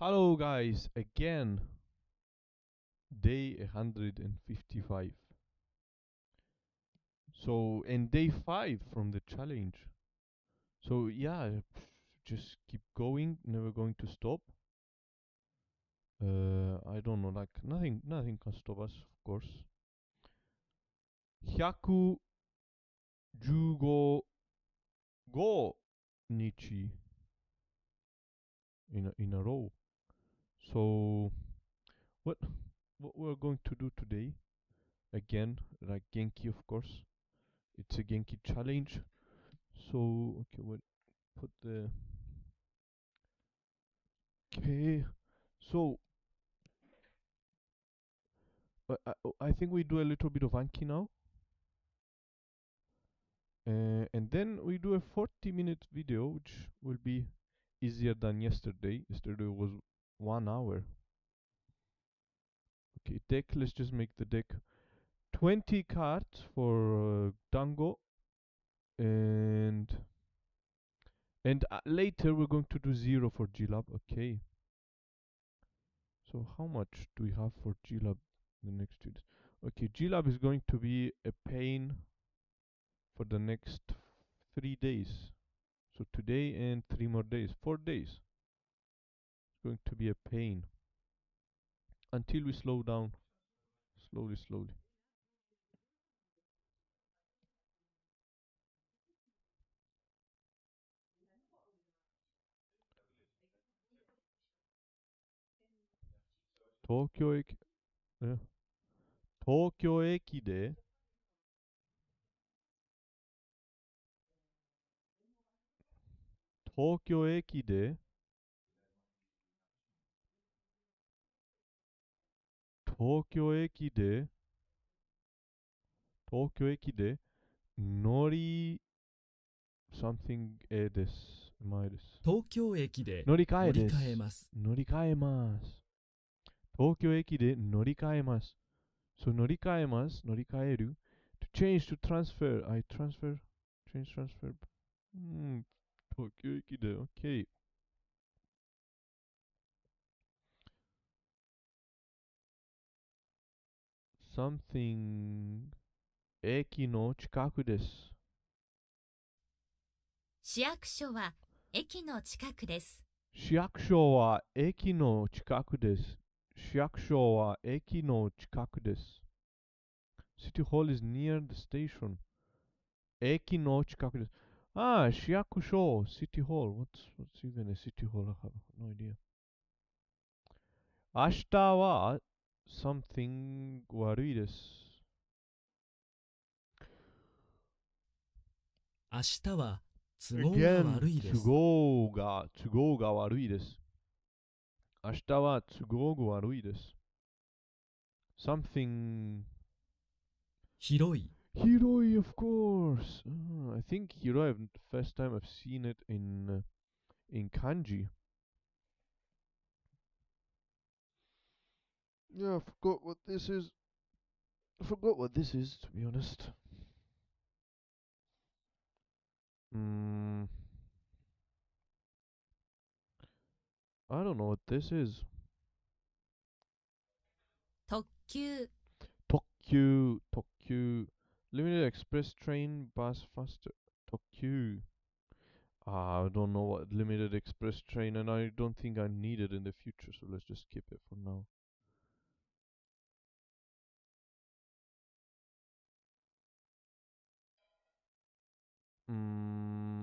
Hello, guys, again, day 155. So, and day 5 from the challenge. So, yeah, just keep going, never going to stop. I don't know, like nothing can stop us, of course. 115日 in a row. So, what what we're going to do today, again, like Genki, of course. It's a Genki challenge. So, okay, we'll put the. Okay, so I think we do a little bit of Anki now, and then we do a 40-minute video, which will be easier than yesterday. Yesterday was 1 hour. Okay, deck. Let's just make the deck 20 cards for Tango, and later we're going to do 0 for G-Lab. Okay. So how much do we have for G-Lab the next 2 days? Okay, G-Lab is going to be a pain for the next 3 days. So today and 3 more days, 4 days. It's going to be a pain until we slow down, slowly. 東京駅、え東京駅で、東京駅で、東京駅で、東京駅で、乗り、something です。前です。東京駅で乗り換乗りえです。換えます。乗り換えます。東京駅で乗り換えます。So 乗り換えます。乗り換える。To change to transfer. I transfer. Change transfer. 東京駅で OK。something 駅の近くです。市役所は駅の近くです。市役所は駅の近くです。市役所は駅の近くです。City Hall is near the station. 駅の近くです。市役所 City Hall. What's even a City Hall? I have no idea. 明日は something 悪いです。明日は都合が Again 悪いです。都合が悪いです。明日は都合が悪いです。something 広い。Hiroi, of course. I think Hiroi. First time I've seen it in kanji. Yeah, I forgot what this is. I forgot what this is, to be honest. Mm, I don't know what this is. 特急、特急 Limited express train, bus, faster. 特急 I don't know what limited express train, and I don't think I need it in the future, so let's just skip it for now.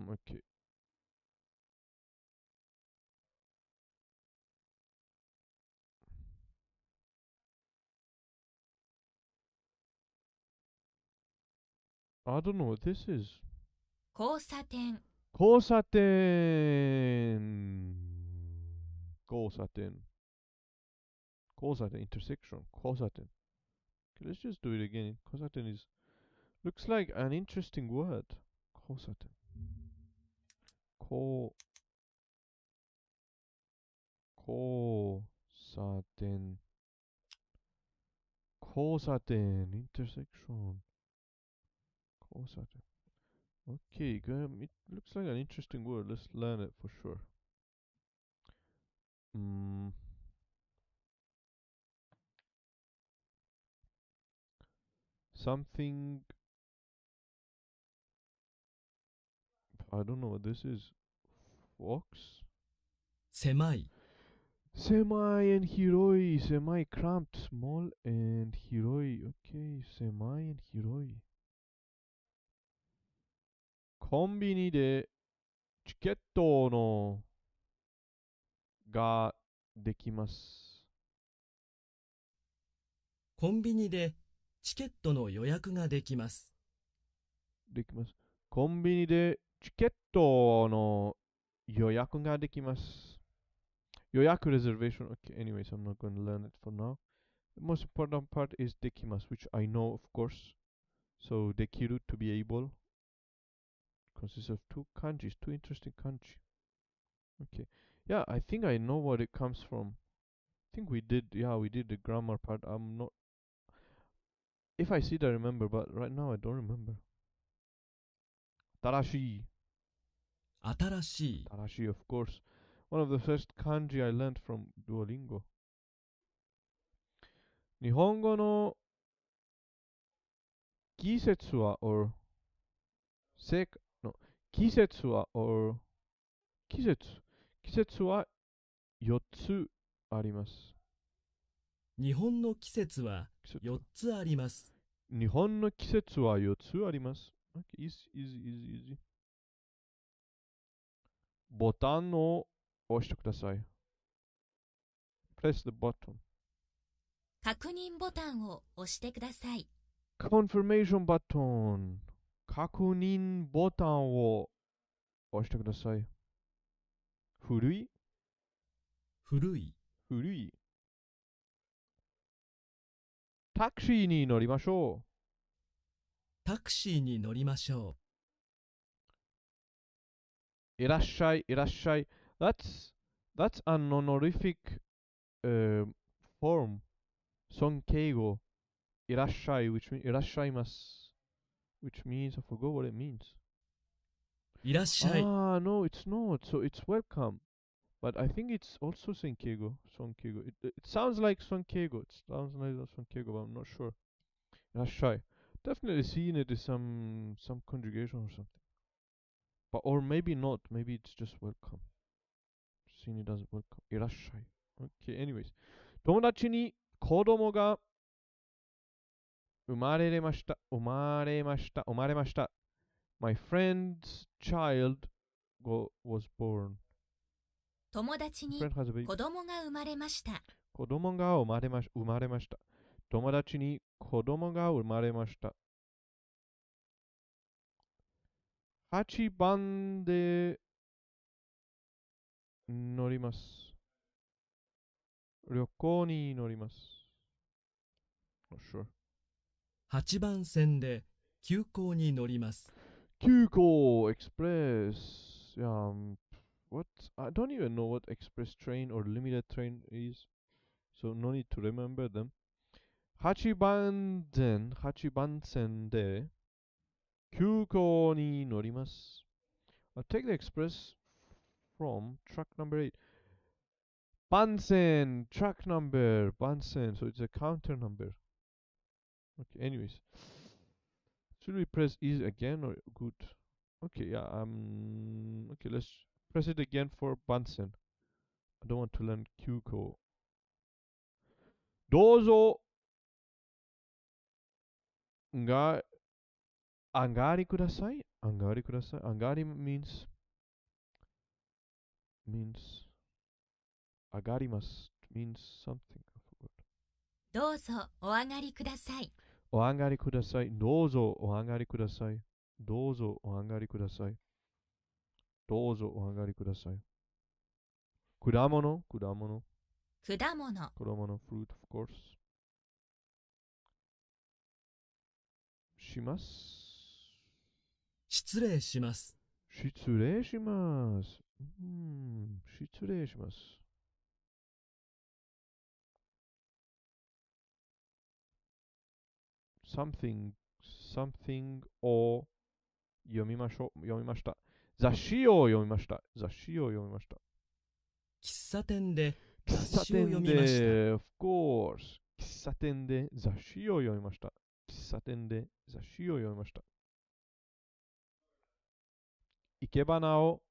Okay. I don't know what this is. 交差点、交差点交差点交差点 intersection 交差点 Okay, let's just do it again. 交差点 is looks like an interesting word. 交差点交差点交差点 intersection 交差点 Okay, it looks like an interesting word. Let's learn it for sure. Mm, something. I don't know what this is. Fox? 狭い、 Semi and hiroi. Semi cramped. Small and hiroi. Okay. Semi and hiroi. コンビニでチケットのができます。コンビニでチケットの予約ができます。できます。コンビニでチケットの予約ができます。予約 reservation. Okay, anyways, I'm not going to learn it for now. The most important part is dekimasu, which I know, of course. So, dekiru, to be able, consists of two kanjis, two interesting kanji. Okay. Yeah, I think I know what it comes from. I think we did the grammar part. I'm not. If I see it, I remember, but right now I don't remember. Tarashi. 新しい、 Tarashi, of course. One of the first kanji I learned from Duolingo. 日本語の季節は or せの季節は or 季節は4つあります。日本の季節は季節4つあります。日本の季節は4つあります。Okay, easy. ボタンを押してください。Press the button. 確認ボタンを押してください。Confirmation button. 確認ボタンを押してください。古い古い、古い。タクシーに乗りましょう。タクシーに乗りましょいらっしゃい、いらっしゃい。That's an honorific form. 尊敬語。いらっしゃい、which means いらっしゃいます。Which means, I forgot what it means. う。いらっしゃい。Ah, no, it's not. So it's welcome. But I think it's also Senkeigo. Sonkeigo. It sounds like Sonkeigo. It sounds like Sonkeigo, but I'm not sure. Irashai. Definitely seeing it is some conjugation or something. But or maybe not. Maybe it's just welcome. Seeing it as welcome. Irashai. Okay, anyways. 友達に子供が生まれました。生まれました。生まれました。My friend's child was born. 友達に Friend has a baby. 子供が生まれました。子供が生まれました。友達に子供が生まれました。8番で乗ります。旅行に乗ります。Not sure. 8番線で急行に乗ります。急行 Express. What? I don't even know what express train or limited train is. So no need to remember them. 8番線で急行に乗ります。I'll take the express from truck number 8. Bansen, truck number, Bansen. So it's a counter number. Okay, anyways. Should we press easy again or good? Okay, yeah, okay, let's press it again for Bansen. I don't want to learn Kyuko. どうぞが上がりください。上がりください。上がり means 上がります means something. I forgot. どうぞお上がりください。お上がりください。どうぞお上がりください。どうぞお上がりください。どうぞお上がりください。果物果物、果物 fruit of course. します。失礼します。失礼します。失礼します。something を読みました。雑誌を読みました。喫茶店で雑喫茶誌を読店みました。で、of course。喫茶店で雑誌を読みました。喫茶店で雑誌を読みました。生け花を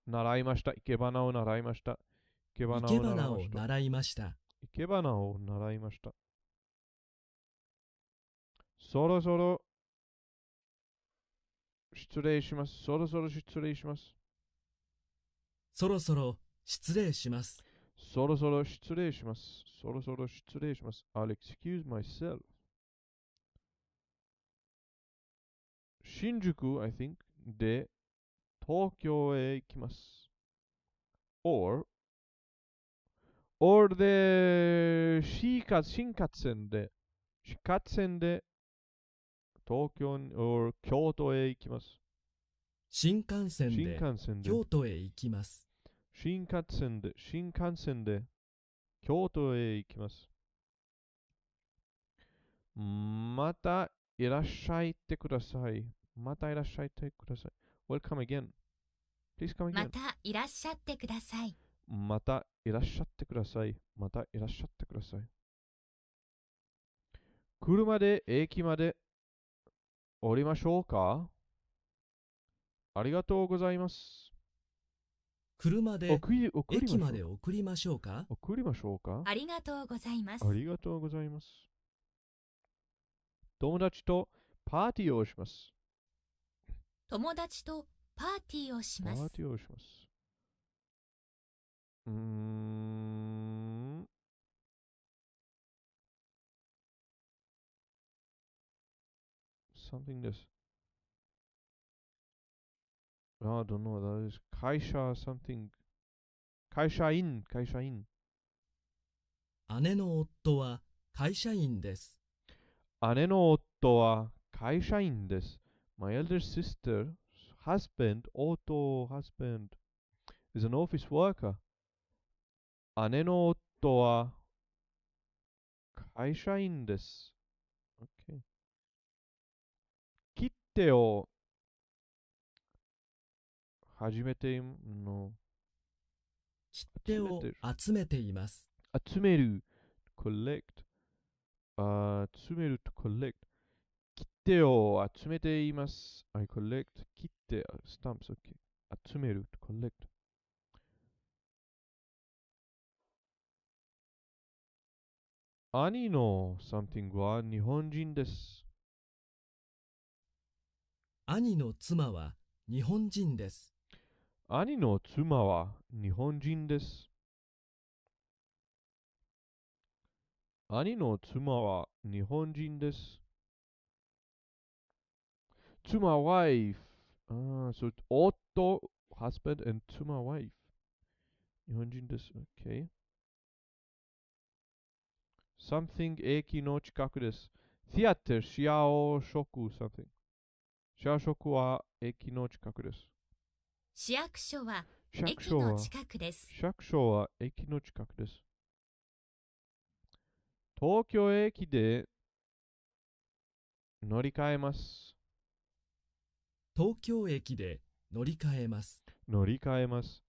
習いました。生け花を習いました。生け生花を習いけ花ました。を習いました。生け花を習いました。そろそろ失礼します。そろそろ失礼します。そろそろ失礼します。そろそろ失礼します。そろそろ失礼します。I'll excuse myself. 新宿、I think, で東京へ行きます。or で新幹線で東京 or 京都へ行きます。新幹線新で幹線で京都へ行きます。新幹線で京都へ行きます。またいらっしゃいてください。またいらっしゃいてください。Welcome again. Please come ま again. たいらっしゃってください。またいらっしゃってください。またいらっしゃってください。車で駅まで降りましょうか？ありがとうございます。車で送り駅ましょうか？まで送りましょうか？送りましょうか？ありがとうございます。ありがとうございます。友達とパーティーをします。友達とパーティーをしパます。ーティーをします。something です。I don't know. That is 会社 something. 会社員。姉の夫は会社員です。姉の夫は会社員です。My elder sister's husband, is an office worker. 姉の夫は会社員です。Okay. 切手を始めての切手を集めています。集める collect 集める to collect 切手を集めています。I collect 切手 stamps OK 集める to collect 兄の something は日本人です。兄の妻は日本人です。兄の妻は日本人です。兄の妻は日本人です。妻 wife so 夫 husband and 妻 wife 日本人です。OK something 駅の近くです。theater シアオ食 something シア食は駅の近くです。市役所は市役駅の所は近くです。市役所は駅の近くです。東京駅で乗り換えます。東京駅で乗り換えます。乗り換えます。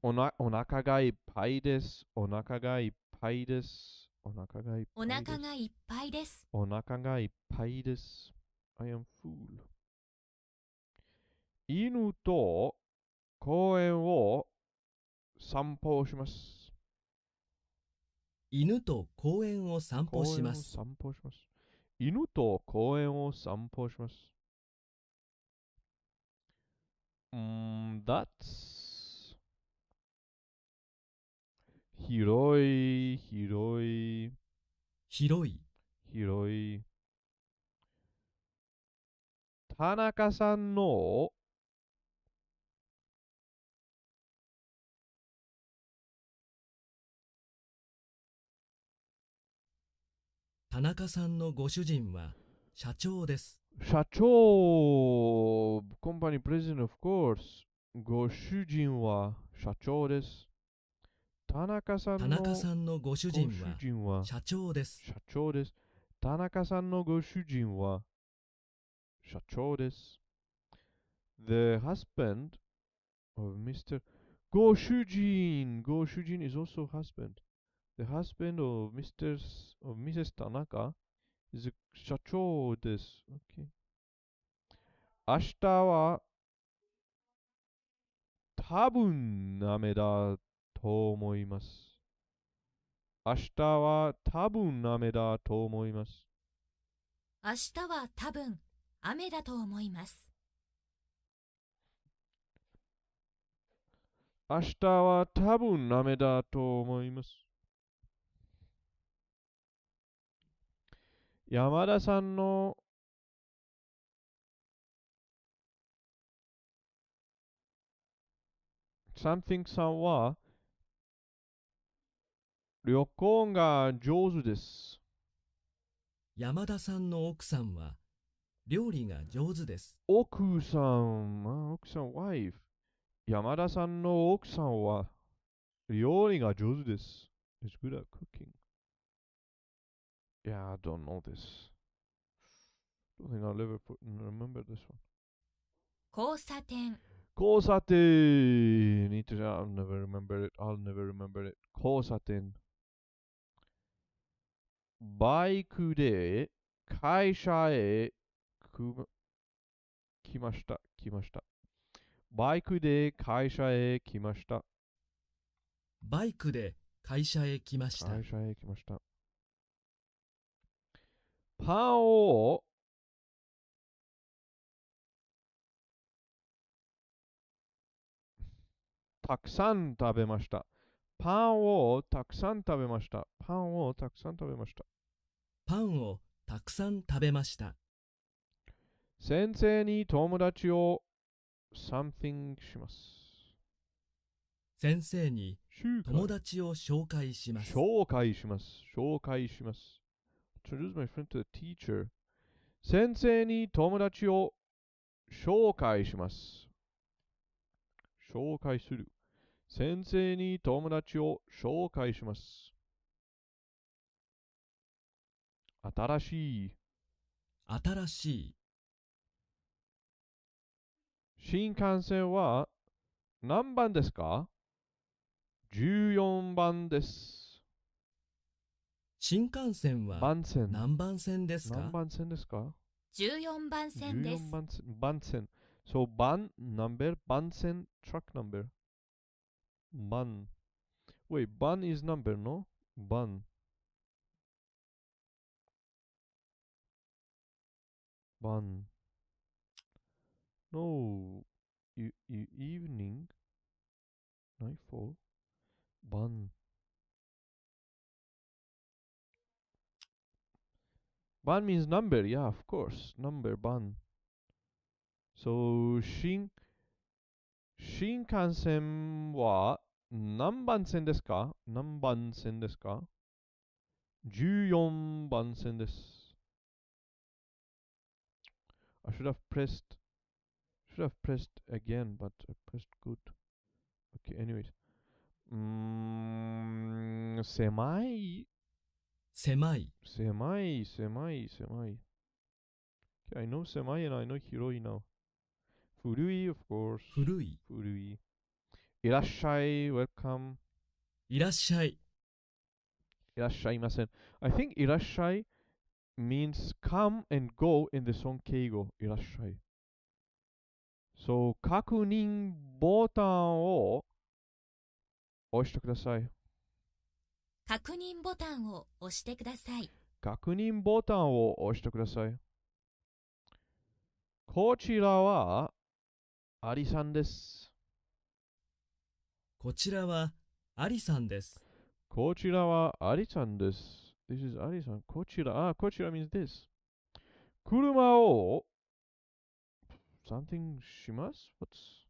お腹がいっぱいです。お腹がいっぱいです。お腹がいっおぱいです。腹がいっぱいです。お腹がいっぱいです。I am full. 犬と公園を散歩をします。犬と公園を散歩します。散歩します。犬と公園を散歩します。that's 広い。広い。田中さんの田中さんのご主人は社長です。社長、コンパニープレゼント、of course。ご主人は社長です。田中さんのご主人は社長です。社長です。田中さんのご主人は社長です。The husband of Mr. Go Shujin. Go Shujin is also husband. The husband of Mrs. Tanaka is 社長です。Okay. 明日は多分雨だと思います。明日は多分雨だと思います。明日は多分雨だと思います。明日は多分雨だと思います。山田さんのsomething さんは旅行が上手です。山田さんの奥さんは料理が上手です。奥さん、奥さん、wife。山田さんの奥さんは料理が上手です。Is good at cooking. Yeah, I don't know this. Don't think I'll ever remember this one. 交差点、交差点。I'll never remember it. I'll never remember it. 交差点。バイクで会社へ来ました。来ました。バイクで会社へ来ました。バイクで会社へ来ました。会社へ来ました。パンをたくさん食べました。パンをたくさん食べました。パンをたくさん食べました。パンをたくさん食べました。先生に友達を something します。先生に紹介友達を紹介します。紹介します。紹介します。Introduce my friend to the teacher. 先生に友達を紹介します。紹介する。先生に友達を紹介します。新しい。新しい。新幹線は何番ですか？ 14 番です。新幹線は番線。何番線ですか？何番線ですか？ 14番線です。14番線。番線。So, 番 number, 番線 truck number. 番。Wait, 番 is number, no? 番。番。No. Evening? Nightfall? 番。番 means number, yeah, of course. Number, 番。So, 新幹線は何番線ですか？何番線ですか？ 14 番線です。I should have pressed again, but I pressed good. Okay, anyways. 狭い。狭い。狭い、狭い、狭い。Okay, I know 狭い and I know 広い now. 古い、of course. 古い。古い。いらっしゃい、welcome. いらっしゃい。いらっしゃいません。I think いらっしゃい means come and go in the song 敬語。いらっしゃい。So, 確認ボタンを押してください。確認ボタンを押してください。確認ボタンを押してください。こちらはアリさんです。こちらはアリさんです。こちらはアリさんです。This is アリさん。こちら、こちら means this。車を something します ?What's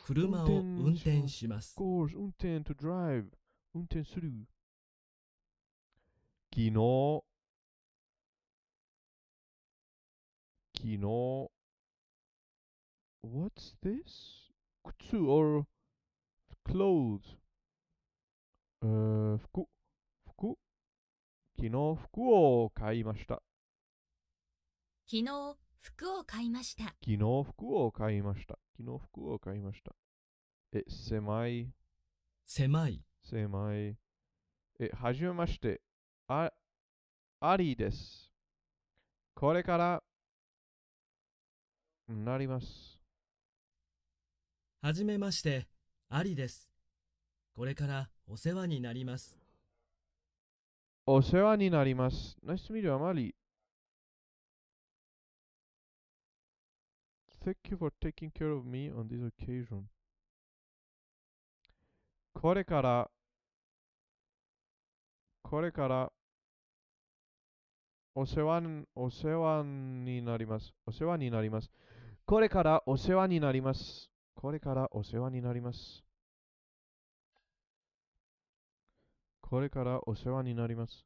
車を運転します。course 運転 to drive 運転する。昨日昨日 What's this? 靴 or clothes 服昨日服を買いました。昨日服を買いました。昨日服を買いました。昨日服を買いました。狭い、狭い、狭い。はじめまして。アリです。これからなります。はじめまして、アリです。これからお世話になります。お世話になります。Nice to meet you, Amali. Thank you for taking care of me on this occasion. これから、これからお世話になります。お世話になります。これからお世話になります。これからお世話になります。これからお世話になります。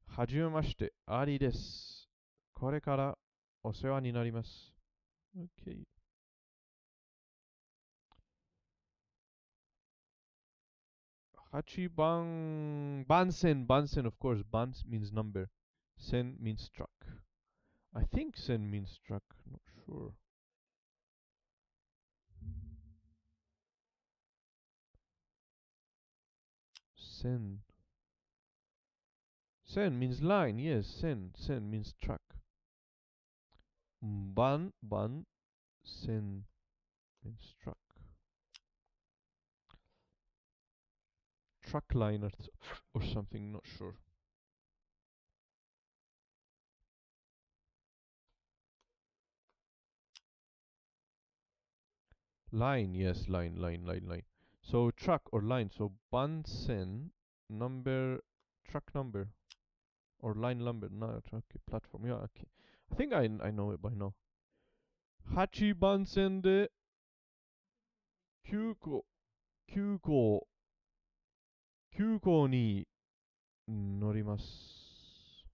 はじめまして、アリです。これからお世話になります。Okay. 8番、番線, of course. 番 means number. 線 means truck. I think 線 means truck. Not sure. 線 means line. Yes, 線 means truck. 番線 means truck. Truck line or something, not sure. Line, yes, line. So truck or line. So Bansen number, truck number or line number. No, okay, platform. Yeah, okay. I think I know it by now. 8番線で9個、9号、9号に乗ります。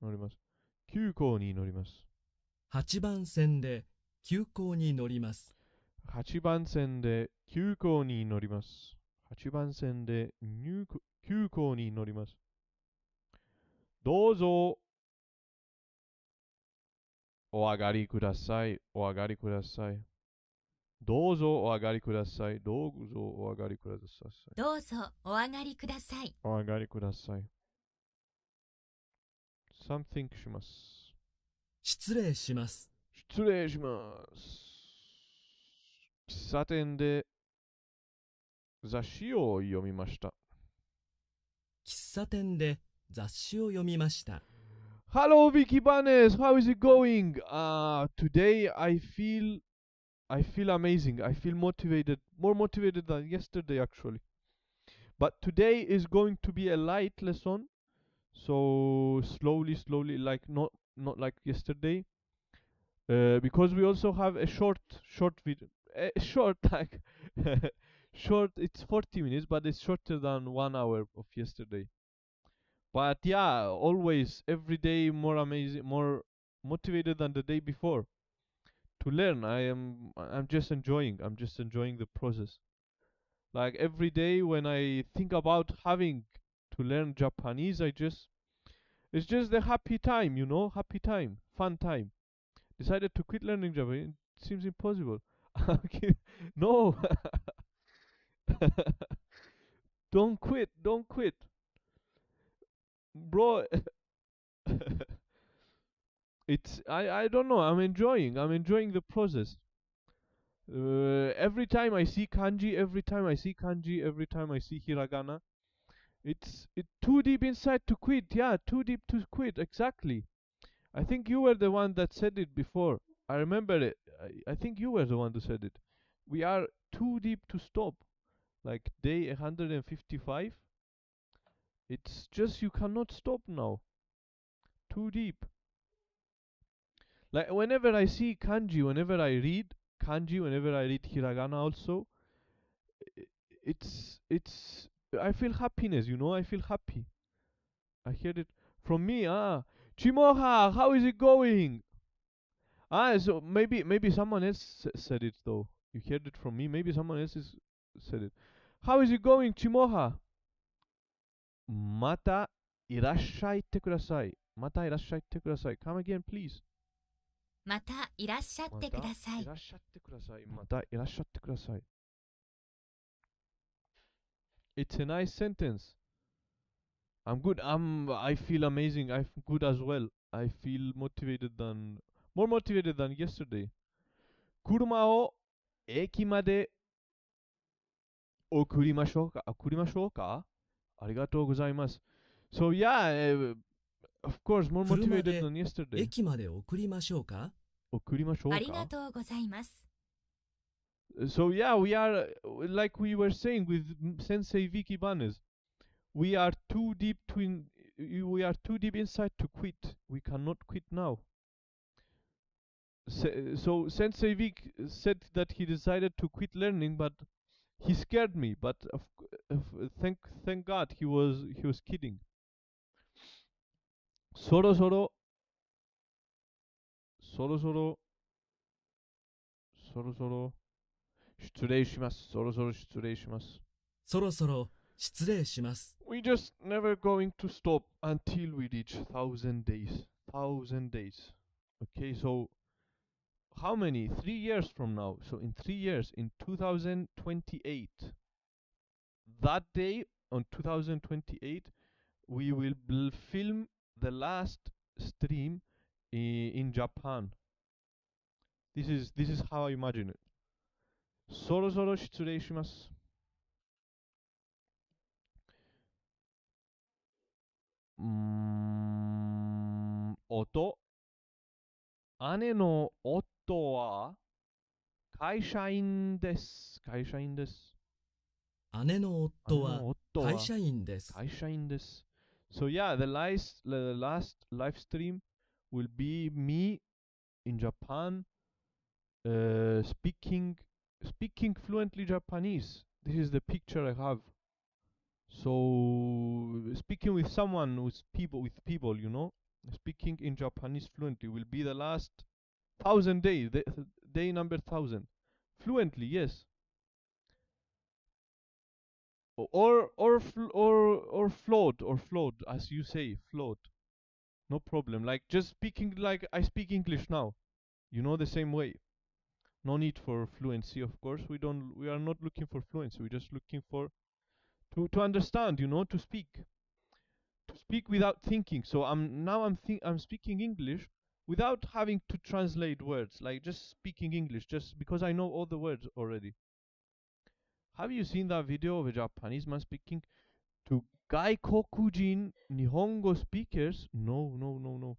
乗ります。9号に乗ります。8番線で急行に乗ります。8番線で9号に乗ります。8番線で9号に乗ります。どうぞお上がりください。お上がりください。どうぞお上がりください。どうぞお上がりください。どうぞお上がりください。お上がりください。something します。失礼します。失礼します。喫茶店で雑誌を読みました。喫茶店で雑誌を読みました。Hello Vicky Banes, how is it going? Today I feel amazing. I feel motivated, more motivated than yesterday actually. But today is going to be a light lesson, so slowly, like not like yesterday. Because we also have a short video, short like short. It's 40 minutes, but it's shorter than 1 hour of yesterday. But yeah, always every day more amazing, more motivated than the day before to learn. I'm just enjoying. I'm just enjoying the process. Like every day when I think about having to learn Japanese, it's just a happy time, happy time, fun time. Decided to quit learning Japanese. It seems impossible. Okay, no, don't quit, bro. I don't know. I'm enjoying the process. Every time I see kanji, every time I see hiragana, it's too deep inside to quit. Yeah, too deep to quit. Exactly. I think you were the one that said it before. I remember it. I think you were the one who said it. We are too deep to stop. Like day 155. It's just you cannot stop now. Too deep. Like whenever I see kanji, whenever I read kanji, whenever I read hiragana also, it's I feel happiness, I feel happy. I heard it from me. Chimoha, how is it going? So maybe someone else said it though. You heard it from me. Maybe someone else said it. How is it going, Chimoha? Mata いらっしゃいってください。またいらっしゃいってください。Come again, please. またいらっしゃってください。またいらっしゃってください。またいらっしゃってください。It's a nice sentence. I'm good. I feel amazing. I'm good as well. I feel more motivated than yesterday. 車を駅まで送りましょうか送りましょうかありがとうございます。So yeah, of course, more 車 motivated で than yesterday. 駅まで送りましょうか。送りましょうかありがとうございます。So yeah, we are, like we were saying with Sensei Vicky Banes, we are too deep we are too deep inside to quit. We cannot quit now. So Sensei Vic said that he decided to quit learning, but he scared me. But thank God he was kidding. そろそろそろそろそろそろ失礼します。そろそろ失礼します。そろそろ失礼します。We just never going to stop until we reach 1,000 days. 1,000 days. Okay, so how many? 3 years from now. So in 3 years, in 2028, that day on 2028, we will film the last stream in Japan. This is how I imagine it. そろそろ失礼します。音。姉の夫は会社員です。会社員です。姉の夫は会社員です。会社員です。So yeah, the last live stream will be me in Japan, speaking fluently Japanese. This is the picture I have. So speaking with someone, with people, speaking in Japanese fluently will be the last 1,000 days, day number 1,000, fluently, yes. Or flawed, as you say, flawed. No problem. Like just speaking like I speak English now. The same way. No need for fluency, of course. We are not looking for fluency. We're just looking for to understand, to speak. To speak without thinking. So I'm speaking English without having to translate words. Like just speaking English just because I know all the words already. Have you seen that video of a Japanese man speaking to Gaikokujin Nihongo speakers? No, no, no, no.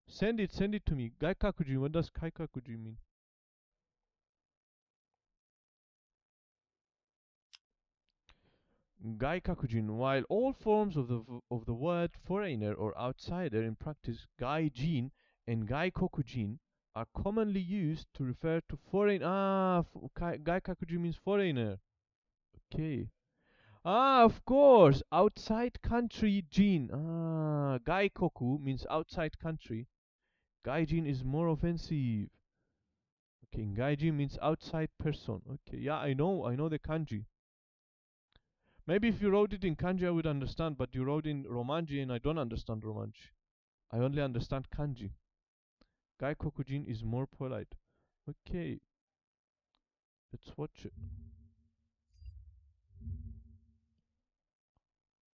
Send it to me. Gaikokujin, what does Gaikokujin mean? Gaikokujin, while all forms of the word foreigner or outsider in practice, gaijin and gaikokujin are commonly used to refer to foreign. Gaikokujin means foreigner. Okay. Of course, outside country jin. Gaikoku means outside country. Gaijin is more offensive. Okay, gaijin means outside person. Okay, yeah, I know the kanji. Maybe if you wrote it in kanji, I would understand, but you wrote in romanji and I don't understand romanji. I only understand kanji. Gaikokujin is more polite. Okay, let's watch it.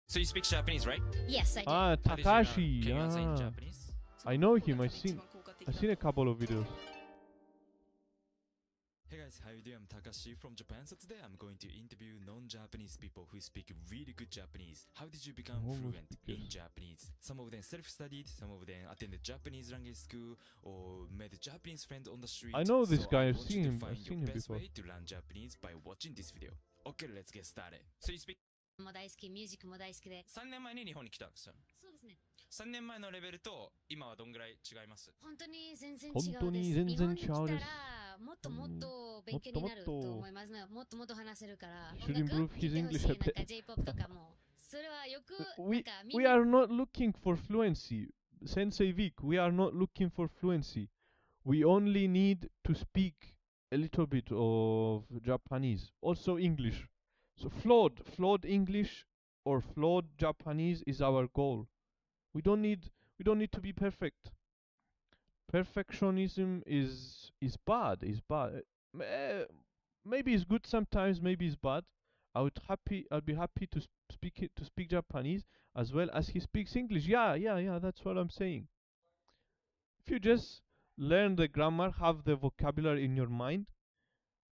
So you speak Japanese, right? Yes, I do. Takashi. Can you answer in Japanese? I know him. I've seen a couple of videos. Hey guys, how you doing? I'm Takashi from Japan. So today I'm going to interview non-Japanese people who speak really good Japanese. How did you become fluent in Japanese? Some of them self-studied, some of them attended Japanese language school, or made Japanese friends on the street. I know this So guy. I I've want seen you to him. find I've seen your him best before. way to learn Japanese by watching this video. Okay, let's get started. So you speak も大好き、ミュージックも大好きで。3年前に日本に来たんですよ。そうですね。3年前のレベルと今はどんぐらい違います？本当に全然違う本です。当に全然違うです。日本に来たらもっともっと勉強になると思いますね。もっともっと話せるから。Should improve his English a なんか bit. J-POP とかも。それはよく We なんかみん we な are not looking for fluency. Sensei Vic, we are not looking for fluency. We only need to speak a little bit of Japanese. Also English. So flawed English or flawed Japanese is our goal. We don't need to be perfect. Perfectionism is bad. Is bad. Maybe it's good sometimes. Maybe it's bad. I'd be happy to speak Japanese as well as he speaks English. Yeah. That's what I'm saying. If you just learn the grammar, have the vocabulary in your mind,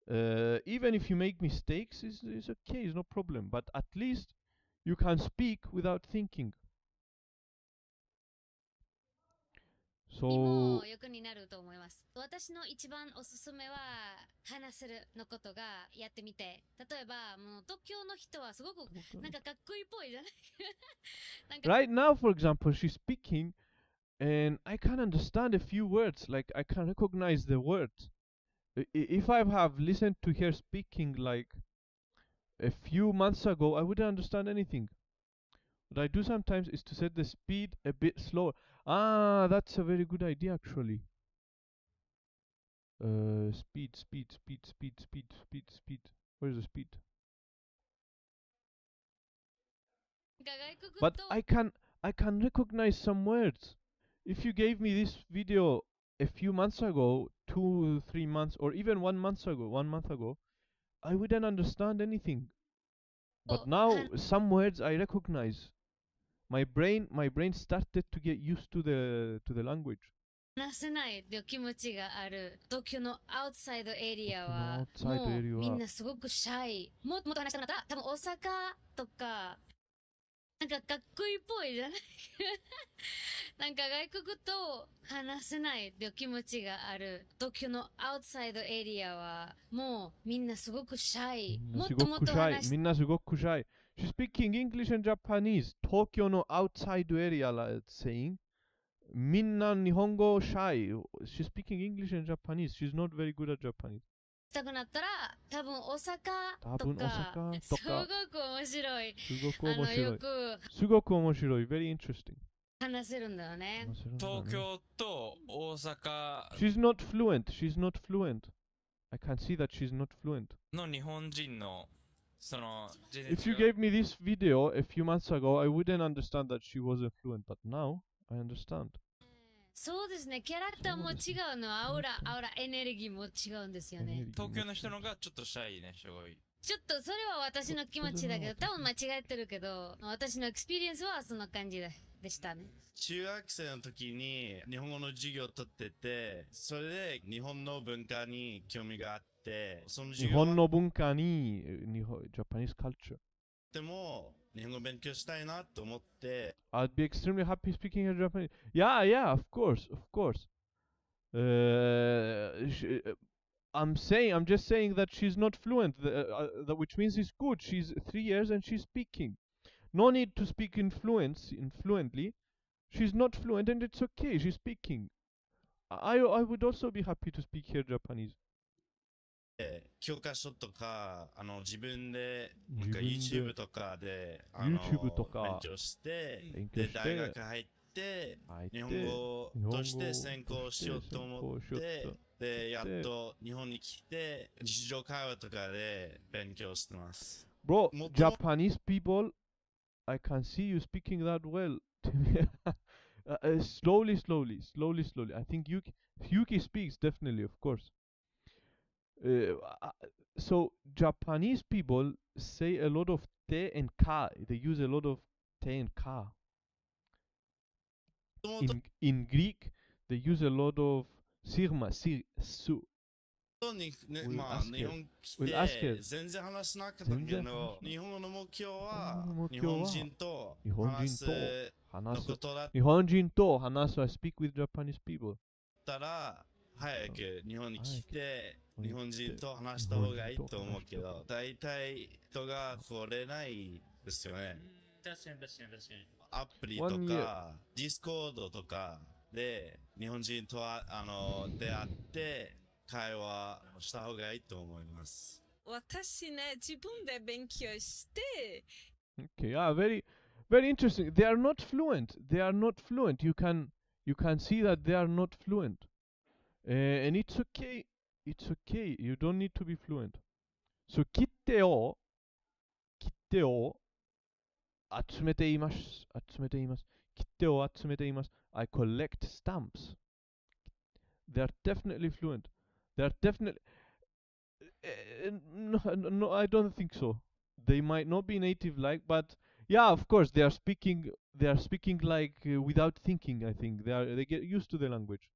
even if you make mistakes, it's okay. It's no problem. But at least you can speak without thinking. にも So 役になると思います。私の一番おすすめは話せるのことがやってみて。例えば、もう東京の人はすごくなんかかっこいいっぽいじゃないなんか right now, for example, she's speaking, and I can understand a few words. Like I can recognize the words. If I have listened to her speaking like a few months ago, I wouldn't understand anything. What I do sometimes is to set the speed a bit slower. Ah, that's a very good idea actually. Speed. Where's the speed? 外国 But と I can recognize some words. If you gave me this video a few months ago, 2, 3 months, or even 1 month ago, I wouldn't understand anything. But now some words I recognize. My brain started to get used to the language. 話せないっていう気持ちがある東京のアウトサイドエリアは東京のアウトサイドエリアはもうみんなすごくシャイ。もっと話したくなったら多分大阪とかなんかかっこいいっぽいじゃないなんか外国と話せないっていう気持ちがある東京のアウトサイドエリアはもうみんなすごくシャイ。もっともっと話しみんなすごくシャイ。She's speaking English and Japanese. 東京の outside area, like saying. みんな日本語 shy. She's speaking English and Japanese. She's not very good at Japanese. したくなったら多分大阪多分とか大阪とかすごく面白い。すごく面白い。よくすごく面白い。Very interesting. 話せるんだよね。東京と大阪 She's not fluent. She's not fluent. I can see that she's not fluent. の日本人のその全 If 然 you 違う gave me this video a few months ago, I wouldn't understand that she wasn't fluent. But now, I understand. そうですね。キャラクターも違うの。アウラ、エネルギーも違うんですよね。東京の人のがちょっとシャイね、すごい。ちょっとそれは私の気持ちだけど、多分間違えてるけど、私のエクスペリエンスはそんな感じでしたね。中学生の時に日本語の授業を取ってて、それで日本の文化に興味があって、その授業日本の文化に、Japanese culture. でも日本語勉強したいなと思って、I'd be extremely happy speaking her Japanese. Yeah, of course. I'm just saying that she's not fluent, which means it's good. She's 3 years and she's speaking. No need to speak fluently. She's not fluent and it's okay. She's speaking. I would also be happy to speak here Japanese. 教科書とか自分で自分で YouTube とかでYouTube とか勉強して勉強してで大学入って日本語として専攻しようと思ってでやっと日本に来て日常会話とかで勉強してます。 Bro, もとも Japanese people, I can see you speaking that well. Slowly. I think Yuki speaks definitely, of course. So Japanese people say a lot of te and ka. They use a lot of te and ka. もとも In Greek, they use a lot of sigma, su. とに、ね We'll まあ ask 日 her. 本来 We'll ask て her. 全然話しなかった全然話けどし日本語の目標は日日本語の目標は本人と日本話す人と話のすことだっ日本人と話す I speak with Japanese people. たら早く日本に来て早く日本人と話した方がいいと思うけど大体人が来れないですよね。確かに。アプリと One かディスコードとかで日本人とは出会って会話した方がいいと思います。私ね、自分で勉強して、Okay, yeah, very interesting. They are not fluent. You can see that they are not fluent. And it's okay. You don't need to be fluent. So 切手を集めています。集めています。切手を集めています。I collect stamps. They are definitely fluent. They are definitely. No, I don't think so. They might not be native like, but yeah, of course, they are speaking. They are speaking like without thinking. I think they get used to the language.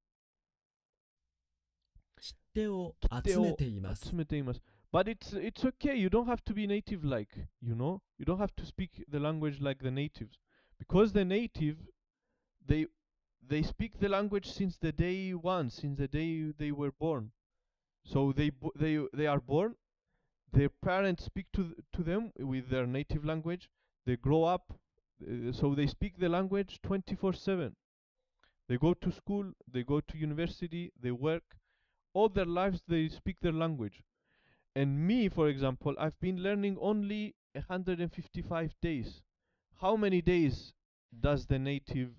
切手を切手集めをています集。めています。But it's okay. You don't have to be native like, you know. You don't have to speak the language like the natives, because the native they they speak the language since the day one, since the day they were born. So they are born. Their parents speak to them with their native language. They grow up, so they speak the language 24/7. They go to school, they go to university, they work. All their lives they speak their language. And me, for example, I've been learning only 155 days. How many days does the native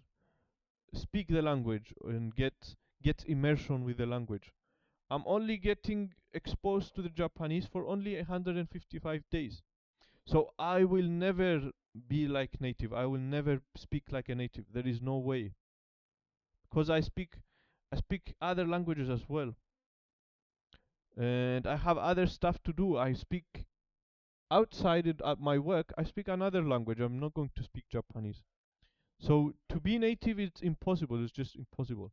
speak the language and get immersion with the language? I'm only getting exposed to the Japanese for only 155 days. So I will never be like native. I will never speak like a native. There is no way. Because I speak other languages as well. And I have other stuff to do. I speak outside it at my work. I speak another language. I'm not going to speak Japanese. So to be native, it's impossible. It's just impossible.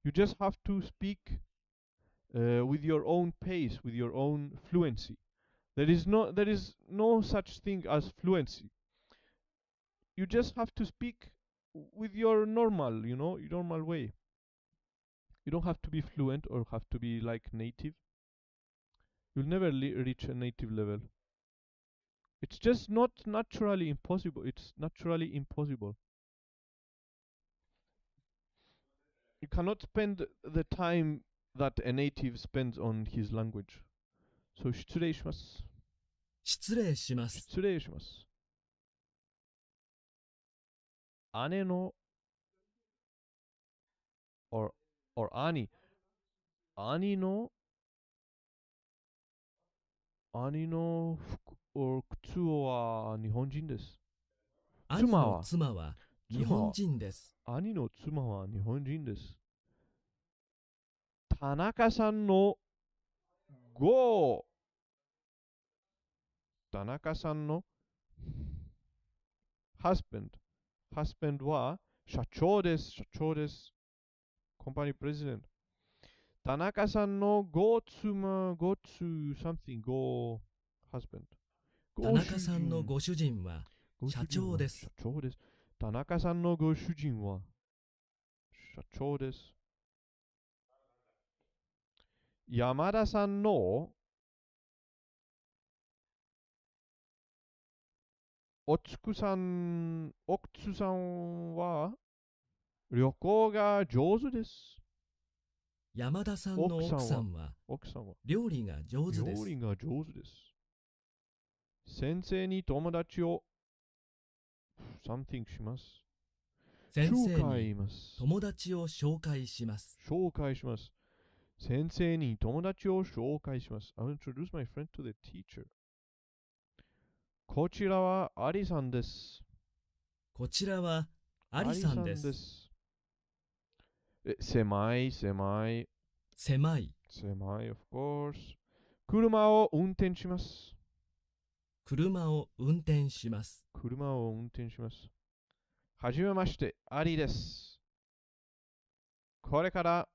You just have to speak with your own pace, with your own fluency. There is no such thing as fluency. You just have to speak with your normal, your normal way. You don't have to be fluent or have to be like native. You'll never reach a native level. It's just not naturally impossible. It's naturally impossible. You cannot spend the time that a native spends on his language. So 失礼します。失礼します。失礼します。姉の or 兄の服 or 靴は日本人です。兄の妻は日本人です。兄の妻は日本人です。田中さんの5。田中さんの husband は社長です。社長です。コンパニープレジデント。田中さんのご妻、ごつ something ご husband。田中さんのご主人は社長です。社長です。田中さんのご主人は社長です。山田さんの奥さんは旅行が上手です。山田さんの奥さんは料理が上手です。料理が上手です。先生に友達を something します。先生に友達を紹介します。紹介します。先生に友達を紹介します。I'll introduce my friend to the teacher. こちらはアリさんです。こちらはアリさんです。狭い。狭い。of course. 車を運転します。車を運転します。車を運転します。はじめまして、アリです。これから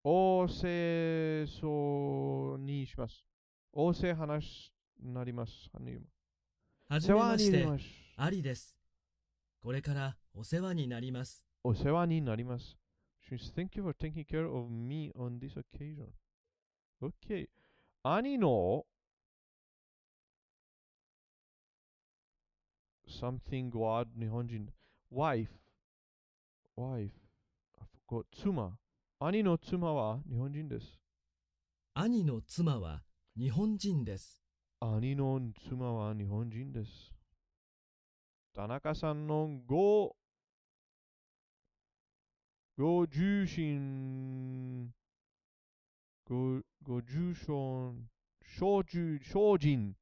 お世話にします。お世話になります。はじめまして、アリです。これからお世話になります。お世話になります。Thank you for taking care of me on this occasion. Okay. 兄の something word 日本人 wife I forgot 妻兄の妻は日本人です。兄の妻は日本人です。兄の妻は日本人です。田中さんのご住所精進。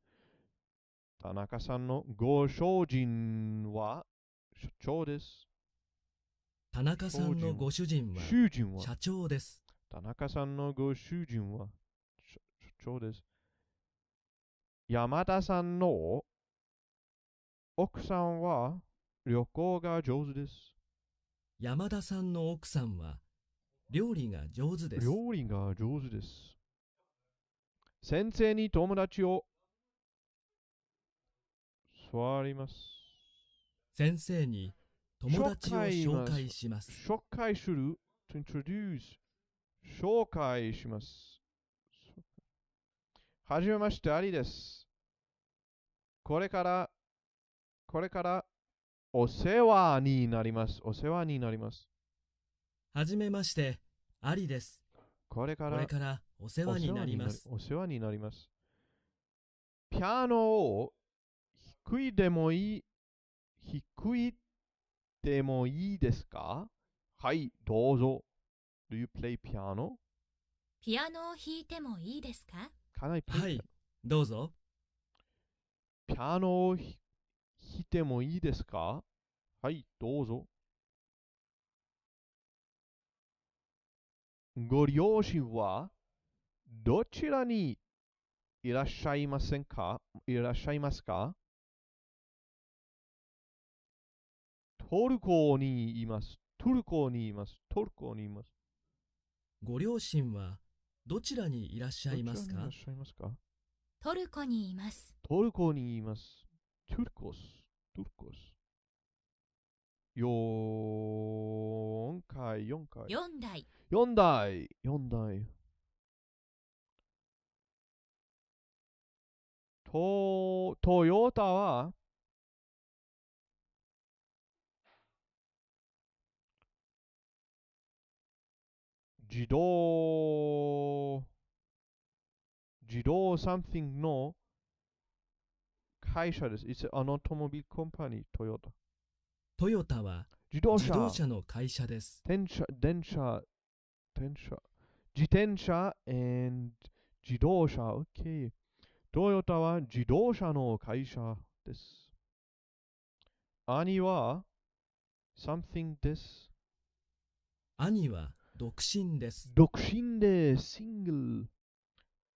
田中さんのご主人は社長です。田中さんのご主人は主人は社長です。田中さんのご主人は社長です。山田さんの奥さんは旅行が上手です。山田さんの奥さんは料理が上手です。料理が上手です。先生に友達を座ります。先生に友達を紹介します。紹介する to introduce 紹介します。はじめまして、アリです。これからお世話になります。お世話になります。はじめまして、アリです。これかこれからお世話になります。お世話になります。ピアノを低いでもいいですか？はい、どうぞ。Do you play piano? ピアノを弾いてもいいですか？ Can I play はい、どうぞ。ピアノを弾いてもいいですか？はい、どうぞ。ご両親はどちらにいらっしゃいませんか？いらっしゃいますか？トルコにいます。トルコにいます。トルコにいます。ご両親はどちらにいらっしゃいますか？どちらにいらっしゃいますか？トルコにいます。トルコにいます。トルコス。トルコス。4回。4台。4台。4台。トヨタは自動 something の会社です。It's an automobile company, トヨタ。トヨタは自動自動車。車の会社です。電車。自転車 and 自動車。OK。トヨタは自動車の会社です。兄は something です。兄は独身です。独身です。シングル。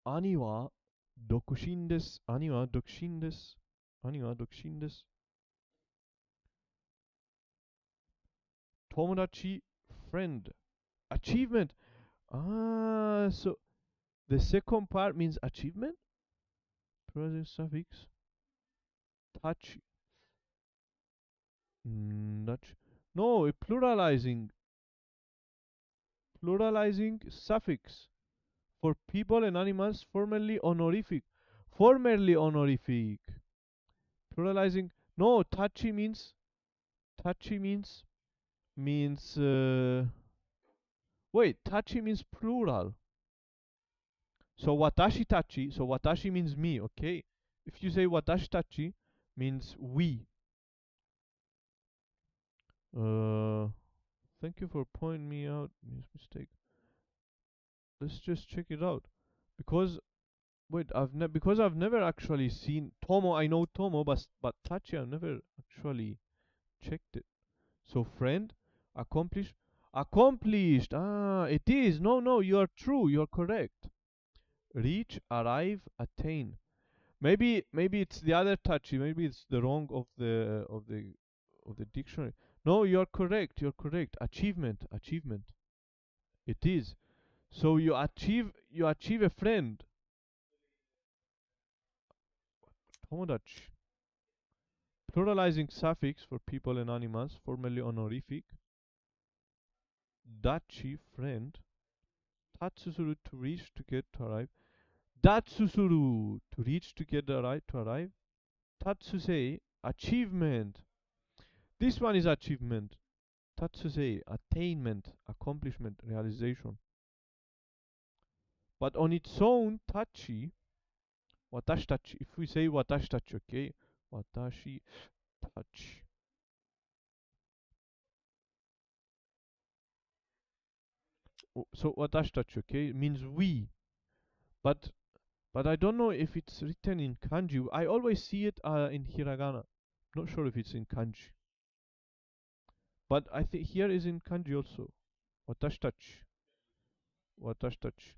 兄は独身です。兄は独身です。兄は独身です。友達 friend achievement. So the second part means achievement. Present suffix touch. Touch. No, pluralizing suffix for people and animals, formerly honorific. Pluralizing. No, touchy means wait, touchy means plural. So watashi tachi, so watashi means me, okay? If you say watashi tachi means we. Thank you for pointing me out this mistake. Let's just check it out. Because wait, because I've never actually seen Tomo. I know Tomo, but Tachi I've never actually checked it. So friend, accomplished. Ah, it is. No, you are true. You are correct. Reach, arrive, attain. Maybe it's the other Tachi. Maybe it's the wrong of the dictionary. No, you are correct. You're correct. Achievement. It is. So you achieve a friend. Tomodachi. Pluralizing suffix for people and animals, formerly honorific. Dachi, friend. Tatsusuru, to reach, to get, to arrive. Datsusuru, to reach, to get, to arrive. Tatsusei, achievement. This one is achievement. Tatsusei, attainment, accomplishment, realization. But on its own, tachi, watashi tachi. If we say watashi tachi, okay? Watashi tachi. So watashi tachi, okay, means we. But But I don't know if it's written in kanji. I always see it in hiragana. Not sure if it's in kanji. But I think here is in kanji also. Watashi tachi. Watashi tachi.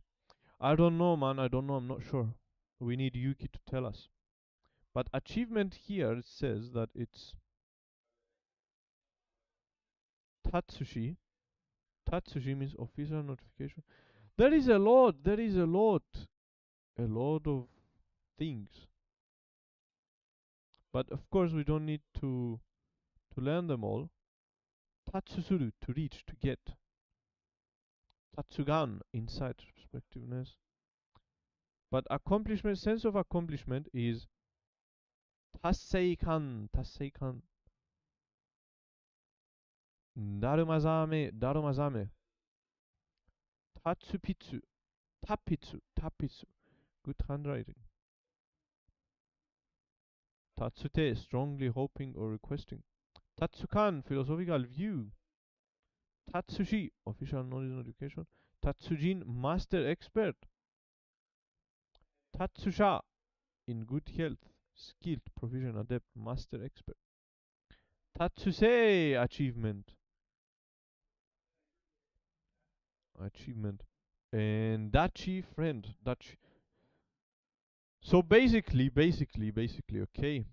I don't know, man. I don't know. I'm not sure. We need Yuki to tell us. But achievement here says that it's Tatsushi. Tatsushi means official notification. There is a lot. There is a lot. A lot of things. But of course, we don't need to learn them all. Tatsusuru, to reach, to get. Tatsugan, insight, perspectiveness. But accomplishment, sense of accomplishment is Tasseikan, Tasseikan. Darumazame, Darumazame. Tatsupitsu, Tapitsu, Tapitsu. Good handwriting. Tatsute, strongly hoping or requesting. Tatsukan, philosophical view. Tatsushi, official knowledge and education. Tatsujin, master expert. Tatsusha, in good health, skilled, proficient, adept, master expert. Tatsusei, achievement. Achievement. And Dachi, friend. Dachi. So basically, okay.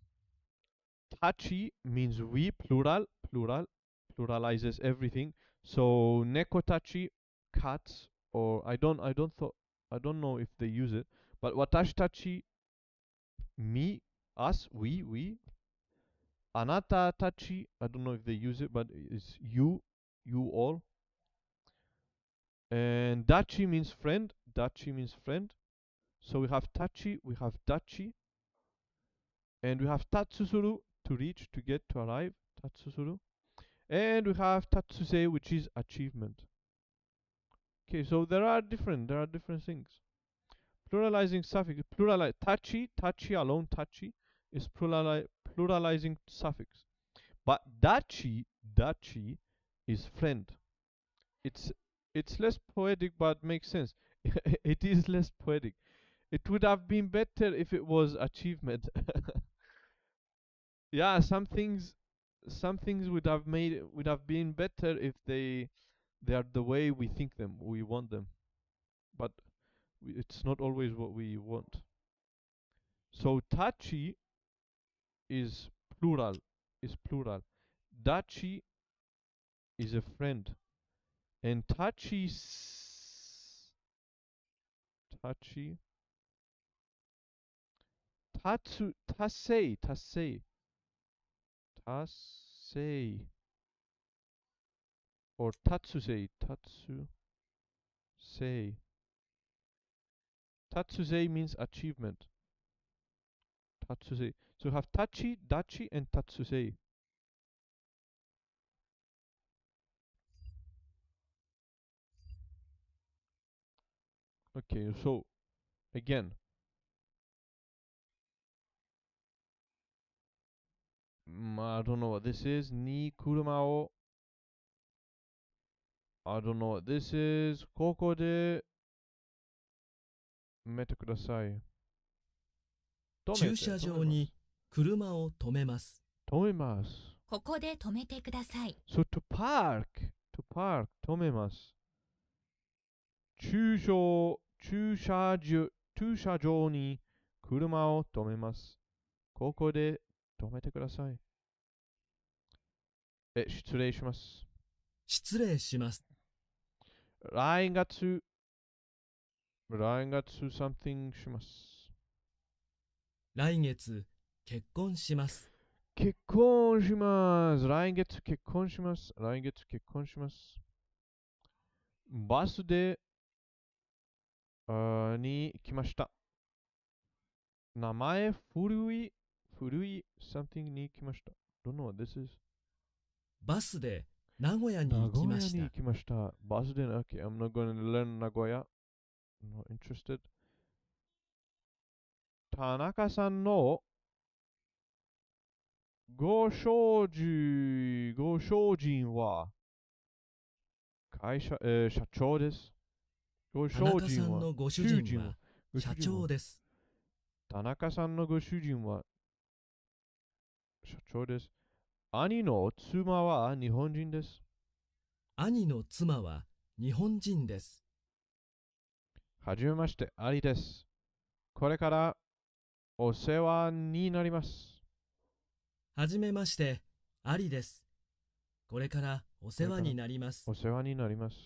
Tachi means we, plural, pluralizes everything. So nekotachi, cats, or I don't know if they use it, but watashi tachi, me, us, we. Anata tachi, I don't know if they use it, but it's you all. And dachi means friend. Dachi means friend. So we have tachi, we have dachi, and we have tatsusuru, to reach, to get, to arrive. Tatsusuru. And we have Tatsusei, which is achievement. Okay, so there are different things. Pluralizing suffix, tachi alone, tachi is pluralizing suffix. But dachi is friend. It's less poetic, but makes sense. It is less poetic. It would have been better if it was achievement. Yeah, some things would have been better if they are the way we think them, we want them. But it's not always what we want. So tachi is plural, Dachi is a friend. And tachi, tasei, or tatsusei, Tatsusei means achievement. Tatsusei. So you have tachi, dachi, and tatsusei. Okay, so again, I don't know what this is. Ni kuruma o. I don't know what this is. Koko de mete kudasai. 駐車場に車を止めます。止めます。ここで止めてください。So to park, 止めます。駐車場に車を止めます。ここで止めてください。失礼します。失礼します。来月 something します。来月結婚します。結婚します。来月結婚します。来月結婚します。バスでに来ました。名前古い something に来ました。Don't know what this is. バスで名古屋に行きました。名古屋に行きました。バスで、okay, I'm not going to learn 名古屋。I'm not interested. 田中さんのご主人は社長です。田中さんのご主人は社長です。田中さんのご主人は社長です。兄の妻は日本人です。兄の妻は日本人です。はじめまして、アリです。これからお世話になります。はじめまして、アリです。これからお世話になります。お世話になります。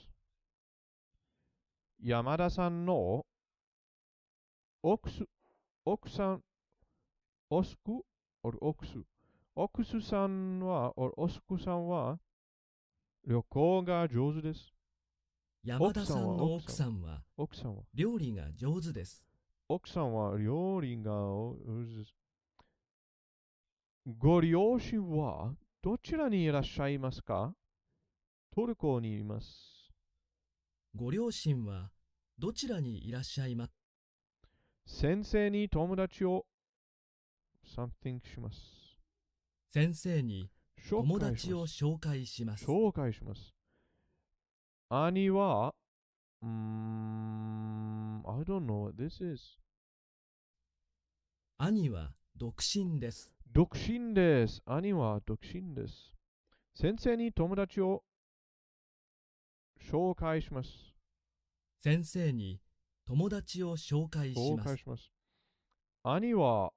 山田さんの奥さん、オスク、奥スさんは、オスクさんは旅行が上手です。山田さんの奥さんは奥さんは料理が上手です。奥さんは料理が上手です。ご両親はどちらにいらっしゃいますか？トルコにいます。ご両親はどちらにいらっしゃいます？先生に友達を something します。先生に友達を紹介します。紹介します。兄は、I don't know what this is. 兄は独身です。独身です。兄は独身です。先生に友達を紹介します。先生に友達を紹介します。兄は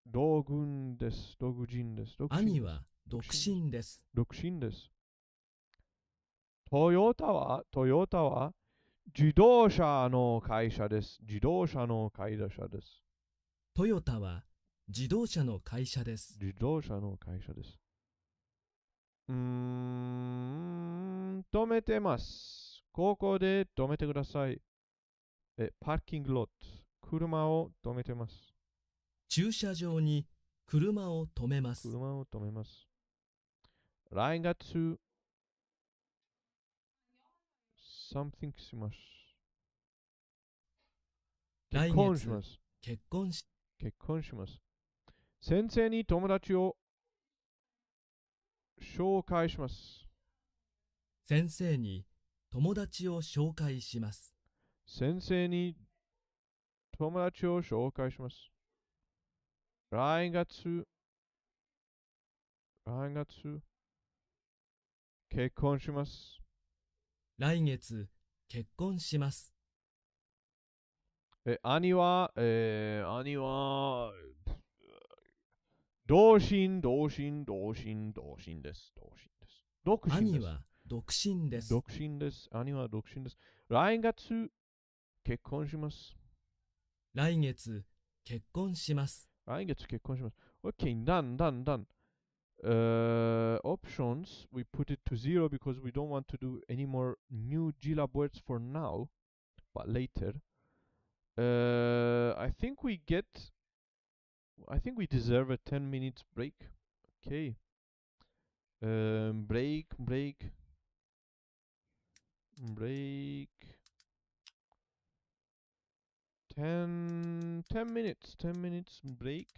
同軍です。独人です。兄は独身です。独身です。トヨタは自動車の会社です。自動車の会社です。トヨタは自動車の会社です。自動車の会社です。止めてます。ここで止めてください。パーキングロット。車を止めてます。駐車場に車を止めます。車を止めます。来月、something します。来月、結婚します。先生に友達を紹介します。先生に友達を紹介します。先生に友達を紹介します。来月、結婚します。来月、結婚します。兄は、同心です。兄は独身です。兄は独身です。来月、結婚します。来月、結婚します。Okay, done. Options, we put it to 0 because we don't want to do any more new G-Lab words for now, but later. I think we deserve a 10 minutes break. Okay. Break. 10 minutes break.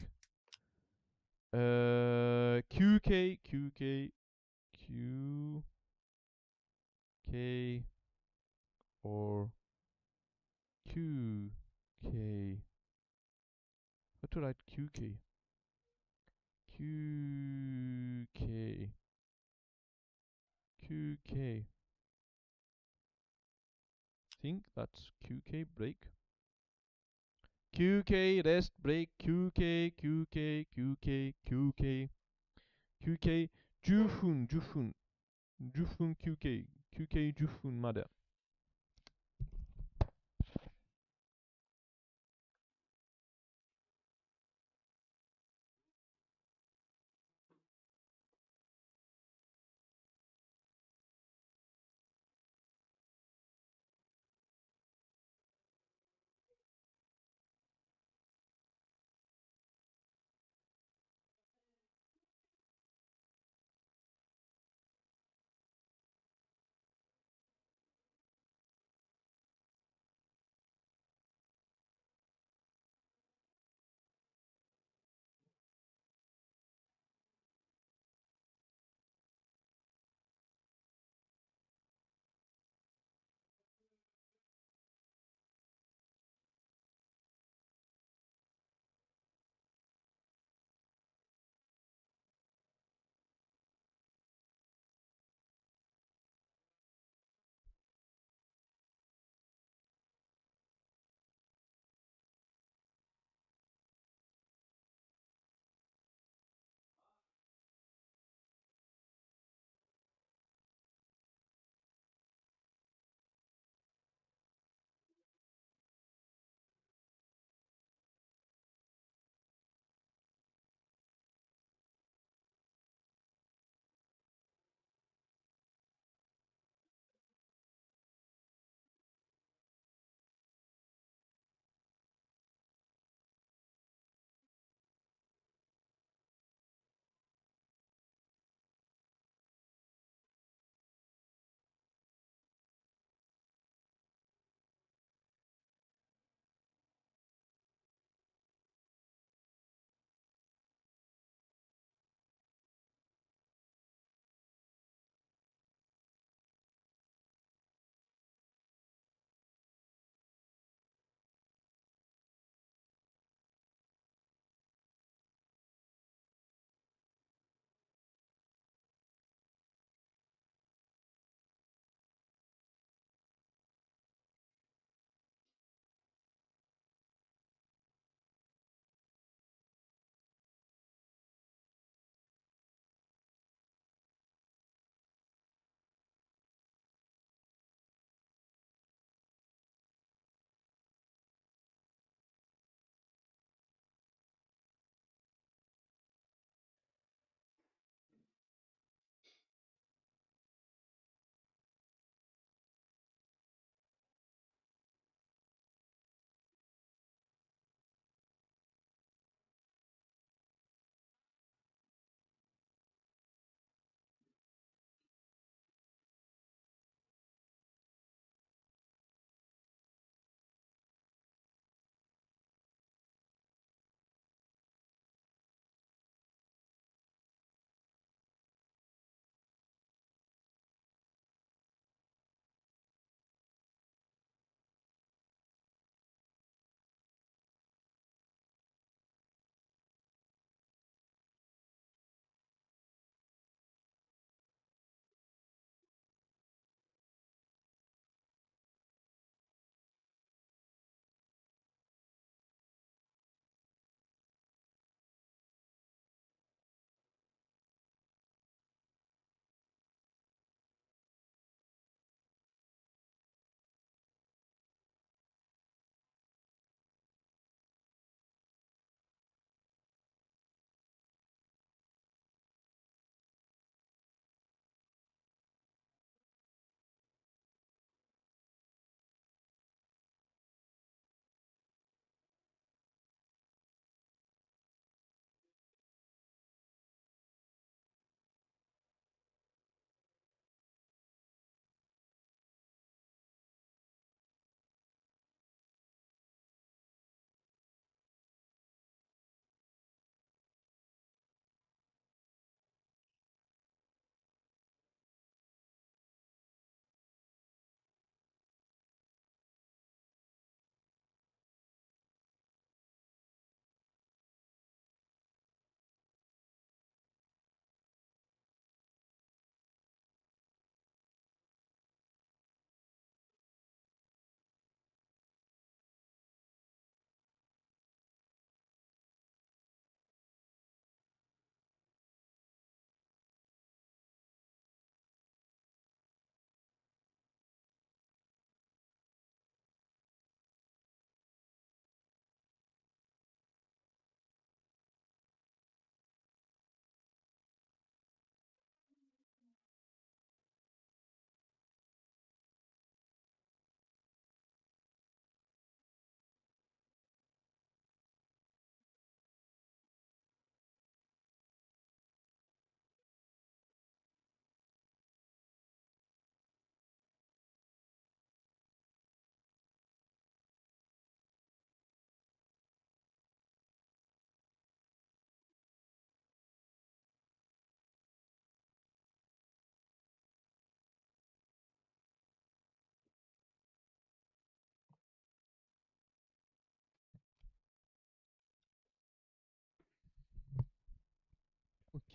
QK or QK. How to write QK? QK. Think that's QK break. QK rest break. QK 10分休憩10分まで。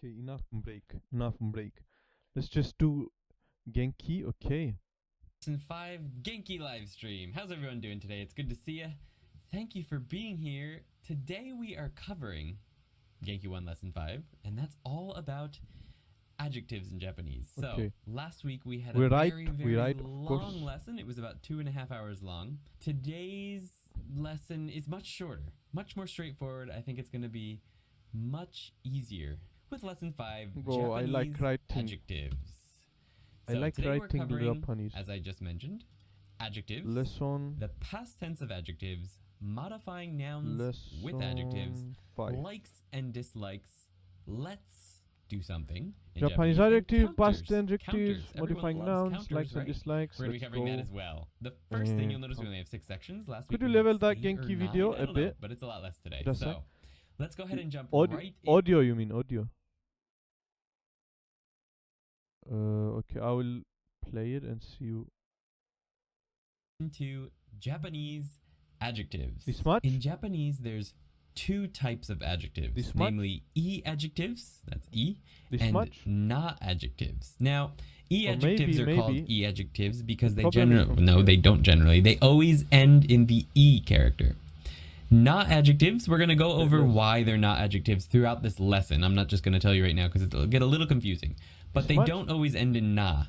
Okay, enough break. Enough break. Let's just do Genki. Okay. Lesson 5 Genki live stream. How's everyone doing today? It's good to see you. Thank you for being here. Today we are covering Genki 1 Lesson 5, and that's all about adjectives in Japanese. So, Okay. last week we had We a write, very of long course. lesson. It was about 2.5 hours long. Today's lesson is much shorter, much more straightforward. I think it's going to be much easier with Lesson 5 Bro, I Japanese like writing. adjectives. I So like today we're writing covering, Japanese. as I just mentioned, adjectives, Lesson. the past tense of adjectives, modifying nouns with adjectives, Lesson 5. likes and dislikes, let's do something in Japanese and adjective, past counters. adjectives, Counters. Everyone modifying loves nouns, counters, likes and right? dislikes. We're going to be Let's covering go. that as well. The first thing you'll notice we only have 6 sections. Last Could week you we had level that 8 or Genki 9, video I a don't know, bit? but it's a lot less today. Just So like let's go ahead and jump audio, right audio, you mean audio? Okay, I will play it and see you. into Japanese adjectives. This much? In Japanese, there's 2 types of adjectives, This much? namely E adjectives, that's E, This and much? na adjectives. Now, E Or adjectives maybe- are called maybe. E adjectives because they Problem is generally, from no, here. they don't generally. They always end in the E character. Not adjectives, we're going to go over why they're not adjectives throughout this lesson. I'm not just going to tell you right now because it'll get a little confusing. But This they much? don't always end in na.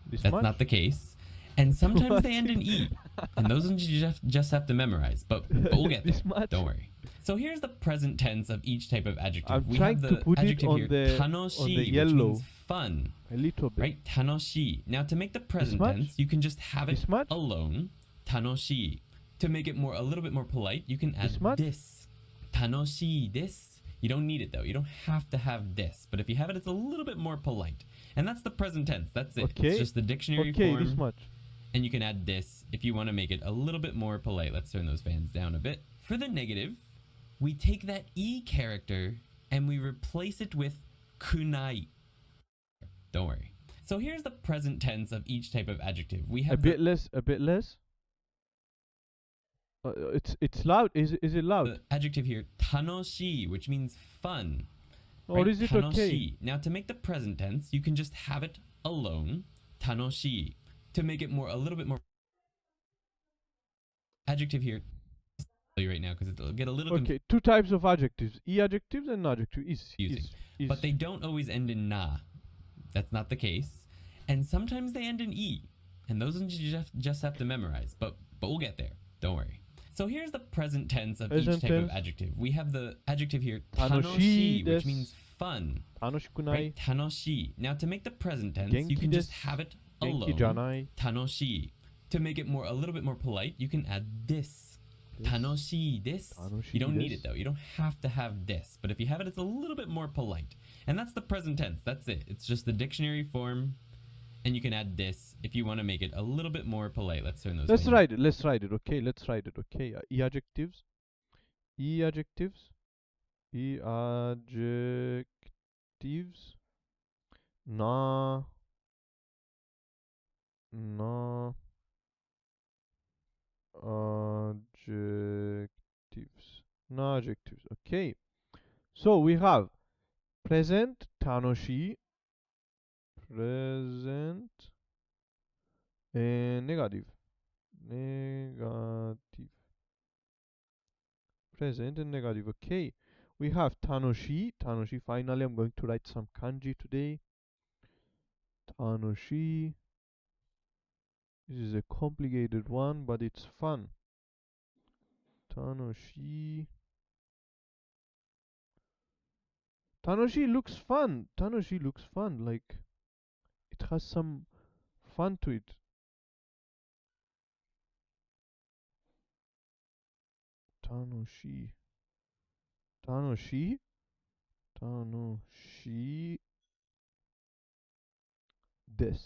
This That's much? not the case. And sometimes What? they end in E. And those ones you just have to memorize. But we'll get there. This much? Don't worry. So here's the present tense of each type of adjective. I'm We trying have to the put it adjective on here, the- tanoshi, on the which yellow. means fun. A little bit. Right? Tanoshi. Now to make the present much? tense, you can just have it This much? alone. Tanoshi. To make it a little bit more polite, you can add This much? this. Tanoshi this. You don't need it though. You don't have to have this. But if you have it, it's a little bit more polite. And that's the present tense. That's it. Okay. It's just the dictionary Okay, form. this much. And you can add this if you want to make it a little bit more polite. Let's turn those fans down a bit. For the negative, we take that E character and we replace it with kunai. Don't worry. So here's the present tense of each type of adjective. We A have bit less. A bit less. It's loud. Is it loud? the adjective here, tanoshi, which means fun. Or right? is it okay? Tanoshi. Now to make the present tense, you can just have it alone. Tanoshi. To make it a little bit more. Adjective here. I'll tell you right now because it'll get a little Okay, 2 types of adjectives: E adjectives and adjectives. confusing. But they don't always end in na. That's not the case. And sometimes they end in E. And those ones you just have to memorize. But we'll get there. Don't worry. So here's the present tense of each Present type of tense. adjective. We have the adjective here, Tanoshi tanoshi, which desu. means fun. Tanoshikunai. Right? Tanoshi. Now to make the present tense, you Genki can just desu. have it Genki alone. janai. Tanoshi. To make it a little bit more polite, you can add this. This. Tanoshi this. Tanoshi You don't need desu. it though. You don't have to have this. But if you have it, it's a little bit more polite. And that's the present tense. That's it. It's just the dictionary form. And you can add this if you want to make it a little bit more polite. Let's turn those. Let's fans write it. Let's write it. Okay, let's write it. Okay, E adjectives. E adjectives. E adjectives. Na. Na. Adjectives. Na adjectives. Okay. So we have present tanoshi. Present and negative. Negative. Present and negative. Okay. We have tanoshi. Tanoshi. Finally, I'm going to write some kanji today. Tanoshi. This is a complicated one, but it's fun. Tanoshi. Tanoshi looks fun. Tanoshi looks fun. Like, it has some fun to it. Tanoshi. Tanoshi. Tanoshi. Des.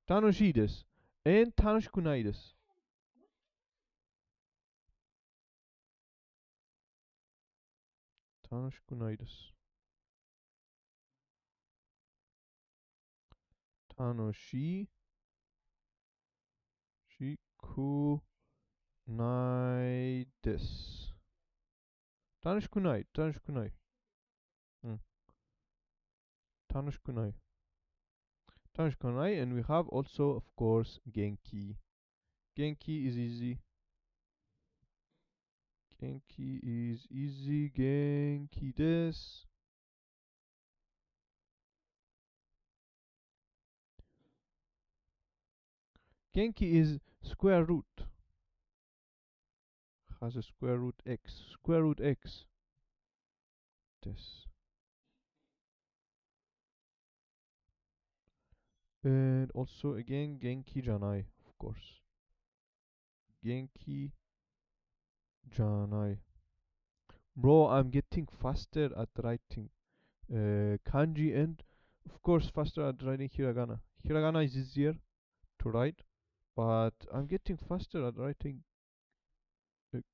Tanoshi desu. And tanoshikunai desu. Tanoshikunai desu. Tanoshi. Shikunai desu. Tanushikunai. Tanushikunai. Tanushikunai. Tanushikunai. And we have also, of course, Genki. Genki is easy. Genki is easy. Genki desu. Genki is square root. Has a square root x. Square root x. This. And also again Genki janai, of course. Genki janai. Bro, I'm getting faster at writing kanji and of course faster at writing hiragana. Hiragana is easier to write, but I'm getting faster at writing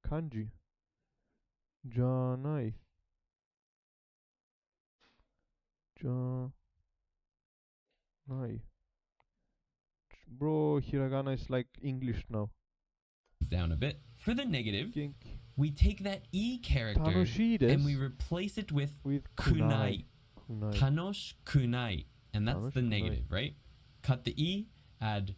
kanji. Janai. Janai. Bro, hiragana is like English now. Down a bit. For the negative, Genki. we take that E character and we replace it with kunai. Tanosh kunai. And that's Tanosh the kunai. negative, right? Cut the E, add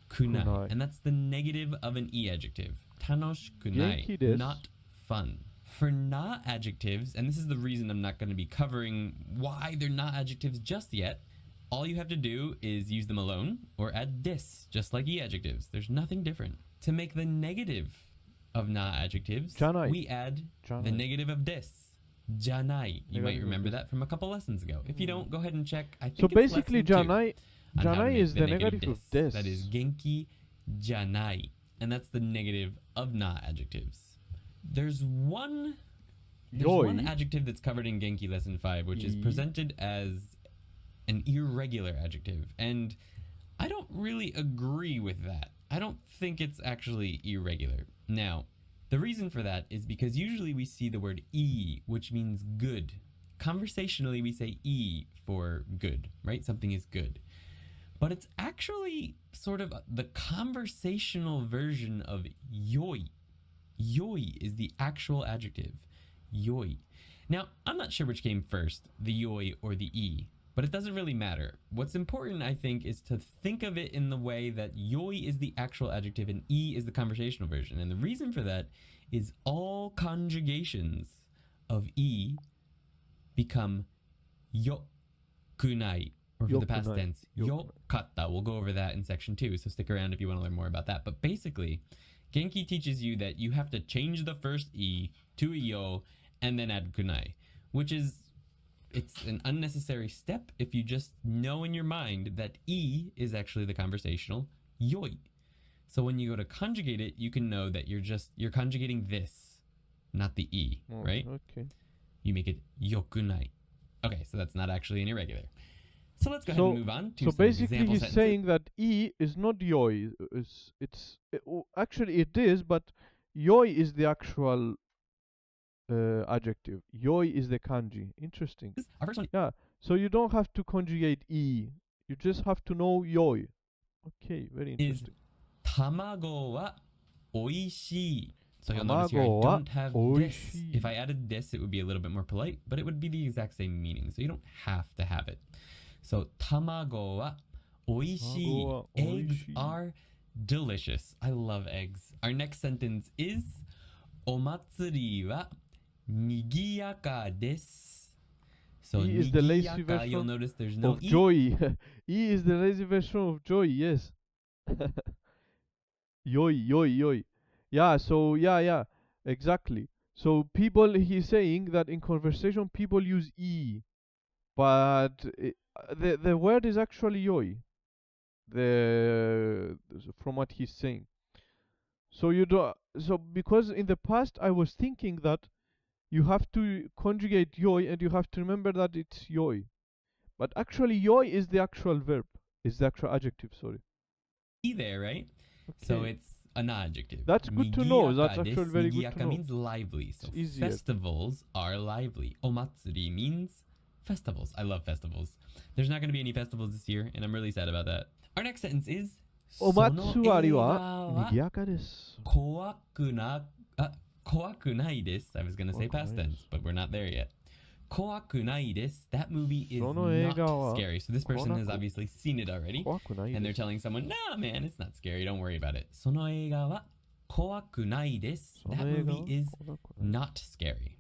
kunai. And that's the negative of an E adjective. Tanosh kunai. Genki desu. Not fun. For not adjectives, and this is the reason I'm not going to be covering why they're not adjectives just yet, all you have to do is use them alone or add dis, just like E adjectives. There's nothing different. To make the negative of not adjectives, Janai. we add Janai. the negative of dis. Janai. You might remember that from a couple lessons ago. If you don't, go ahead and check. I think So it's basically lesson 2 janai on how to janai make is the negative of des. That is genki janai. And that's the negative of not adjectives. There's one adjective that's covered in Genki lesson 5, which is presented as an irregular adjective. And I don't really agree with that. I don't think it's actually irregular. Now, the reason for that is because usually we see the word E, which means good. Conversationally, we say E for good, right? Something is good. But it's actually sort of the conversational version of yoi. Yoi is the actual adjective. Yoi. Now, I'm not sure which came first, the yoi or the E, but it doesn't really matter. What's important, I think, is to think of it in the way that yoi is the actual adjective and E is the conversational version. And the reason for that is all conjugations of E become yokunai, or for the past tense, yokatta. We'll go over that in section 2, so stick around if you want to learn more about that. But basically, Genki teaches you that you have to change the first E to a yo and then add kunai, which is, it's an unnecessary step if you just know in your mind that E is actually the conversational yoi. So when you go to conjugate it, you can know that you're conjugating this, not the E, right? Okay. You make it yokunai. Okay, so that's not actually an irregular. So let's go ahead and move on to so some basically example he's sentences. saying that E is not yoi. Actually it is, but yoi is the actual adjective. Yoi is the kanji. Interesting. Our first one. Yeah. So you don't have to conjugate E. You just have to know yoi. Okay, very Is interesting. tamago wa oishii. So you'll notice here I don't have this. If I added this, it would be a little bit more polite, but it would be the exact same meaning. So you don't have to have it. So tamago wa oishii. Eggs are delicious. I love eggs. Our next sentence is omatsuri wa nigiyaka desu. So E is the lazy version you'll notice there's no of E. joy. E is the lazy version of joy, yes. Yoi. Yeah, so yeah, exactly. So he's saying that in conversation people use E, but the word is actually yoi. From what he's saying. So because in the past I was thinking that you have to conjugate yoi and you have to remember that it's yoi. But actually yoi is the actual verb. Is the actual adjective, sorry. E there, right? Okay. So it's an adjective. That's good to know. That's Nigiyaka actually very good to Nigiyaka know. means lively. So It's easier. festivals are lively. Omatsuri means festivals. I love festivals. There's not going to be any festivals this year, and I'm really sad about that. Our next sentence kowakunai desu. I was going to say past tense, but we're not there yet. Kowakunai desu. That movie is not scary. So this person has obviously seen it already. And they're telling someone, nah, man, it's not scary. Don't worry about it. その映画は怖くないです. That movie is not scary.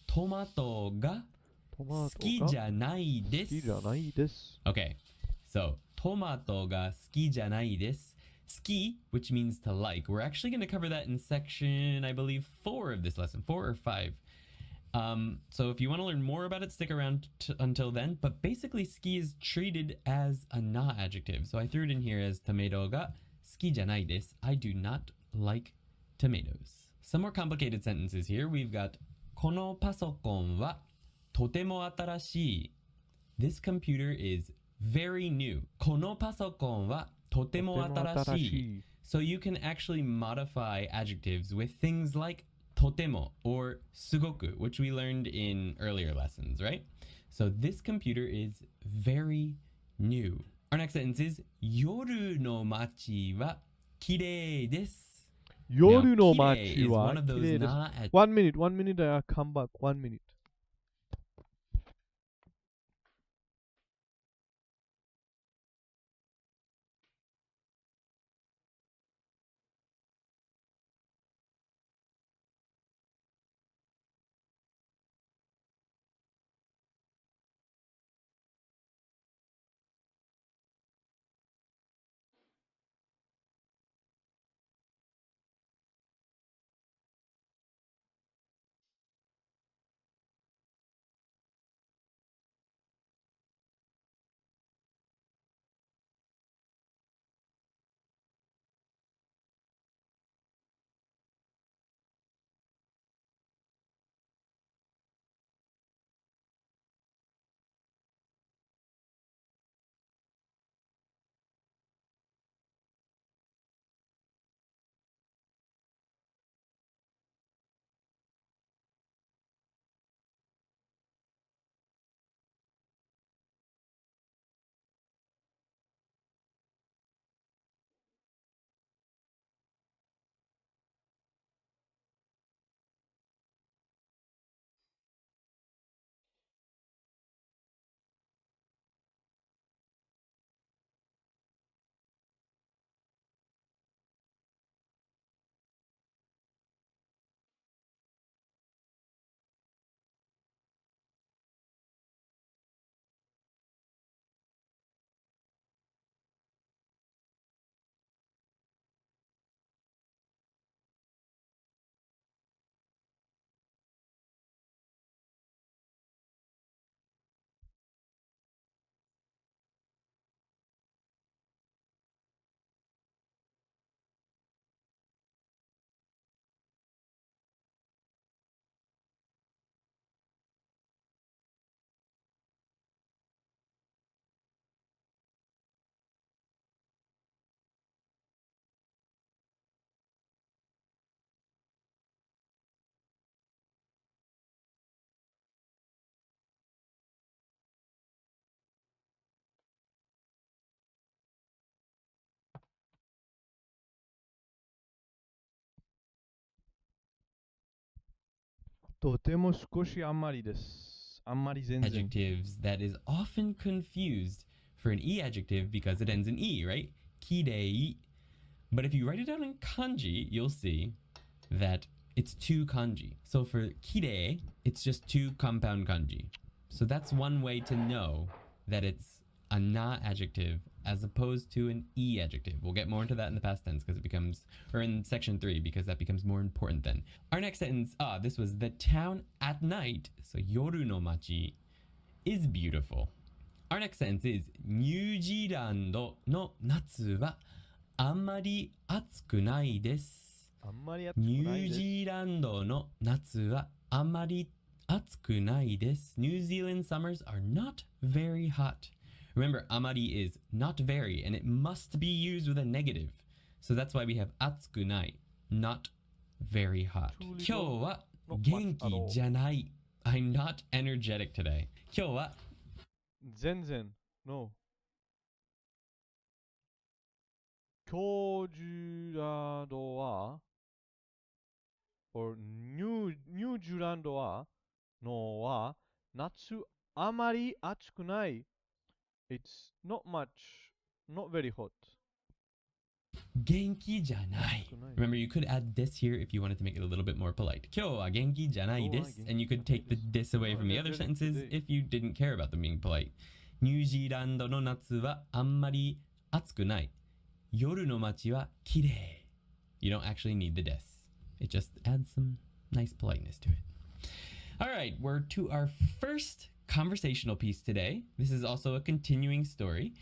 トマトが好きじゃないです. Okay, so トマトが好きじゃないです. Ski, which means to like. We're actually going to cover that in section, I believe, 4 of this lesson, 4 or 5. So if you want to learn more about it, stick around until then. But basically, ski is treated as a na adjective. So I threw it in here as tomato ga ski janai desu. I do not like tomatoes. Some more complicated sentences here. We've got このパソコンはとても新しい. This computer is very new. このパソコンはとても新しい. So you can actually modify adjectives with things like とても or すごく, which we learned in earlier lessons, right? So this computer is very new. Our next sentence is 夜の街は綺麗です. 夜の街は one of those not One minute, I come back. 1 minute. adjectives that is often confused for an e adjective because it ends in e, right? Kirei. But if you write it down in kanji, you'll see that it's 2 kanji. So for kirei, it's just 2 compound kanji. So that's one way to know that it's a na adjective as opposed to an e adjective. We'll get more into that in the past tense because it becomes, or in section 3, because that becomes more important then. Our next sentence, this was the town at night, so yoru no machi, is beautiful. Our next sentence is ニュージーランドの夏はあんまり暑くないです。ニュージーランドの夏はあんまり暑くないです。New Zealand summers are not very hot. Remember, amari is not very, and it must be used with a negative. So that's why we have 暑くない, not very hot. 今日は元気じゃない. I'm not energetic today. 今日は全然 No. 教授などは or ニュージーランドはのは夏あまり暑くない。It's not much, not very hot. Genki janai. Remember, you could add this here if you wanted to make it a little bit more polite. Kyo wa genki janai desu, and you could take the this away from the other sentences if you didn't care about them being polite. ニュージーランドの夏はあんまり暑くない。夜の街は綺麗。You don't actually need the des. It just adds some nice politeness to it. All right, we're to our first conversational piece today. This is also a continuing story.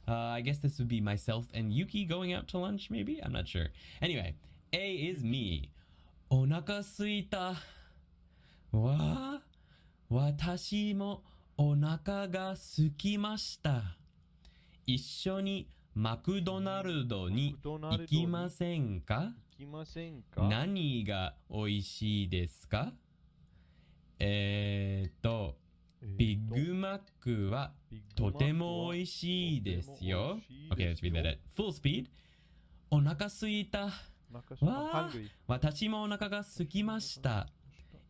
I guess this would be myself and Yuki going out to lunch, maybe? I'm not sure. Anyway, A is me. お腹すいた。わ、私もお腹が空きました。一緒にマクドナルドに行きませんか？何が美味しいですか？ビッグマックはとても美味しいですよ。Okay, let's read that at full speed. お腹すいた。わあ、私もお腹が空きました。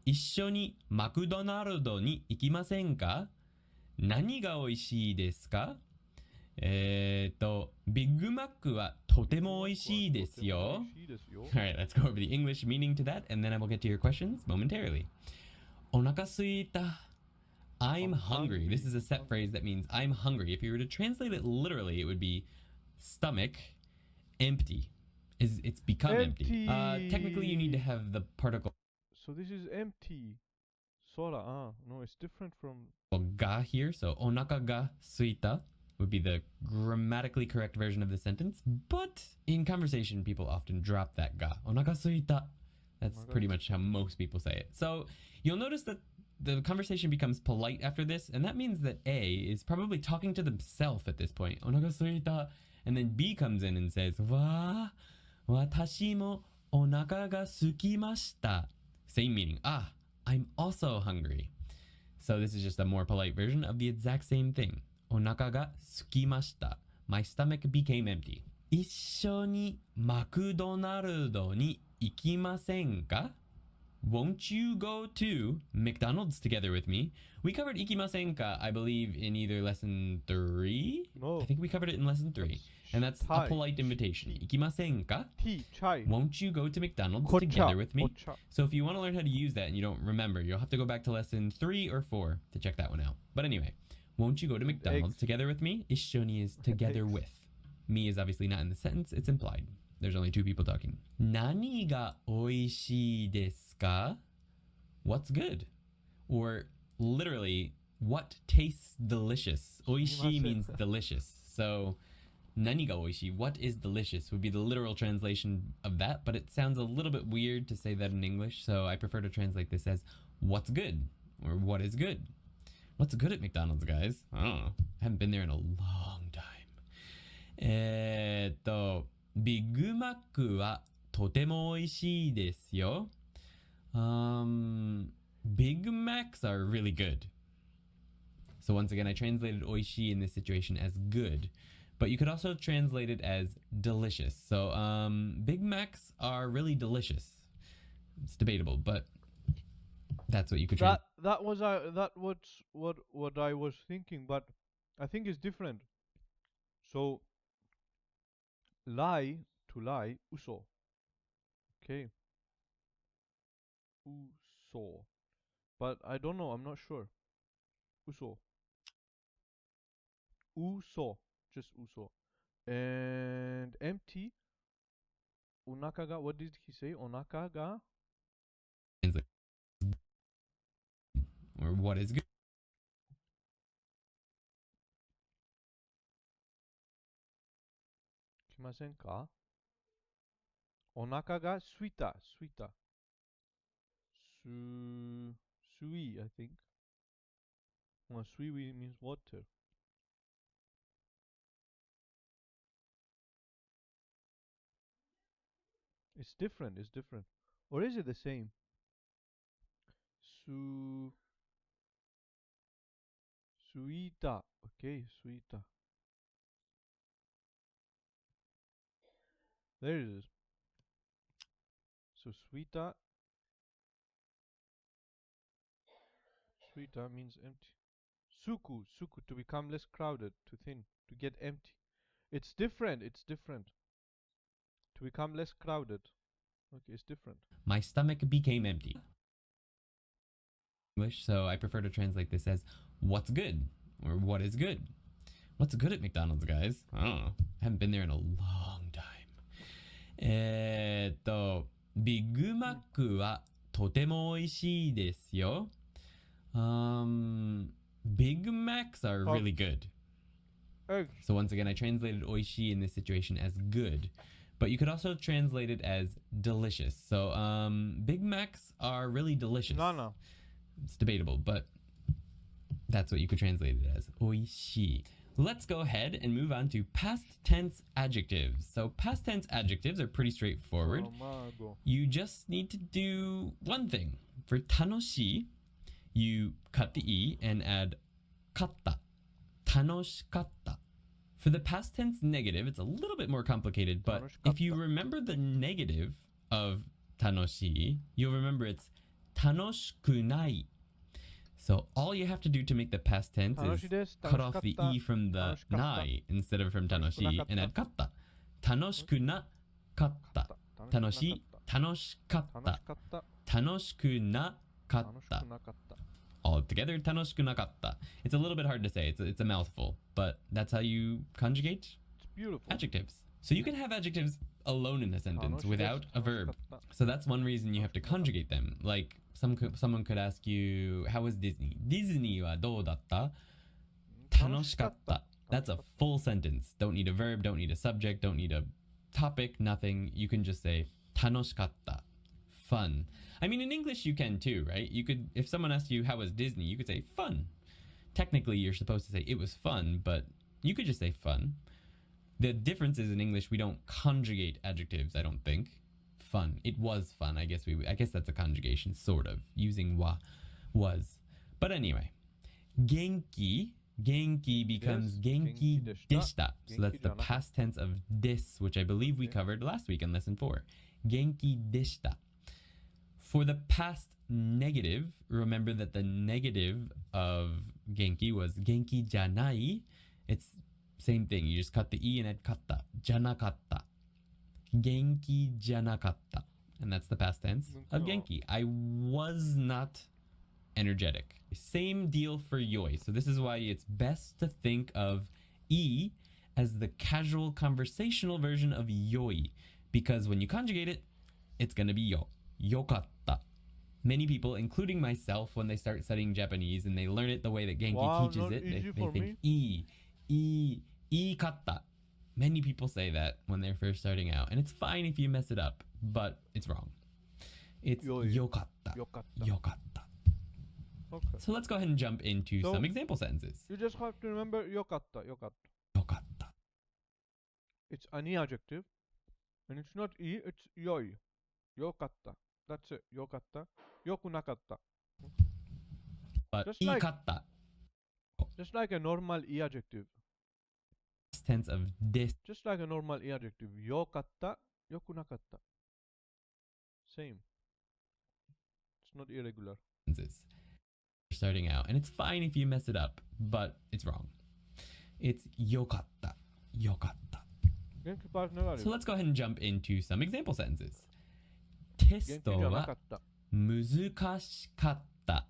一緒にマクドナルドに行きませんか？何が美味しいですか？ビッグマックはとても美味しいですよ。Alright, let's go over the English meaning to that, and then I will get to your questions momentarily. お腹すいた。I'm hungry. This is a set phrase that means I'm hungry. If you were to translate it literally, it would be stomach empty. It's become empty. Technically, you need to have the particle. So this is empty. Sora, no, it's different from Ga here. So onaka ga suita would be the grammatically correct version of the sentence. But in conversation, people often drop that ga. Onaka suita. That's pretty much how most people say it. So you'll notice that the conversation becomes polite after this, and that means that A is probably talking to themselves at this point. Onaka suita. And then B comes in and says, Wa, watashi mo onaka ga sukimashita. Same meaning. Ah, I'm also hungry. So this is just a more polite version of the exact same thing. Onaka ga sukimashita. My stomach became empty. 一緒にマクドナルドに行きませんか? Won't you go to McDonald's together with me? We covered ikimasenka, I believe, in either lesson 3? No. I think we covered it in lesson 3. And that's a polite invitation. Ikimasenka? Won't you go to McDonald's together with me? So if you want to learn how to use that and you don't remember, you'll have to go back to lesson 3 or 4 to check that one out. But anyway, won't you go to McDonald's together with me? Ishoni is together with. Me is obviously not in the sentence, it's implied. There's only two people talking. 何が美味しいですか? What's good? Or literally, what tastes delicious? 美味しい means delicious. So, 何が美味しい? What is delicious would be the literal translation of that, but it sounds a little bit weird to say that in English, so I prefer to translate this as what's good? Or what is good? What's good at McDonald's, guys? I don't know. I haven't been there in a long time. ビッグマックはとても美味しいですよ。Big Macs are really good. So once again, I translated oishi in this situation as good, but you could also translate it as delicious. So Big Macs are really delicious. It's debatable, but that's what you could translate. That was what I was thinking, but I think it's different. So lie, to lie, uso. Okay. Uso. But I don't know, I'm not sure. Uso. Uso. Just uso. And empty. Onaka ga, what did he say? Onaka ga? Or what is good? Kimasen ka? Onaka ga suita. Suita. Sui, I think. Well, sui means water. It's different, it's different. Or is it the same? Suita. Okay, suita. There it is. So suita Sweeter means empty. Suku, to become less crowded, to thin, to get empty. It's different. To become less crowded. Okay, it's different. My stomach became empty. English, so I prefer to translate this as what's good or what is good. What's good at McDonald's, guys? I don't know. I haven't been there in a long time. ビッグマックはとても美味しいですよ。Big Macs are really good. So once again, I translated oishi in this situation as good, but you could also translate it as delicious. So Big Macs are really delicious. No. It's debatable, but that's what you could translate it as. Oishi. Let's go ahead and move on to past tense adjectives. So past tense adjectives are pretty straightforward. You just need to do one thing. For tanoshi, you cut the e and add katta. Tanoshikatta. For the past tense negative, it's a little bit more complicated, but if you remember the negative of tanoshi, you'll remember it's tanoshikunai. So all you have to do to make the past tense is cut off the e from the nai instead of from tanoshi and add katta. Tanoshikuna katta. Tanoshi, tanoshikatta. Tanoshikuna katta. All together, tanoshikunaakatta. It's a little bit hard to say. It's a mouthful, but that's how you conjugate adjectives. So you can have adjectives alone in a sentence without a verb. So that's one reason you have to conjugate them. Like someone could ask you, how was Disney? Disney wa dou datta? Tanoshikatta. That's a full sentence. Don't need a verb, don't need a subject, don't need a topic, nothing. You can just say tanoshikatta. Fun. I mean, in English you can too, right? You could, if someone asked you how was Disney, you could say fun. Technically you're supposed to say it was fun, but you could just say fun. The difference is in English we don't conjugate adjectives, I don't think. Fun. It was fun. I guess that's a conjugation, sort of, using wa, was. But anyway, Genki becomes Genki deshita. So that's the past tense of this, which I believe we covered last week in lesson 4. Genki deshita. For the past negative, remember that the negative of Genki was Genki janai. It's same thing. You just cut the e and add katta. Janakatta. Genki janakatta. And that's the past tense of Genki. I was not energetic. Same deal for yoi. So this is why it's best to think of e as the casual conversational version of yoi. Because when you conjugate it, it's going to be yo. Yokatta. Many people, including myself, when they start studying Japanese and they learn it the way that Genki teaches it, they think katta. Many people say that when they're first starting out, and it's fine if you mess it up, but it's wrong. It's yokatta. Yokatta. Okay. So let's go ahead and jump into some example sentences. You just have to remember yokatta. Yokatta. It's an adjective, and it's not e, it's yoi. Yokatta. That's it. Yokatta. Yokunakatta. But Just like- ikatta. Just like a normal e adjective. Tense of this. Just like a normal e adjective. Yokatta. Yokunakatta. Same. It's not irregular. Sentences. Starting out, and it's fine if you mess it up, but it's wrong. It's yokatta. Yokatta. So let's go ahead and jump into some example sentences. Testo wa muzukashikatta.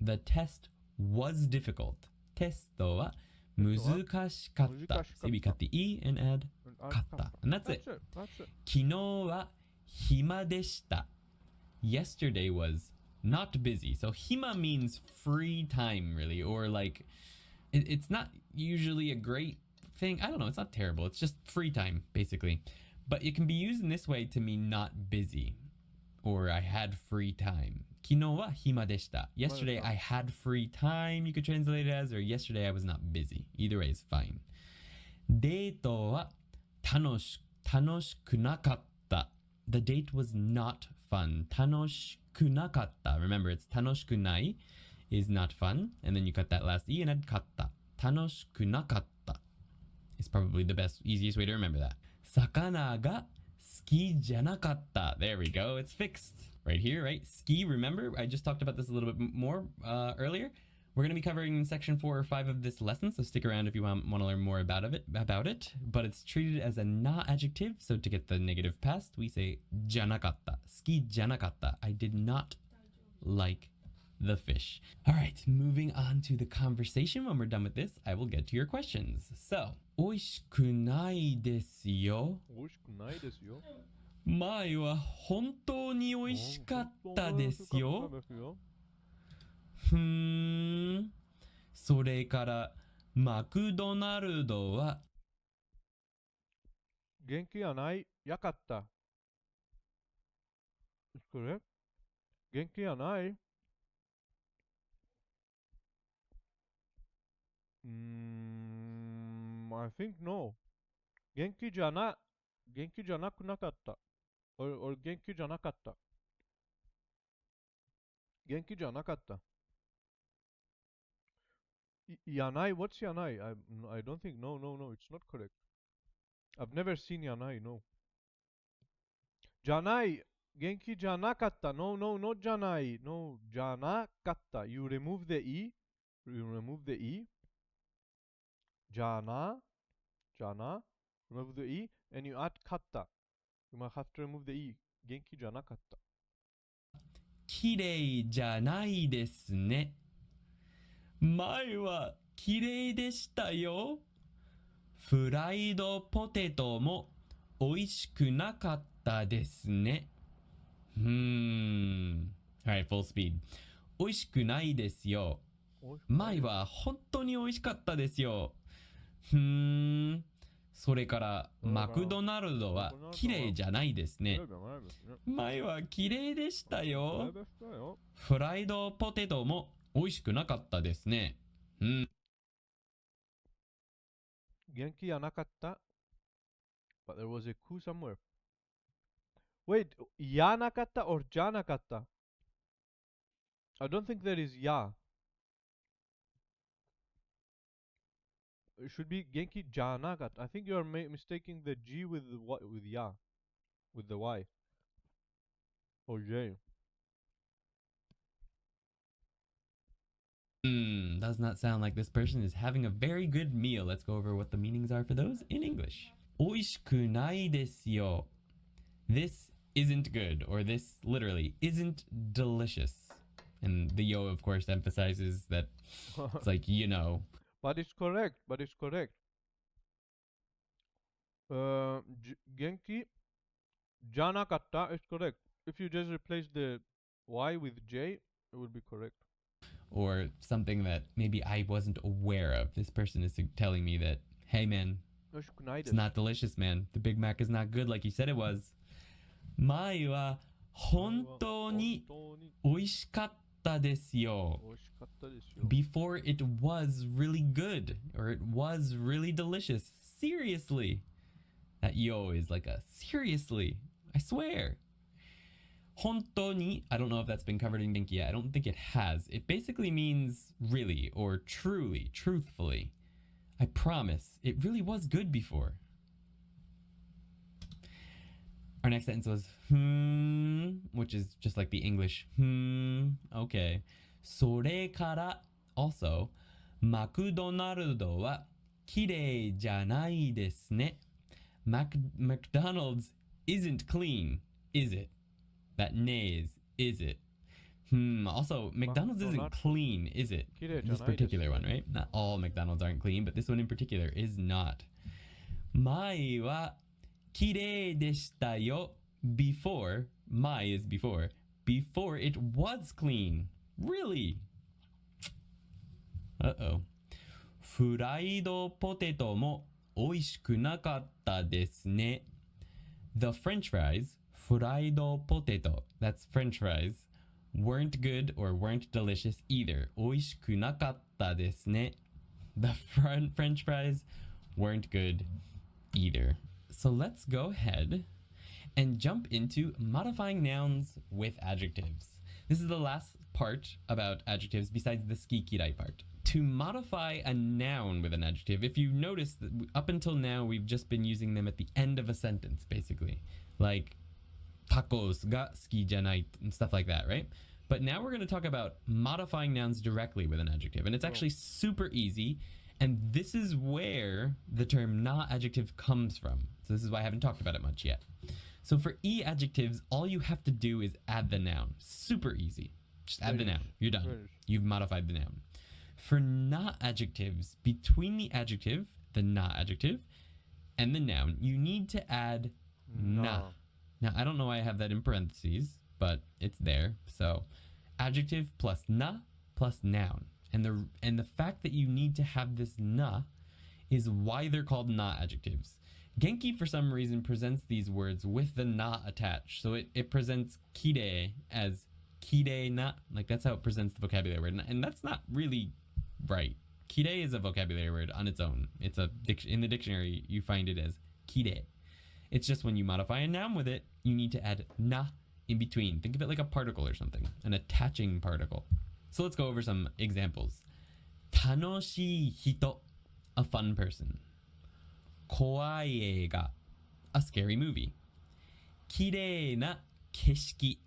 The test was difficult. Testo wa muzukashikatta. So we cut the e and add katta. And that's it. That's it. Kino wa hima deshita. Yesterday was not busy. So hima means free time, really, or like it's not usually a great thing. I don't know, it's not terrible. It's just free time, basically. But it can be used in this way to mean not busy, or I had free time. Kino wa hima deshita. Yesterday I had free time, you could translate it as, or yesterday I was not busy. Either way is fine. Deito wa tanoshikunakatta. The date was not fun. Tanoshikunakatta. Remember, it's tanoshikunai is not fun, and then you cut that last e and add katta. Tanoshikunakatta is probably the best, easiest way to remember that. Sakana ga suki janakatta. There we go. It's fixed right here, right? Ski, remember? I just talked about this a little bit more earlier. We're going to be covering section 4 or 5 of this lesson, so stick around if you want to learn more about it. But it's treated as a na adjective, so to get the negative past, we say じゃなかった. 好きじゃなかった. I did not like the fish. All right, moving on to the conversation. When we're done with this, I will get to your questions. So, 美味しくないですよ。美味しくないですよ。前は本当に美味しかったですよ。それからマクドナルドは元気やないやかった。これ元気やないI think no. 元気じゃなくなかった。or 元気じゃなかった。元気じゃなかった。Yanai, what's Yanai? I don't think, no, it's not correct. I've never seen Yanai, no. Janai, Genki Janakatta, no, not Janai, no, Janakatta. You remove the E, Jana, remove the E, and you add Katta. You might have to remove the E. Genki Janakatta. きれいじゃないですね。前はきれいでしたよ。フライドポテトも美味しくなかったですね。Alright, full speed. 美味しくないですよ。前は本当に美味しかったですよ。それからマクドナルドは綺麗じゃないですね。前は綺麗でしたよ。フライドポテトも美味しくなかったですね。元気やなかった But there was a ku somewhere. Wait, ya nakata or ja nakata? I don't think there is ya. It should be Genki ja nakata. I think you are mistaking the G with ya, with the Y. Or J. Does not sound like this person is having a very good meal. Let's go over what the meanings are for those in English. 美味しくないですよ. This isn't good, or this literally isn't delicious. And the yo, of course, emphasizes that it's like, you know. But it's correct. Genki janakatta is correct. If you just replace the Y with J, it would be correct. Or something that maybe I wasn't aware of. This person is telling me that, hey man, it's not delicious, man. The Big Mac is not good like you said it was. 前は本当に美味しかったですよ. Before it was really good, or it was really delicious. Seriously. That yo is like a seriously. I swear. 本当に, I don't know if that's been covered in Genki yet. I don't think it has. It basically means really, or truly, truthfully. I promise, it really was good before. Our next sentence was, which is just like the English, okay. それから, also, マクドナルドはきれいじゃないですね. McDonald's isn't clean, is it? That nays, is it? Also, McDonald's isn't clean, is it? This particular one, right? Not all McDonald's aren't clean, but this one in particular is not. 前はきれいでしたよ. Before, 前 is before. Before it was clean. Really? Uh-oh. フライドポテトも美味しくなかったですね. The French fries, フライドポテト, that's French fries, weren't good or weren't delicious either. 美味しくなかったですね. The French fries weren't good either. So let's go ahead and jump into modifying nouns with adjectives. This is the last part about adjectives besides the skikirai part. To modify a noun with an adjective, if you notice that up until now we've just been using them at the end of a sentence, basically. Like tacos ga suki janai and stuff like that, right? But now we're going to talk about modifying nouns directly with an adjective. And it's actually super easy. And this is where the term na adjective comes from. So this is why I haven't talked about it much yet. So for e adjectives, all you have to do is add the noun. Super easy. Just add the noun. You're done. You've modified the noun. For na adjectives, between the adjective, the na adjective, and the noun, you need to add na. Now, I don't know why I have that in parentheses, but it's there. So adjective plus na plus noun. And the fact that you need to have this na is why they're called na adjectives. Genki, for some reason, presents these words with the na attached. So it presents kire as kire na. Like, that's how it presents the vocabulary word. And that's not really right. Kire is a vocabulary word on its own. It's in the dictionary, you find it as kire. It's just when you modify a noun with it, you need to add na in between. Think of it like a particle or something, an attaching particle. So let's go over some examples. Tanoshii hito, a fun person. Kowai eiga, a scary movie. Kirei na keshiki,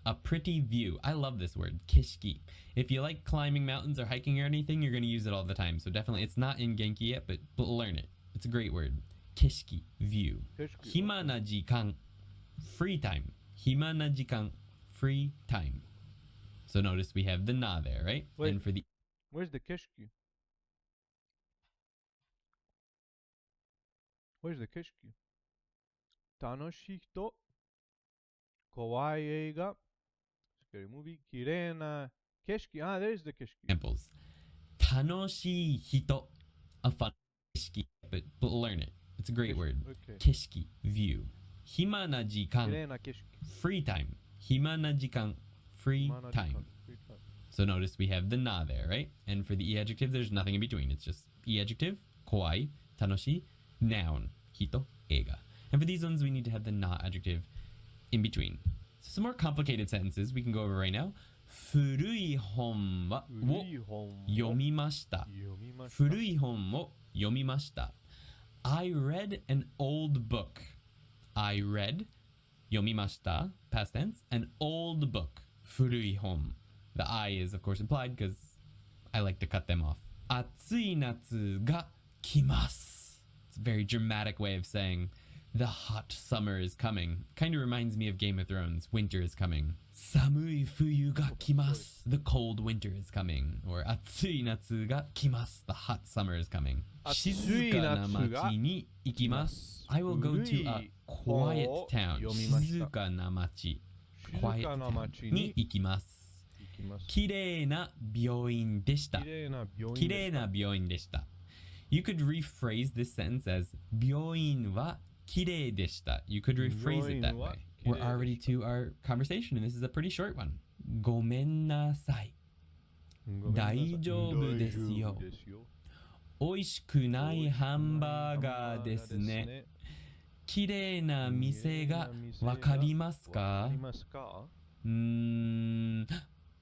a pretty view. I love this word, keshiki. If you like climbing mountains or hiking or anything, you're going to use it all the time. So definitely, it's not in Genki yet, but learn it. It's a great word. Keshiki, view. Hima na jikan, free time. Hima na jikan, free time. So notice we have the na there, right? Wait, and for the where's the keshki? Where's the keshki? Tanoshi hito, kawaii eiga, scary movie, kirei na keshki. Ah, there's the keshki. examples. Tanoshii hito, a fun keshiki, but learn it. It's a great word. Okay. Keshiki, view. Hima na jikan, Kirei na keshki. free time. Hima na jikan, free Mana time. jikan, free time. So notice we have the na there, right? And for the e adjective, there's nothing in between. It's just e adjective, kawaii, tanoshi, noun, hito, eiga. And for these ones, we need to have the na adjective in between. So some more complicated sentences we can go over right now. Furui hon wa yomimashita. Furui hon wo yomimashita. I read an old book. I read, yomimashita, past tense, an old book. Furui hon. The I is, of course, implied because I like to cut them off. Atsui natsu ga kimasu. It's a very dramatic way of saying the hot summer is coming. Kind of reminds me of Game of Thrones. Winter is coming. Samui fuyu ga kimasu. The cold winter is coming. Or atsui natsu ga kimasu. The hot summer is coming. Shizuka na machi ni ikimasu. I will go to a quiet town. Shizuka na machi. Quiet town ni ikimasu. 綺麗な病院でした。綺麗な病院でした。You could rephrase this sentence as 病院は綺麗でした。You could rephrase it that way. We're already to our conversation, and this is a pretty short one. ごめんなさい。大丈夫ですよ。美味しくないハンバーガーですね。綺麗な店がわかりますか？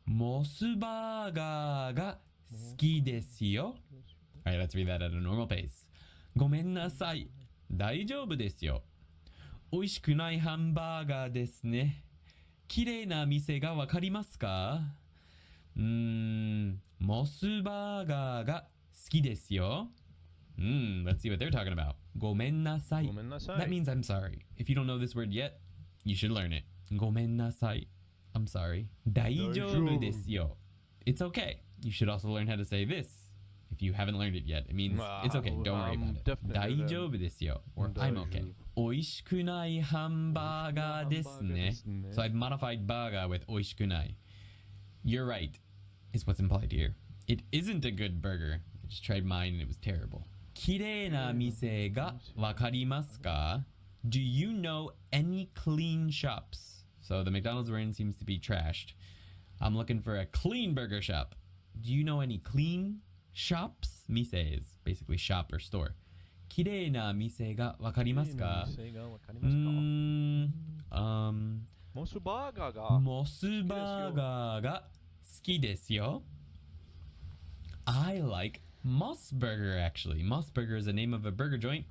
モスバーガーが好きですよ。Alright, let's read that at a normal pace. ごめんなさい。大丈夫ですよ。美味しくないハンバーガーですね。綺麗な店がわかりますか？モスバーガーが好きですよ。Let's see what they're talking about. ごめんなさい。That means I'm sorry. If you don't know this word yet, you should learn it. ごめんなさい。I'm sorry. 大丈夫ですよ。It's okay. You should also learn how to say this. If you haven't learned it yet, it means it's okay. Don't worry about it. 大丈夫ですよ. Or I'm okay. 美味しくないハンバーガーですね. So I've modified baga with 美味しくない. You're right, is what's implied here. It isn't a good burger. I just tried mine and it was terrible. 綺麗な店がわかりますか? Do you know any clean shops? So the McDonald's we're in seems to be trashed. I'm looking for a clean burger shop. Do you know any clean shops? Mise is basically shop or store. 綺麗な店がわかりますか? モスバーガーが好きですよ. I like Moss Burger actually. Moss Burger is the name of a burger joint,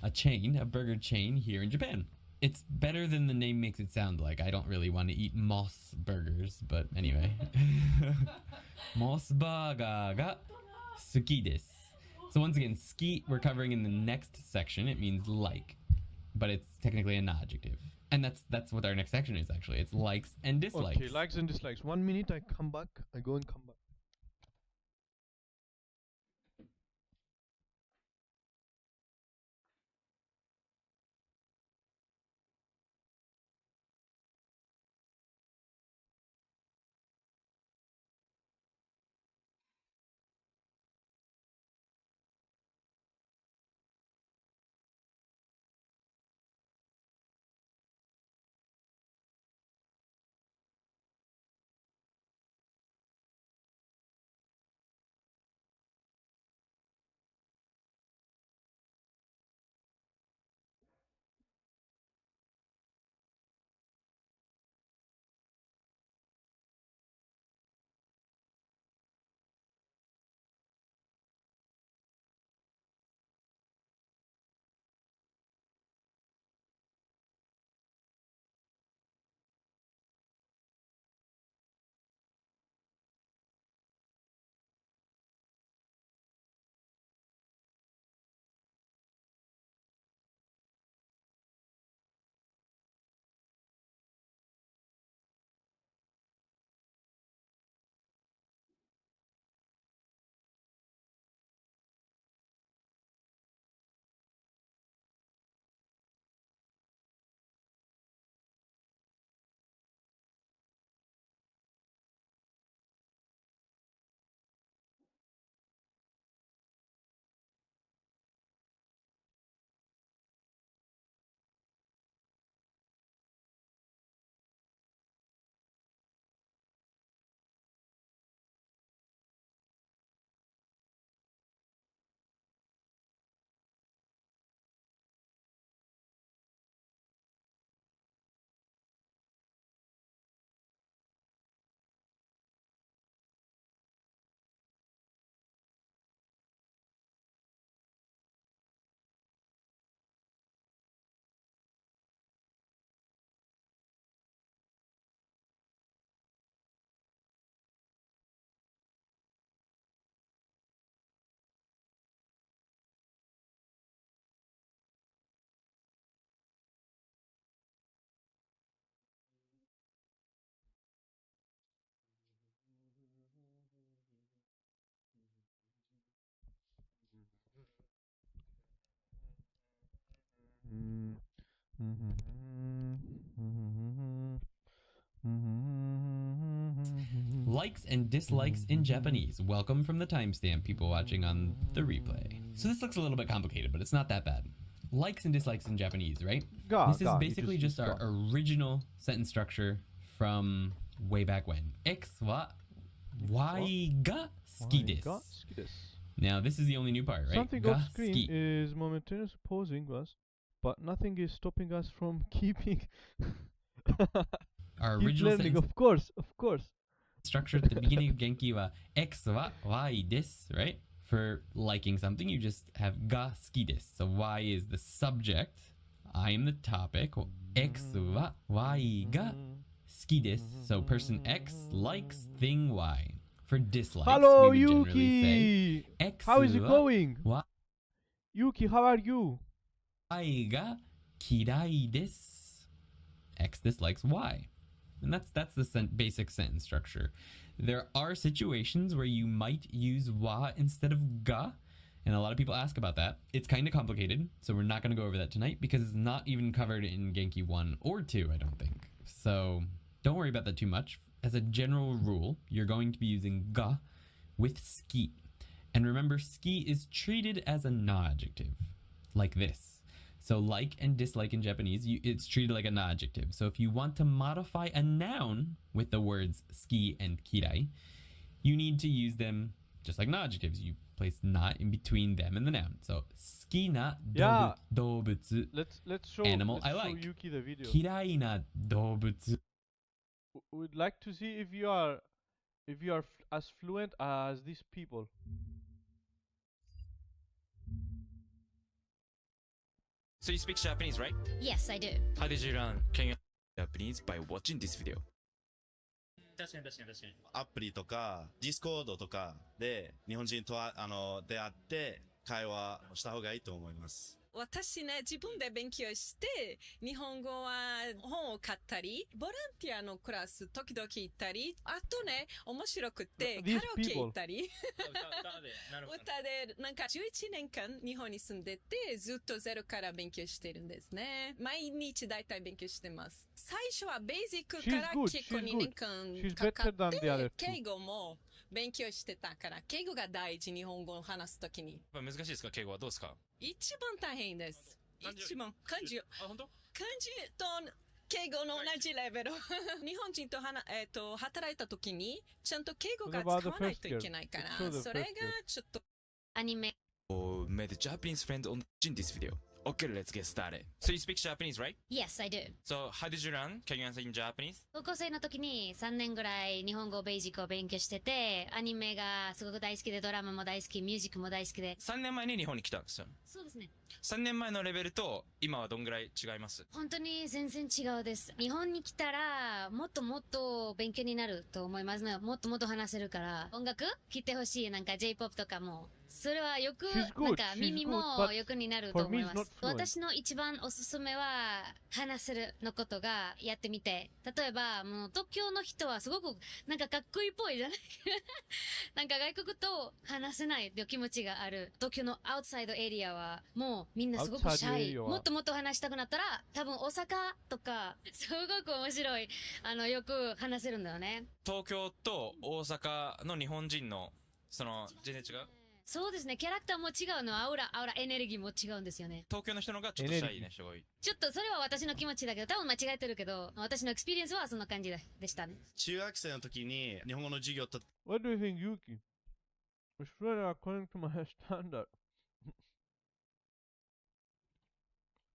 a chain, a burger chain here in Japan. It's better than the name makes it sound like. I don't really want to eat moss burgers, but anyway. Moss burger ga suki desu. So once again, ski we're covering in the next section. It means like, but it's technically an adjective. And that's what our next section is actually. It's likes and dislikes. Okay, likes and dislikes. 1 minute, I come back. I go and come back. Likes and dislikes in Japanese. Welcome from the timestamp, people watching on the replay. So this looks a little bit complicated, but it's not that bad. Likes and dislikes in Japanese, right? This is basically just our original sentence structure from way back when. X wa y ga suki desu. Now this is the only new part, right? Something off screen is momentaneously pausing us, but nothing is stopping us from keeping our keep original learning, sentence of course. structure at the beginning of Genki wa X wa y desu, right? For liking something, you just have ga suki desu. So y is the subject, I am the topic. X wa y ga suki desu. So person X likes thing Y. For dislikes, Hello, we would generally say Yuki! X How is it wa going? wa Yuki, how are you? Y ga kirai desu. X dislikes Y. And that's the basic sentence structure. There are situations where you might use wa instead of ga, and a lot of people ask about that. It's kind of complicated, so we're not going to go over that tonight because it's not even covered in Genki 1 or 2, I don't think. So don't worry about that too much. As a general rule, you're going to be using ga with ski. And remember, ski is treated as a non-adjective, like this. So like and dislike in Japanese, it's treated like a non-adjective. So if you want to modify a noun with the words ski and kirai, you need to use them just like non-adjectives. You place na in between them and the noun. So ski na dobutsu. Let's show animal I show like. Yuki the video. Kirai na dobutsu. We'd like to see if you are as fluent as these people. So you speak Japanese, right? Yes, I do. How did you learn? Can you Japanese by watching this video? 確かに確かに確かに。アプリとか、ディスコードとかで日本人と出会って会話した方がいいと思います。私ね、自分で勉強して、日本語は本を買ったり、ボランティアのクラス時々行ったり、あとね、面白くて、カラオケ行ったり、歌で、なんか11年間日本に住んでて、ずっとゼロから勉強してるんですね。毎日だいたい勉強してます。最初はベーシックから結構2年間かかって、敬語も勉強してたから、敬語が大事、日本語を話すときに。やっぱ難しいですか、敬語は。どうですか？一番大変です。一番漢字。あ、本当？漢字と敬語の同じレベル。日本人と働いたときに、ちゃんと敬語が使わないといけないから、それがちょっと。アニメ。Made a Japanese friend on this video. Okay, let's get started. So you speak Japanese, right? Yes, I do. So how did you learn? Can you answer in Japanese? 高校生の時に3年ぐらい日本語ベーシックを勉強してて、アニメがすごく大好きで、ドラマも大好き、ミュージックも大好きで。3年前に日本に来たんですよ。そうですね。3年前のレベルと今はどんぐらい違います？本当に全然違うです。日本に来たらもっともっと勉強になると思いますね。もっともっと話せるから、音楽聴いてほしい。なんか J-POP とかも。それはよく、なんか耳もよくになると思います。私の一番おすすめは、話せるのことがやってみて。例えば、もう東京の人はすごく、なんかかっこいいっぽいじゃないなんか外国と話せないっていう気持ちがある。東京のアウトサイドエリアは、もうみんなすごくシャイ。もっともっと話したくなったら、多分大阪とか、すごく面白い、よく話せるんだよね。東京と大阪の日本人の、全然違う？そうですね。キャラクターも違うの。アウラ、エネルギーも違うんですよね。東京の人のがちょっとシャイね、すごい。ちょっとそれは私の気持ちだけど、多分間違えてるけど、私のエクスペリエンスはそんな感じでしたね。中学生の時に日本語の授業と。What do you think, Yuki? It's really according to my standard.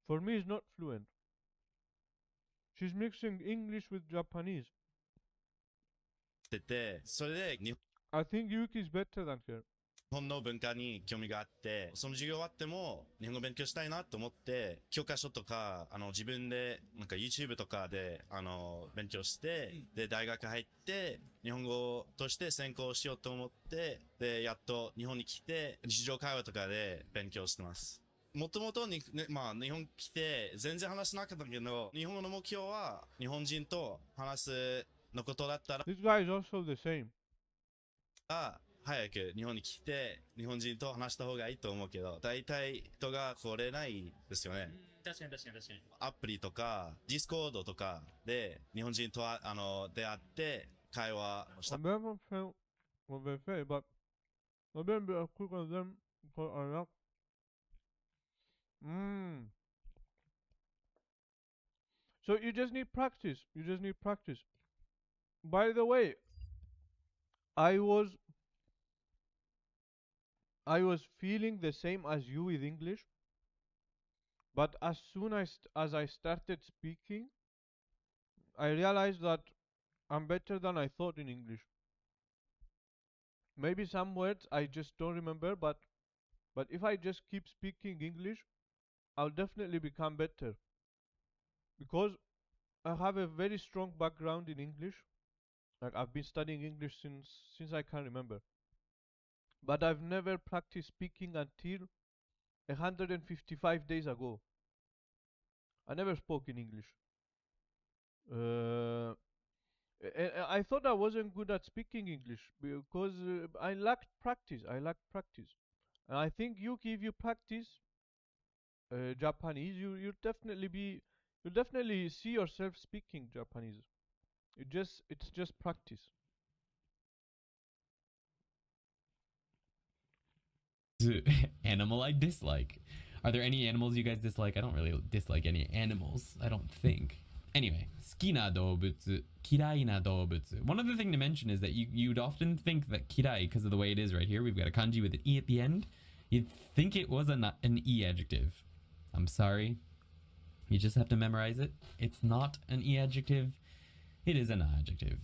For me, it's not fluent. She's mixing English with Japanese. それで、I think Yuki is better than her. 日本の文化に興味があって、その授業終わっても日本語勉強したいなと思って、教科書とか、自分で、なんか YouTube とかで、勉強して、で、大学入って、日本語として専攻しようと思って、で、やっと日本に来て、日常会話とかで勉強してます。もともとに、ね、まあ、日本来て、全然話しなかったけど、日本語の目標は、日本人と話すのことだったら、This guy is also the same. 早く日本に来て日本人と話した方がいいと思うけど、大体人が来れないですよね。確かに確かに確かに。アプリとかディスコードとかで日本人と出会って会話した。I never felt what they say, but I've been a bit quicker than because I like. So you just need practice. You just need practice. By the way, I was feeling the same as you with English, but as soon as I started speaking, I realized that I'm better than I thought in English. Maybe some words I just don't remember, but if I just keep speaking English, I'll definitely become better. Because I have a very strong background in English. Like I've been studying English since I can remember. But I've never practiced speaking until 155 days ago. I never spoke in English. I thought I wasn't good at speaking English because I lacked practice. And I think if you practice Japanese, you'll definitely see yourself speaking Japanese. It's just practice. Animal I dislike. Are there any animals you guys dislike? I don't really dislike any animals, I don't think. Anyway, 好きな動物、嫌いな動物. One other thing to mention is that you'd often think that 嫌い, because of the way it is right here, we've got a kanji with an e at the end. You'd think it was an e adjective. I'm sorry. You just have to memorize it. It's not an e adjective. It is an adjective.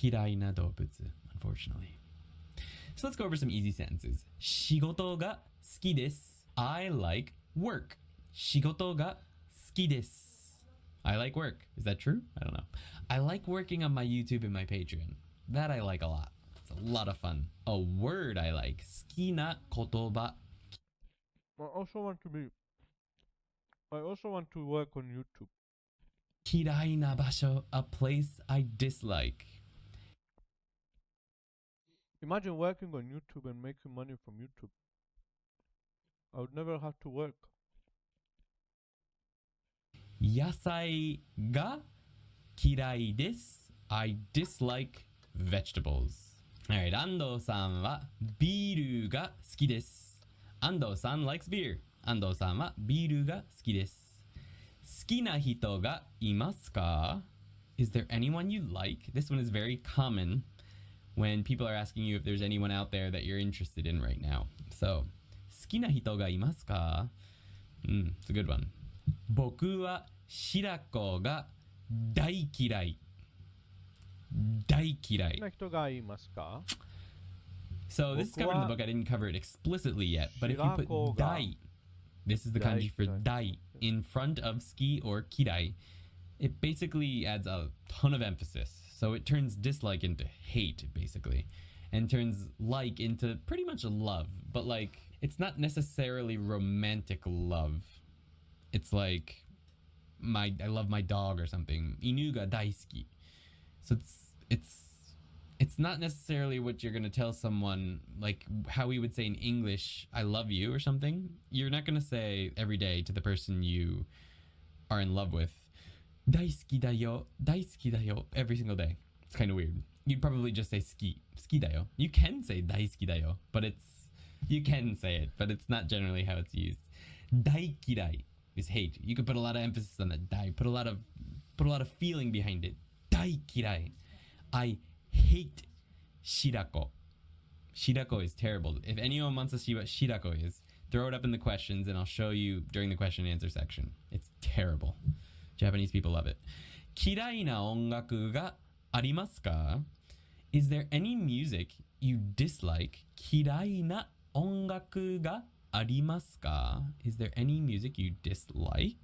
嫌いな動物, unfortunately. So let's go over some easy sentences. 仕事が好きです. I like work. 仕事が好きです。I like work. Is that true? I don't know. I like working on my YouTube and my Patreon. That I like a lot. It's a lot of fun. A word I like. 好きな言葉。I also want to work on YouTube. 嫌いな場所。A place I dislike. Imagine working on YouTube and making money from YouTube. I would never have to work. 野菜が嫌いです。I dislike vegetables. Alright, 安藤さんはビールが好きです。安藤さん likes beer. 安藤さんはビールが好きです。好きな人がいますか？ Is there anyone you like? This one is very common when people are asking you if there's anyone out there that you're interested in right now. So, 好きな人がいますか？ It's a good one. 僕は白子が大嫌い。大嫌い。好きな人がいますか？ So this is covered in the book. I didn't cover it explicitly yet. But if you put 大, this is the kanji for 大 in front of 好き or 嫌い, it basically adds a ton of emphasis. So it turns dislike into hate, basically, and turns like into pretty much love. But like, it's not necessarily romantic love. It's like, I love my dog or something. Inu ga daisuki. So it's not necessarily what you're gonna tell someone, like how we would say in English, I love you or something. You're not gonna say every day to the person you are in love with, 大好きだよ, 大好きだよ, every single day. It's kind of weird. You'd probably just say 好きだよ. You can say 大好きだよ, but you can say it, but it's not generally how it's used. 大嫌い is hate. You could put a lot of emphasis on that 大, put a lot of feeling behind it. 大嫌い. I hate shirako. Shirako is terrible. If anyone wants to see what shirako is, throw it up in the questions and I'll show you during the question and answer section. It's terrible. Japanese people love it. 嫌いな音楽がありますか? Is there any music you dislike? 嫌いな音楽がありますか? Is there any music you dislike?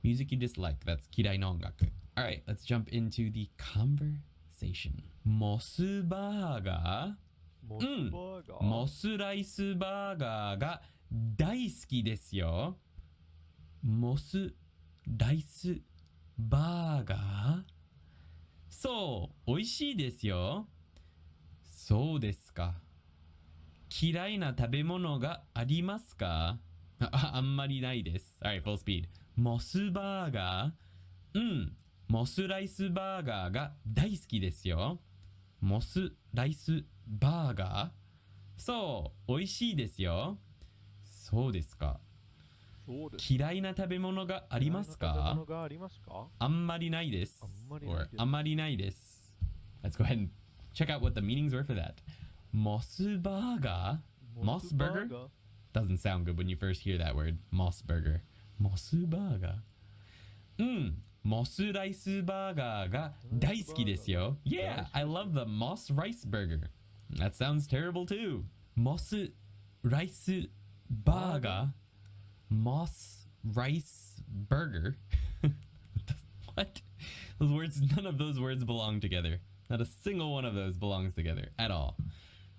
Music you dislike. That's 嫌いな音楽. All right, let's jump into the conversation. モスバーガー? モスライスバーガーが大好きですよ。モスライスバーガー? そう、美味しいですよ。そうですか。嫌いな食べ物がありますか？あんまりないです。Alright, full speed. モスバーガー? モスライスバーガーが大好きですよ。モスライスバーガー? そう、美味しいですよ。そうですか。嫌いな食べ物がありますか？あんまりないです。or あんまりないです。Let's go ahead and check out what the meanings were for that. モスバーガー? Moss burger? Doesn't sound good when you first hear that word. Moss burger. モスバーガー? モスライスバーガーが大好きですよ。Yeah, I love the moss rice burger. That sounds terrible too. モスライスバーガー? Moss rice burger? What? Those words, none of those words belong together. Not a single one of those belongs together at all.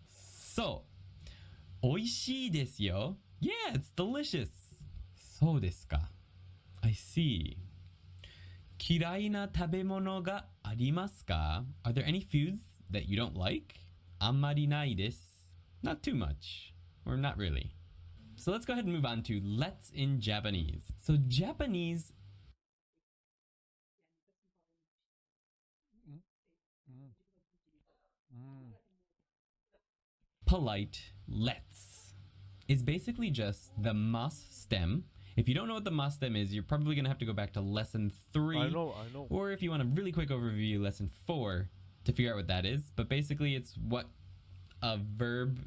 So, 美味しいですよ. Yeah, it's delicious. そうですか. I see. 嫌いな食べ物がありますか? Are there any foods that you don't like? あんまりないです. Not too much. Or not really. So let's go ahead and move on to let's in Japanese. So Japanese polite let's is basically just the mas stem. If you don't know what the mas stem is, you're probably going to have to go back to lesson 3. I know. Or if you want a really quick overview, lesson 4 to figure out what that is. But basically it's what a verb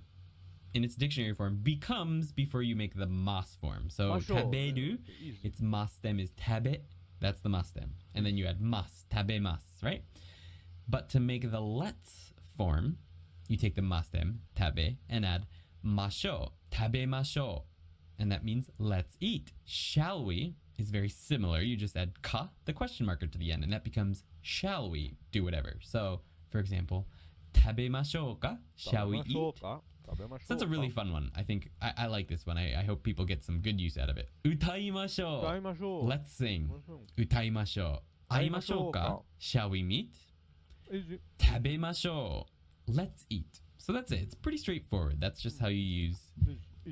in its dictionary form becomes before you make the mas form. So taberu, its mas stem is tabe. That's the mas stem. And then you add mas, tabemas, right? But to make the let's form, you take the mas stem, tabe, and add masho, tabemasho. and that means let's eat. Shall we is very similar. You just add ka, the question marker to the end, and that becomes shall we do whatever. So, for example, 食べましょうか? Shall we eat? So that's a really fun one. I think I like this one. I hope people get some good use out of it. 歌いましょう. Let's sing. 歌いましょう. 会いましょうか? Shall we meet? 食べましょう. Let's eat. So that's it. It's pretty straightforward. That's just how you use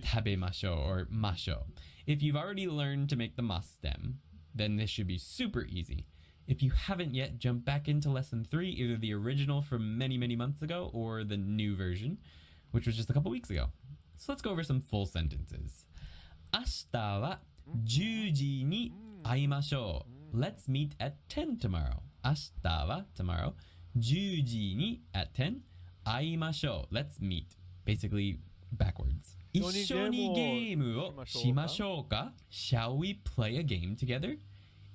食べましょう or ましょう. If you've already learned to make the ma stem, then this should be super easy. If you haven't yet, jump back into lesson 3, either the original from many, many months ago or the new version, which was just a couple weeks ago. So let's go over some full sentences. 明日は10時に会いましょう. Let's meet at 10 tomorrow. 明日は tomorrow. 10時に at 10. 会いましょう. Let's meet. Basically backwards. 一緒にゲームをしましょうか? Shall we play a game together?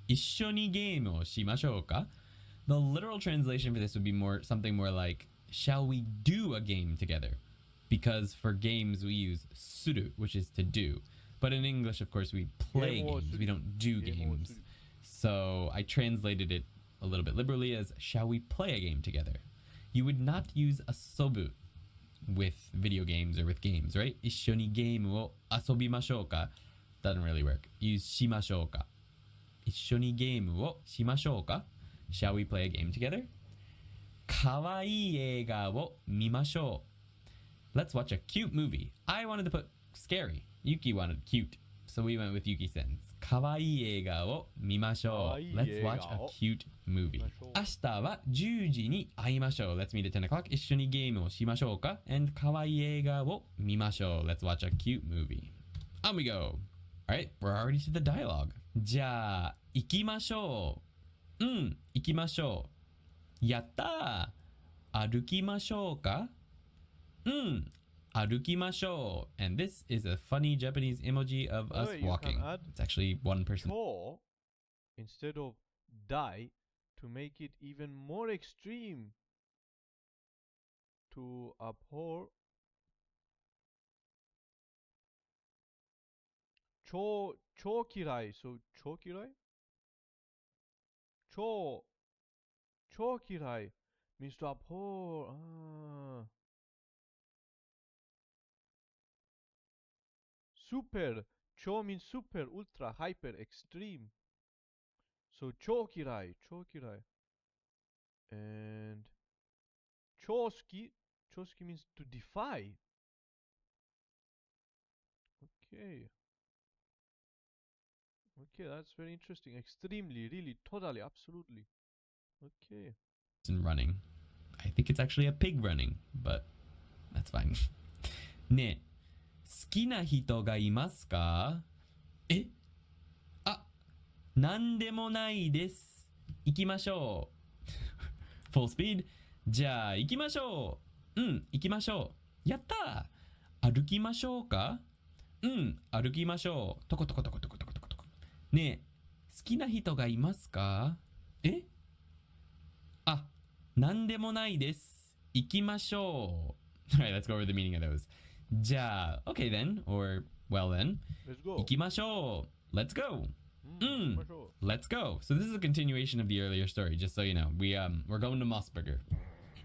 一緒にゲームをしましょうか? The literal translation for this would be something more like, shall we do a game together? Because for games we use suru, which is to do. But in English, of course, we play games. We don't do games. So I translated it a little bit liberally as, shall we play a game together? You would not use asobu with video games or with games, right? 一緒にゲームを遊びましょうか? Doesn't really work. Use しましょうか? 一緒にゲームをしましょうか? Shall we play a game together? かわいい映画を見ましょう. Let's watch a cute movie. I wanted to put scary. Yuki wanted cute. So we went with Yuki-sen's. かわいい映画を見ましょう. Let's watch a cute movie. 明日は10時に会いましょう. Let's meet at 10 o'clock. 一緒にゲームをしましょうか? And かわいい映画を見ましょう. Let's watch a cute movie. On we go. Alright, we're already to the dialogue. じゃあ、行きましょう. 行きましょう. やったー. 歩きましょうか? 歩きましょう. And this is a funny Japanese emoji of us walking. It's actually one person. Cho instead of die to make it even more extreme. To abhor. Cho kirai. So cho kirai? Cho kirai means to abhor. Super. Cho means super, ultra, hyper, extreme. So chokirai. And choski means to defy. Okay, that's very interesting. Extremely, really, totally, absolutely. Okay. And running. I think it's actually a pig running, but that's fine. ねえ、好きな人がいますか? え? あ、なんでもないです。行きましょう. Full speed. じゃあ行きましょう. 行きましょう. やったー. 歩きましょうか? 歩きましょう. トコトコトコトコトコトコトコ. ねえ、好きな人がいますか? え? あ、なんでもないです。行きましょう. Alright, let's go over the meaning of those. じゃあ、okay then, or well then. Let's go. 行きましょう. Let's go. Let's go. So this is a continuation of the earlier story, just so you know. We're going to Mossberger.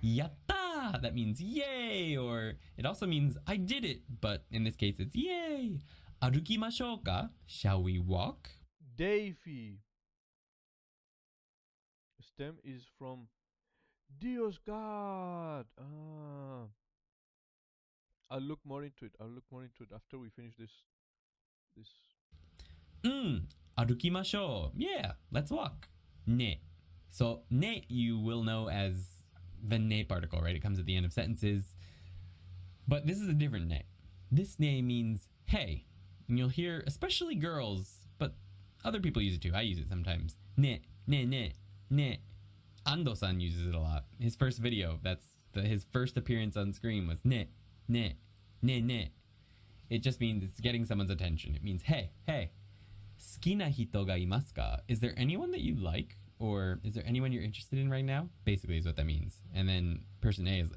Yatta! That means yay, or it also means I did it, but in this case it's yay. 歩きましょうか? Shall we walk? Davy. Stem is from Dios God. I'll look more into it after we finish this. 歩きましょう. Yeah, let's walk. ね. So, ね you will know as the ね particle, right? It comes at the end of sentences. But this is a different ね. This ね means hey. And you'll hear, especially girls, but other people use it too. I use it sometimes. ね, ね, ね, ね. Ando-san uses it a lot. His first video, his first appearance on screen was ね, ね, ね, ね. It just means it's getting someone's attention. It means hey, hey. 好きな人がいますか? Is there anyone that you like? Or is there anyone you're interested in right now? Basically is what that means. And then person A is,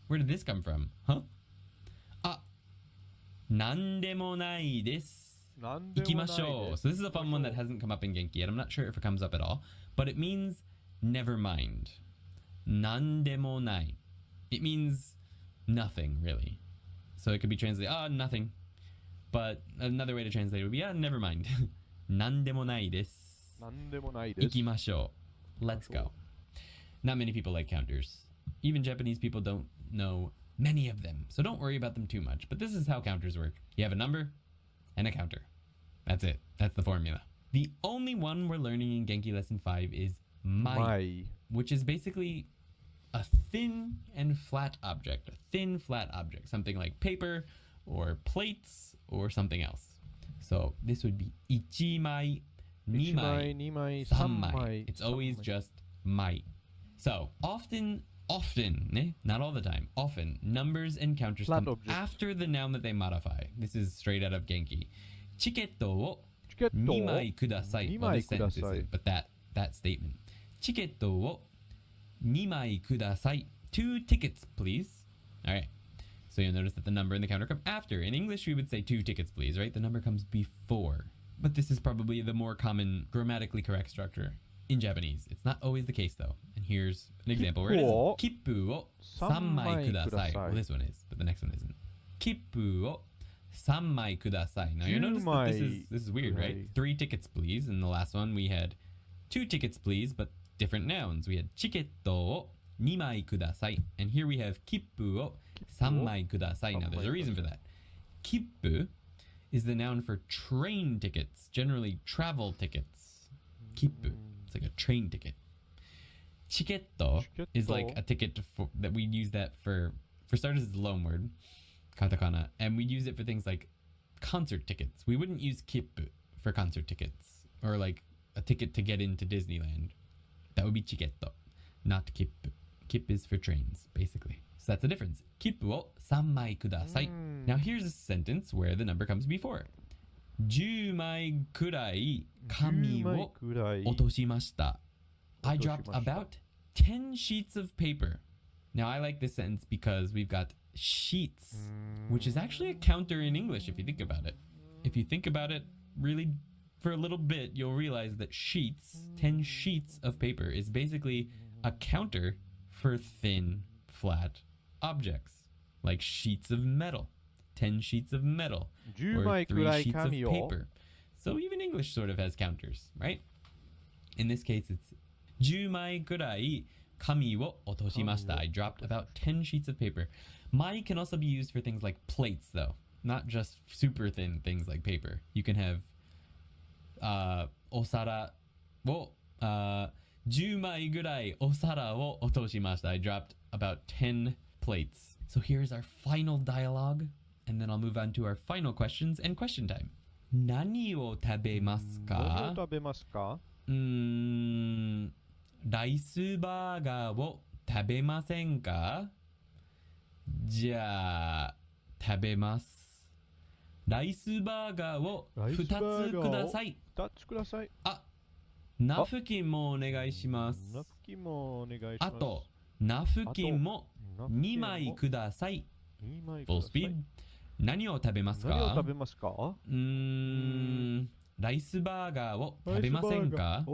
where did this come from? Huh? なんでもないです。行きましょう. So this is a fun one that hasn't come up in Genki, and I'm not sure if it comes up at all, but it means never mind. なんでもない. It means nothing, really. So it could be translated, nothing. But another way to translate it would be, never mind. なんでもないです。なんでもないです。行きましょう. Let's go. Not many people like counters. Even Japanese people don't know many of them, so don't worry about them too much. But this is how counters work. You have a number and a counter. That's it. That's the formula. The only one we're learning in Genki Lesson 5 is mai, which is basically a thin and flat object. A thin, flat object. Something like paper or plates or something else. So this would be ichimai, nimai, sammai. It's always just mai. So often, not all the time, often numbers and counters flat come object. after the noun that they modify. This is straight out of Genki. Chiketto wo nimai kudasai. Well, this sentence isn't, but that statement. Chiketto wo nimai kudasai. 2 tickets, please. All right. So you'll notice that the number and the counter come after. In English, we would say 2 tickets, please, right? The number comes before. But this is probably the more common grammatically correct structure in Japanese. It's not always the case, though. And here's an example where it is. Kippu wo sammai kudasai. Well, this one is, but the next one isn't. Kippu wo sammai kudasai. Now you notice that this is weird, right? 3 tickets, please. In the last one, we had 2 tickets, please, but different nouns. We had chiketto wo nimai kudasai. And here we have kippu wo sammai kudasai. Now there's a reason for that. Kippu is the noun for train tickets, generally travel tickets. Kippu. It's like a train ticket. Chiketto is like a ticket that we use that for starters, it's a loan word, katakana, and we use it for things like concert tickets. We wouldn't use kippu for concert tickets or like a ticket to get into Disneyland. That would be chiketto, not kippu. Kip is for trains, basically. So that's the difference. Kippu wo sammai kudasai. Now here's a sentence where the number comes before. 10枚くらい紙を落としました. I dropped about 10 sheets of paper. Now I like this sentence because we've got sheets, which is actually a counter in English if you think about it. If you think about it really for a little bit, you'll realize that sheets, 10 sheets of paper, is basically a counter for thin, flat objects, like sheets of metal. 10 sheets of metal or 3 sheets of paper. So even English sort of has counters, right? In this case, it's 10枚くらい紙を落としました. I dropped about 10 sheets of paper. Mai can also be used for things like plates, though. Not just super thin things like paper. You can have お皿を10枚ぐらいお皿を落としました. I dropped about 10 plates. So here's our final dialogue. And then I'll move on to our final questions and question time. 何を食べますか? ライスバーガーを食べませんか? じゃあ食べます。ライスバーガーを2つください。あ、ナフキンもお願いします。あと、ナフキンも2枚ください。Full speed. 何を食べますか? ライスバーガーを食べませんか?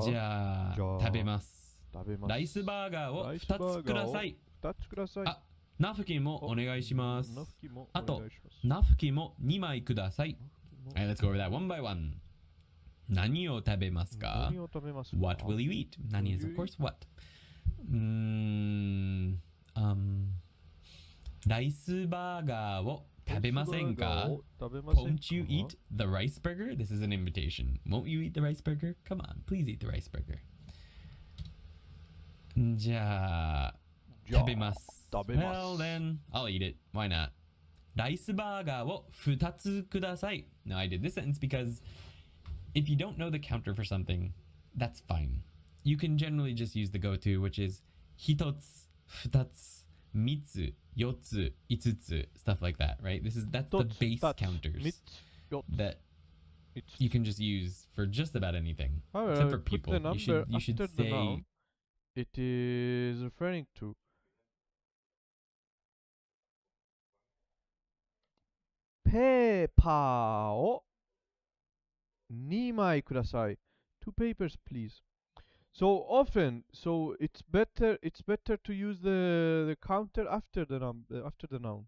じゃあ食べます。ライスバーガーを2つください。あ、ナフキンもお願いします。あと、ナフキンも2枚ください。Alright, let's go over that one by one. 何を食べますか? What will you eat? 何 is of course what. ライスバーガーを食べませんか? Won't you eat the rice burger? This is an invitation. Won't you eat the rice burger? Come on, please eat the rice burger. じゃあ食べます。Well then, I'll eat it. Why not? ライスバーガーを2つください. Now I did this sentence because if you don't know the counter for something, that's fine. You can generally just use the go-to, which is 1つ、2つ、3つ、4つ、5つ, stuff like that, right? That's the base counters that you can just use for just about anything, except for people. You should say it is referring to ペーパーを2枚ください. 2 papers, please. So often, so it's better to use the counter after the noun.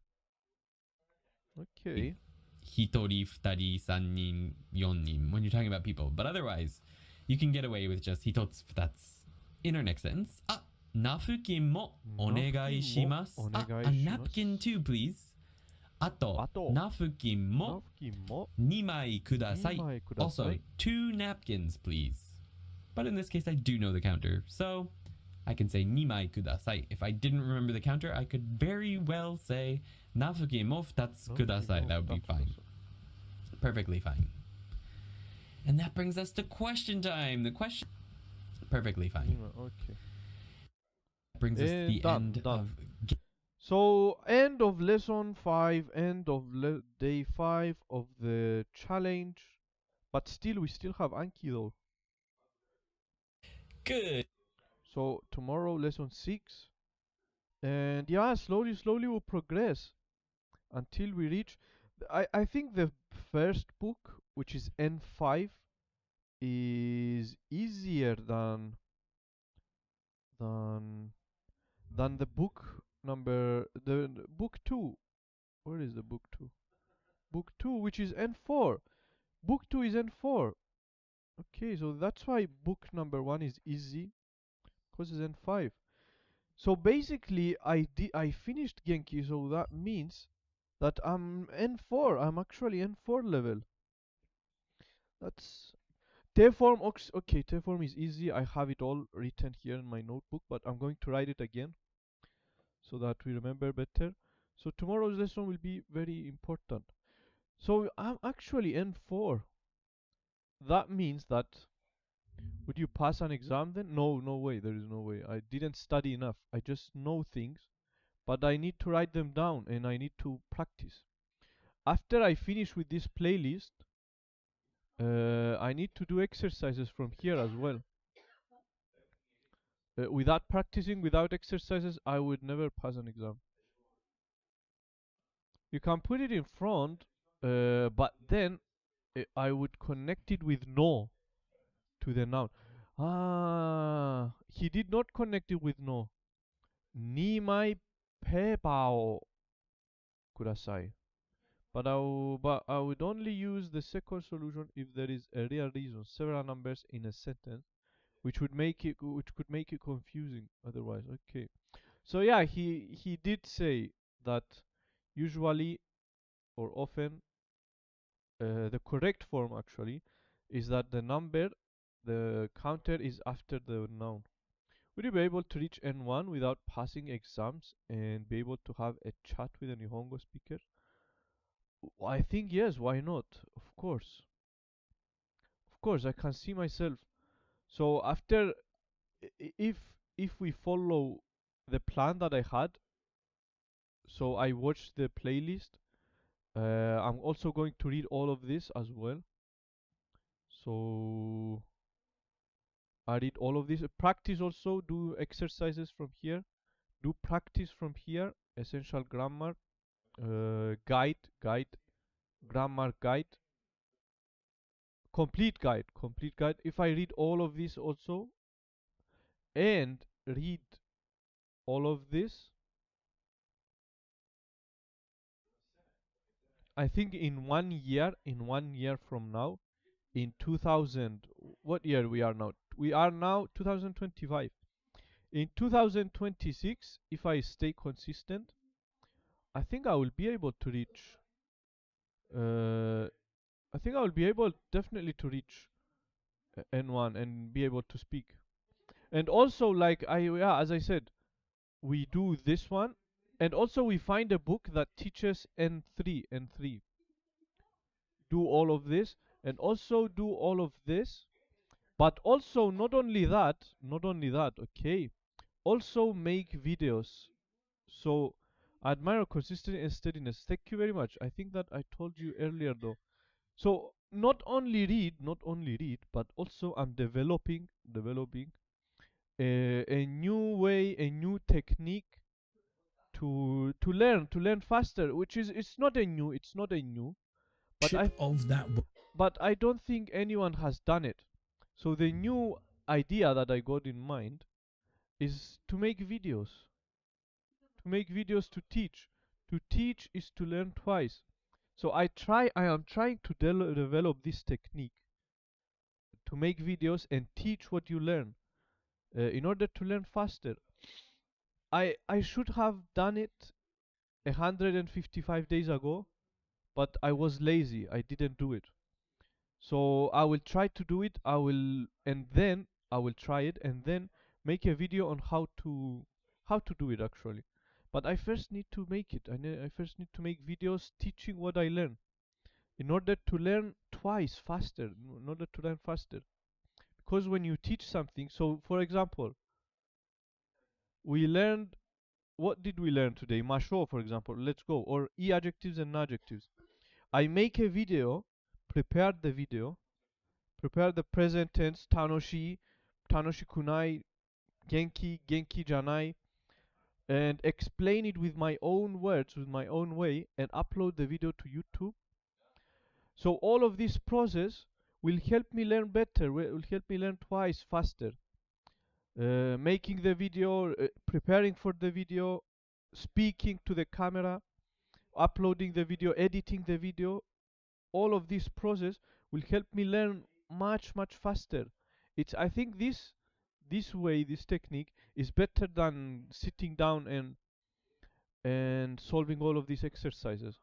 Okay. 一人、二人、三人、四人 when you're talking about people. But otherwise, you can get away with just 一つ、二つ. In our next sentence, ナプキンもお願いします. A napkin too, please. あと、ナプキンも2枚ください. Also, 2 napkins, please. But in this case, I do know the counter, so I can say 2枚ください. If I didn't remember the counter, I could very well say ナプキンも2つください. That would be fine. Perfectly fine. And that brings us to question time. The question... Perfectly fine. Okay. Brings us to the end of... So, end of lesson 5, end of day 5 of the challenge. But still, we still have Anki though. Good. So, tomorrow, lesson 6. And yeah, slowly we'll progress until we reach... I think the first book, which is N5, is easier than the book number... the book 2. Where is the book 2? Book 2, which is N4. Book 2 is N4. Okay, so that's why book number 1 is easy, because it's N5. So basically, I finished Genki, so that means that I'm N4. I'm actually N4 level. That's... Teform, okay, Teform is easy. I have it all written here in my notebook, but I'm going to write it again so that we remember better. So tomorrow's lesson will be very important. So I'm actually N4. That means that... Would you pass an exam then? No, no way. There is no way. I didn't study enough. I just know things, but I need to write them down and I need to practice. After I finish with this playlist, I need to do exercises from here as well. Without practicing, without exercises, I would never pass an exam. You can put it in front, but then I would connect it with no to the noun. He did not connect it with no. 2枚ペーパーをください. But I would only use the second solution if there is a real reason, several numbers in a sentence, which could make it confusing otherwise. Okay. So yeah, he did say that usually or often the correct form actually is that the counter is after the noun. Would you be able to reach N1 without passing exams and be able to have a chat with a Nihongo speaker? I think yes, why not? Of course. Of course, I can see myself. So after, if we follow the plan that I had, so I watched the playlist, I'm also going to read all of this as well. So I read all of this. Practice also, do exercises from here. Do practice from here. Essential grammar, guide, grammar guide, complete guide. If I read all of this also, and read all of this, I think in 1 year, from now, in 2000, what year we are now? We are now 2025. In 2026, if I stay consistent, I think I will be able to reach. I think I will be able definitely to reach N1 and be able to speak. And also, like as I said, we do this one, and also we find a book that teaches N3. Do all of this, and also do all of this, but also not only that, okay, also make videos. So I admire consistency and steadiness. Thank you very much. I think that I told you earlier though. So not only read, but also I'm developing a new way, a new technique to learn faster, which is it's not a new, but I don't think anyone has done it. So the new idea that I got in mind is to make videos. To make videos to teach. To teach is to learn twice. So I am trying to develop this technique to make videos and teach what you learn in order to learn faster. I should have done it 155 days ago, but I was lazy. I didn't do it. So I will try to do it. I will try it and then make a video on how to do it actually. But I first need to make it. I first need to make videos teaching what I learn in order to learn twice faster. In order to learn faster, because when you teach something, so for example, we learned, what did we learn today? Masho, for example. Let's go. Or e adjectives and adjectives. I make a video, prepare the video, prepare the present tense, Tanoshi, Tanoshi kunai, Genki, Genki janai, and explain it with my own words, with my own way, and upload the video to YouTube. So all of this process will help me learn better, will help me learn twice faster. Making the video, preparing for the video, speaking to the camera, uploading the video, editing the video, all of this process will help me learn much faster. I think this way, this technique is better than sitting down and solving all of these exercises.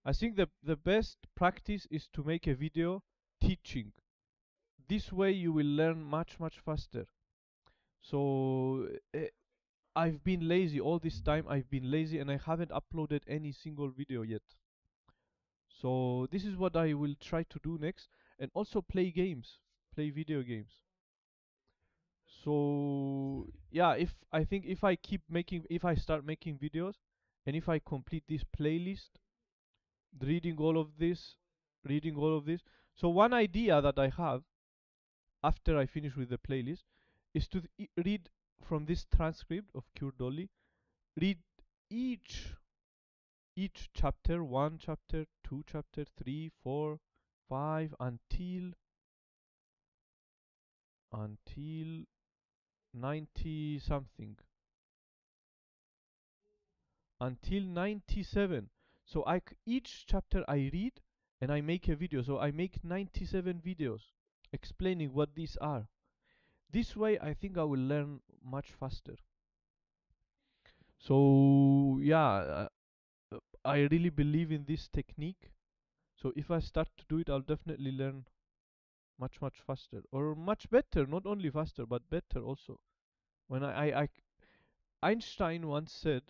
I think the best practice is to make a video teaching. This way you will learn much faster. So I've been lazy all this time. I've been lazy and I haven't uploaded any single video yet. So this is what I will try to do next, and also play games, play video games. So yeah, if I start making videos, and if I complete this playlist, reading all of this, so one idea that I have after I finish with the playlist is to read from this transcript of Cure Dolly, read each chapter, 1 chapter, 2 chapter, 3, 4, 5, until 90 something, until 97. So each chapter I read and I make a video. So I make 97 videos explaining what these are. This way I think I will learn much faster. So yeah, I really believe in this technique. So if I start to do it, I'll definitely learn much faster, or much better. Not only faster, but better also. When Einstein once said,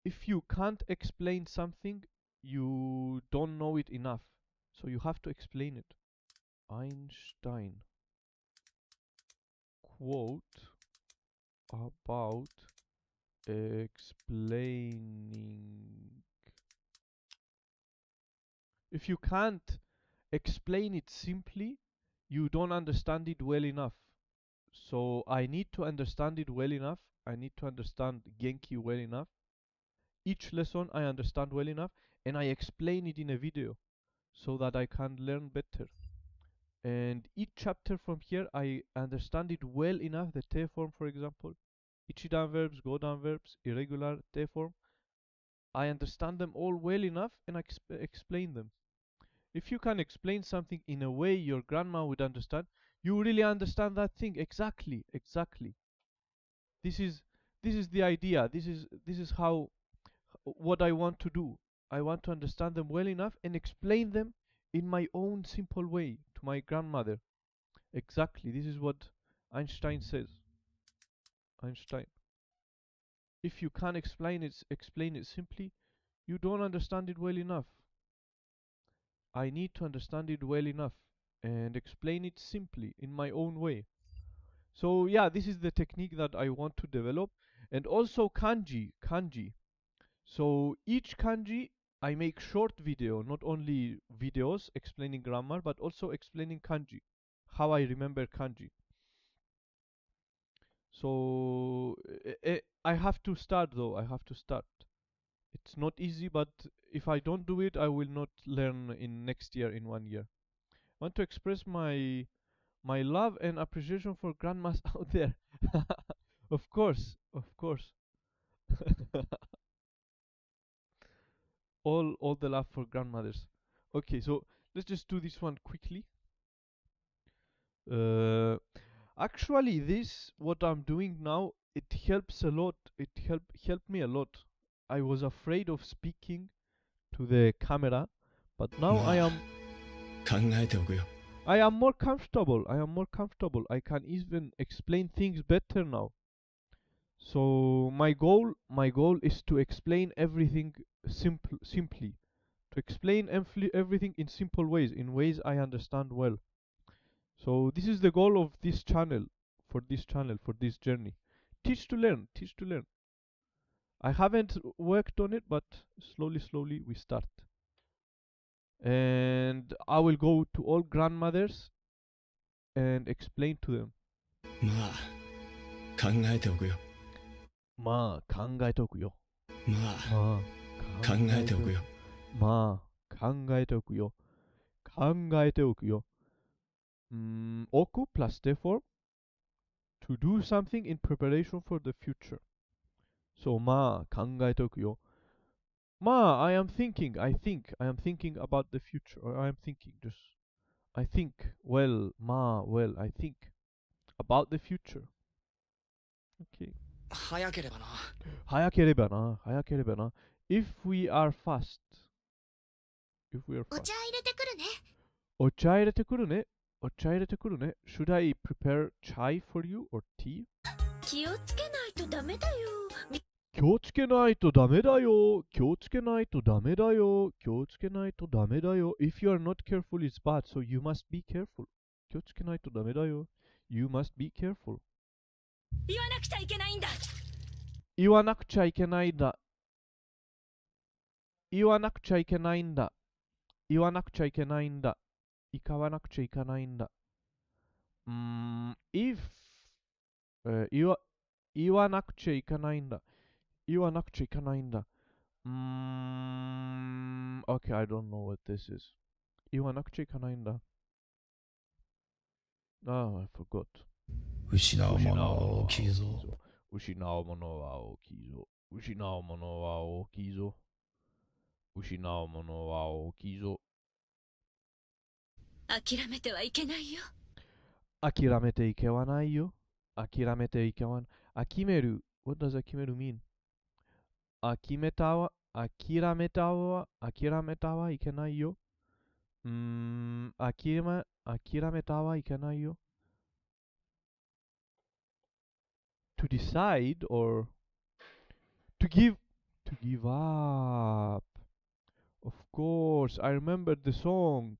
if you can't explain something, you don't know it enough. So you have to explain it. Einstein quote about explaining. If you can't explain it simply, you don't understand it well enough. So I need to understand it well enough. I need to understand Genki well enough. Each lesson I understand well enough, and I explain it in a video so that I can learn better. And each chapter from here I understand it well enough. The te form, for example, ichidan verbs, godan verbs, irregular te form, I understand them all well enough and I explain them. If you can explain something in a way your grandma would understand, you really understand that thing exactly. This is the idea. This is how what I want to do. I want to understand them well enough and explain them in my own simple way to my grandmother. Exactly. This is what Einstein says. Einstein. If you can't explain it simply, you don't understand it well enough. I need to understand it well enough and explain it simply in my own way. So yeah, this is the technique that I want to develop. And also kanji. So each kanji I make short video, not only videos explaining grammar, but also explaining kanji, how I remember kanji. So I have to start though. I have to start. It's not easy, but if I don't do it, I will not learn in next year, in 1 year. I want to express my love and appreciation for grandmas out there. Of course, of course. All the love for grandmothers. Okay, so let's just do this one quickly. Actually, this what I'm doing now, it helps a lot. It helped me a lot. I was afraid of speaking to the camera, but now I am 考えておくよ。 I am more comfortable. I am more comfortable. I can even explain things better now. So my goal is to explain everything simply. To explain everything in simple ways, in ways I understand well. So this is the goal of this channel, for this journey. Teach to learn, teach to learn. I haven't worked on it, but slowly we start. And I will go to all grandmothers and explain to them. まあ、考えておくよ。まあ、考えておくよ。まあ、考えておくよ。まあ、考えておくよ。考えておくよ。oku plus therefore to do something in preparation for the future. So まあ、考えておくよ。まあ、I am thinking about the future, or I am thinking, I think, well, I think about the future. Okay. 早ければな。早ければな。If we are fast. お茶入れてくるね。お茶入れてくるね。Should I prepare chai for you or tea? 気をつけないとダメだよ。気をつけないとダメだよ。If you are not careful, it's bad, so you must be careful. 気をつけないとダメだよ。You must be careful. 言わなくちゃいけないんだ。言わなくちゃいけないんだ。言わなくちゃいけないんだ。言わなくちゃいけないんだ。言わなくちゃいけないんだ。if、言わなくちゃいけないんだ。言わなくちゃいけないんだ。okay, I don't know what this is. 言わなくちゃいけないんだ。Ah, I forgot. 失うものは大きいぞ。失うものは大きいぞ。失うものは大きいぞ。失うものは大きいぞ。諦めてはいけないよ。諦めていけはないよ。諦めていけはない。諦める。What does 諦める mean? 諦めたはいけないよ。諦めたはいけないよ。To decide or to give up. Of course, I remember the song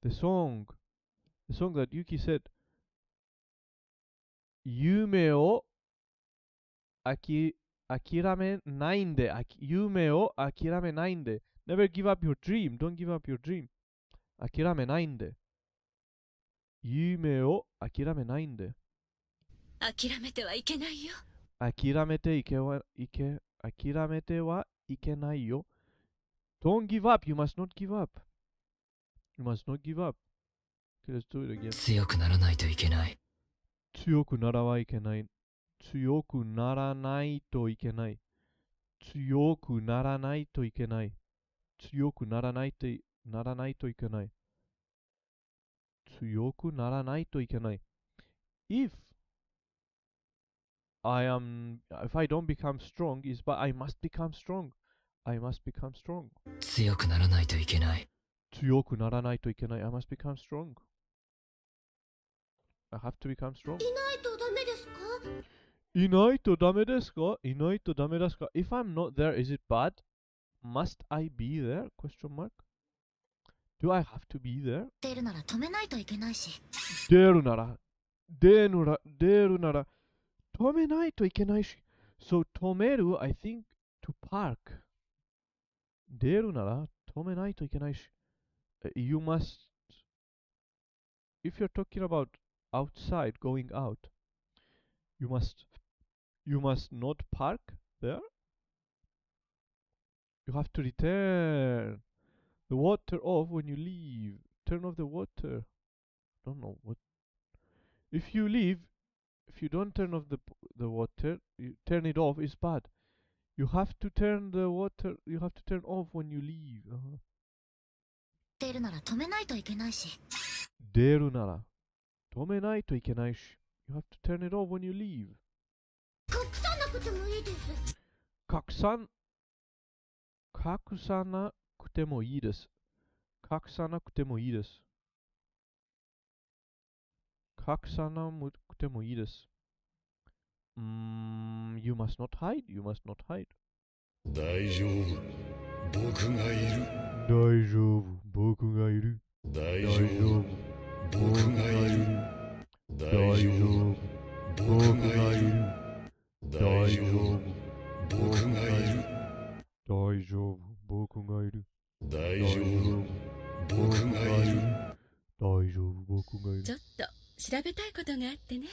that Yuki said. 夢を諦めないんで。夢を諦めないんで。Never give up your dream. Don't give up your dream. 諦めないんで。夢を諦めないんで。諦めてはいけないよ。諦めてはいけないよ。Don't give up. You must not give up. You must not give up. Okay, let's do it again. 強くならないといけない。強くならはいけない。強くならないといけない。強くならないといけない。強くならないといけない。強くならないといけない。If I don't become strong, but I must become strong. I must become strong. 強くならないといけない。強くならないといけない。I must become strong. I have to become strong. いないとダメですか？いないとダメですか？いないとダメですか？ If I'm not there, is it bad? Must I be there? Question mark. Do I have to be there? 出るなら止めないといけないし。出るなら止めないといけないし。So 止める I think to park. 出るなら止めないといけないし。You must, if you're talking about outside, going out, You must not park there. You have to return the water off when you leave. Turn off the water. Don't know what. If you leave, if you don't turn off the water, you turn it off. It's bad. You have to turn the water. You have to turn off when you leave. 出るなら止めないといけないし。出るなら止めないといけないし。You have to turn it off when you leave. 隠さなくてもいいです。隠さなくてもいいです。隠さなくてもいいです。隠さなくてもいいです。You must not hide. You must not hide. 大丈夫。僕がいる。大丈夫。僕がいる。大丈夫。僕がいる。大丈夫。僕がいる。大丈夫。僕がいる。大丈夫。僕がいる。大丈夫。僕がいる。大丈夫。僕がいる。ちょっと調べたいことがあってね。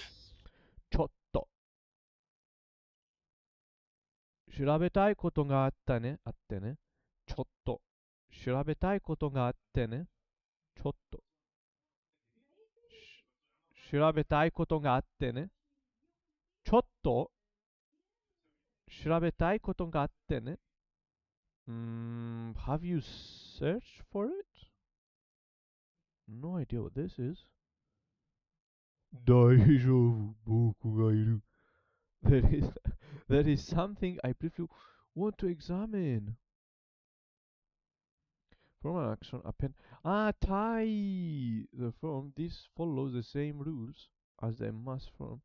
ちょっと調べたいことがあったね。あってね。ちょっと調べたいことがあってね。ちょっと調べたいことがあってね。ちょっと調べたいことがあってね。Have you searched for it? No idea what this is. 大丈夫。僕がいる。There is something I briefly want to examine. From an action, a pen. Thai! The form. This follows the same rules as the must form.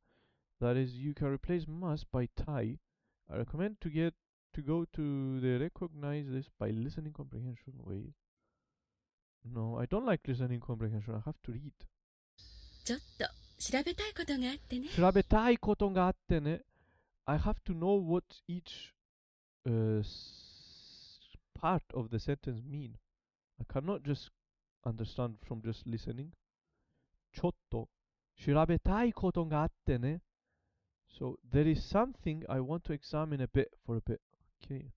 That is, you can replace must by Thai. I recommend to go to the recognize this by listening comprehension way. No, I don't like listening comprehension. I have to read. ちょっと調べたいことがあってね。調べたいことがあってね。I have to know what each part of the sentence mean. I cannot just understand from just listening. ちょっと調べたいことがあってね。So there is something I want to examine a bit for a bit. Okay.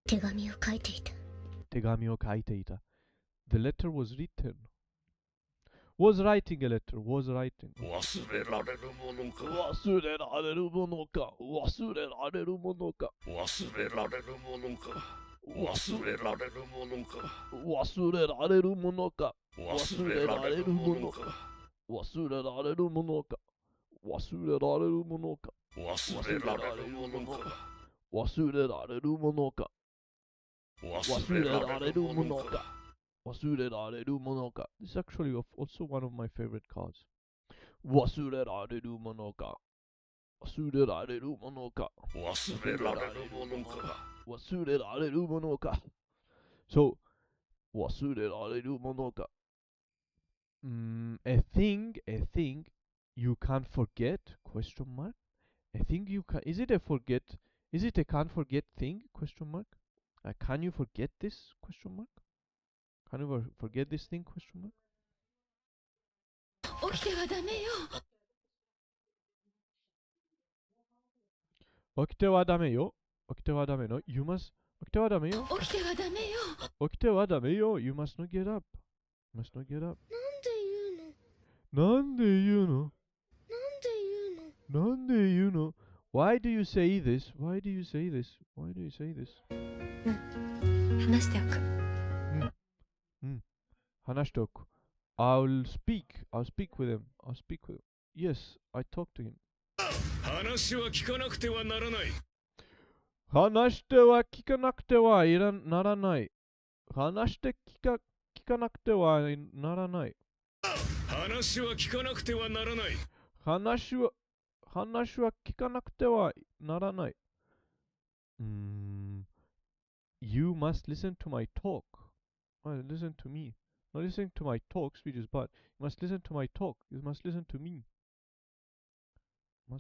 手紙を書いていた。手紙を書いていた。The letter was written. Was writing a letter. Was writing. 忘れられるものか。忘れられるものか。忘れられるものか。忘れられるものか。忘れられるものか。忘れられるものか。忘れられるものか。忘れられるものか。忘れられるものか。忘れられるものか。忘れられるものか。忘れられるものか。忘れられるものか。This is actually also one of my favorite cards. 忘れられるものか。忘れられるものか。忘れられるものか。忘れられるものか。So, 忘れられるものか。A thing you can't forget? Question mark. A thing you can. Is it a forget? Is it a can't forget thing? Question mark. Can you forget this? Question mark. Can you forget this thing? Question mark. 起きてはダメよ。起きてはダメよ。起きてはダメの。You must. 起きてはダメよ。起きてはダメよ。起きてはダメよ。You must not get up. You must not get up. なんで言うの？なんで言うの？なんで言うの？ Why do you say this? Why do you say this? Why do you say this? 話しておく。話しておく。I'll speak with him. I'll speak with him. Yes, I talk to him. 話は聞かなくてはならない。話しては聞かなくてはならない。話して聞かなくてはならない。話は聞かなくてはならない。話は聞かなくてはならない。You must listen to my talk. Listen to me. Not listening to my talk, speech is bad. You must listen to my talk. You must listen to me.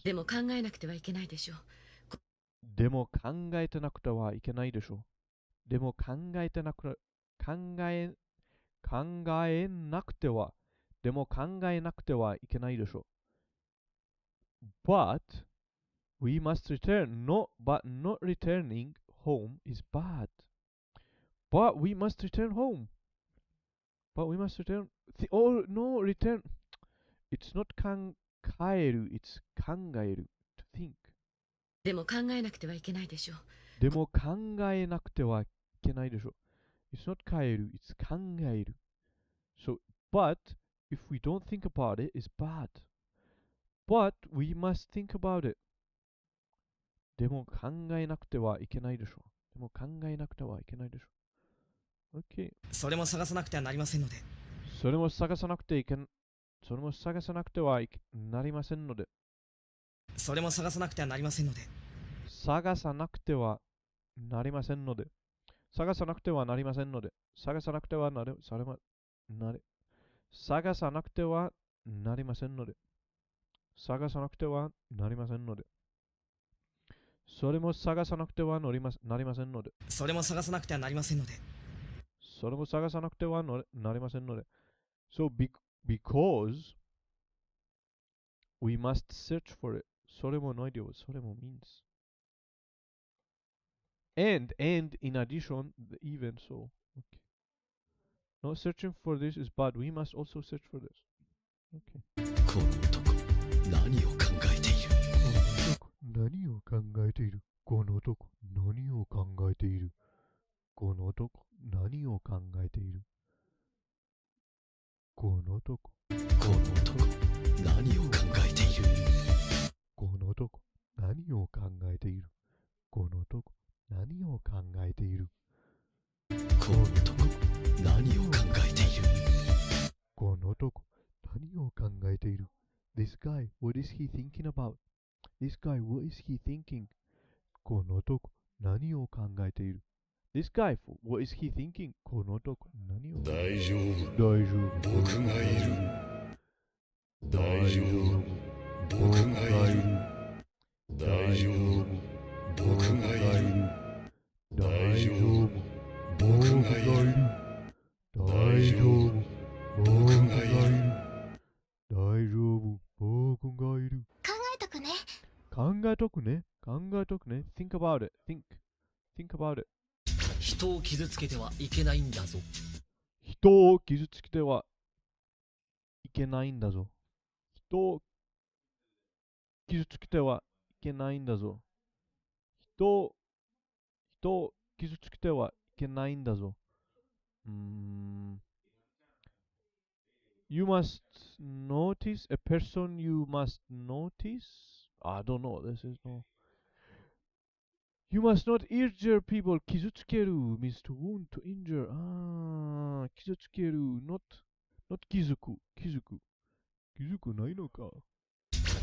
でも考えなくてはいけないでしょう。でも考えてなくてはいけないでしょう。でも考えなくてはいけないでしょ but we must return. No, but not returning home is bad. But we must return home. But we must return. Oh, no, return. It's not 帰る it's 考える to think. でも考えなくてはいけないでしょう。でも考えなくてはいけないでしょ。It's not 帰る it's 考える So, but if we don't think about it, it's bad. But we must think about it. でも考えなくてはいけないでしょ。でも考えなくてはいけないでしょ。OK。それも探さなくてはなりませんので。それも探さなくていけん。それも探さなくてはいけなりませんので。それも探さなくてはなりませんので。探さなくてはなりませんので。探さなくてはなりませんので。探さなくてはなれ、それも、なれ。探さなくてはなりませんので。探さなくてはなりませんので。それも探さなくてはなりませんので。それも探さなくてはなりませんので。それも探さなくてはなりませんので。So, because we must search for it. それもないでは、それも means. And in addition, even so. Okay. No, searching for this is bad. We must also search for this. Okay. この男、何を考えている？何を考えている？この男、何を考えている？この男、何を考えている？この男、この男、何を考えている？この男、何を考えている？この男、何を考えている？この男、何を考えている？この男、何を考えている？ This guy, what is he thinking about? This guy, what is he thinking? この男、何を考えている？ This guy, what is he thinking? この男、何を？大丈夫。大丈夫。僕がいる。大丈夫。僕がいる。大丈夫。僕がいる。大丈夫。僕がいる。大丈夫。僕がいる。大丈夫。僕がいる。考えとくね。考えとくね。考えとくね。Think about it. Think about it. 人を傷つけてはいけないんだぞ。人を傷つけてはいけないんだぞ。人を傷つけてはいけないんだぞ。人を傷つけてはいけないんだぞ。You must notice a person you must notice? I don't know. This is no. You must not injure people. 傷つける means to wound, to injure. 傷つける not 気づくないのか。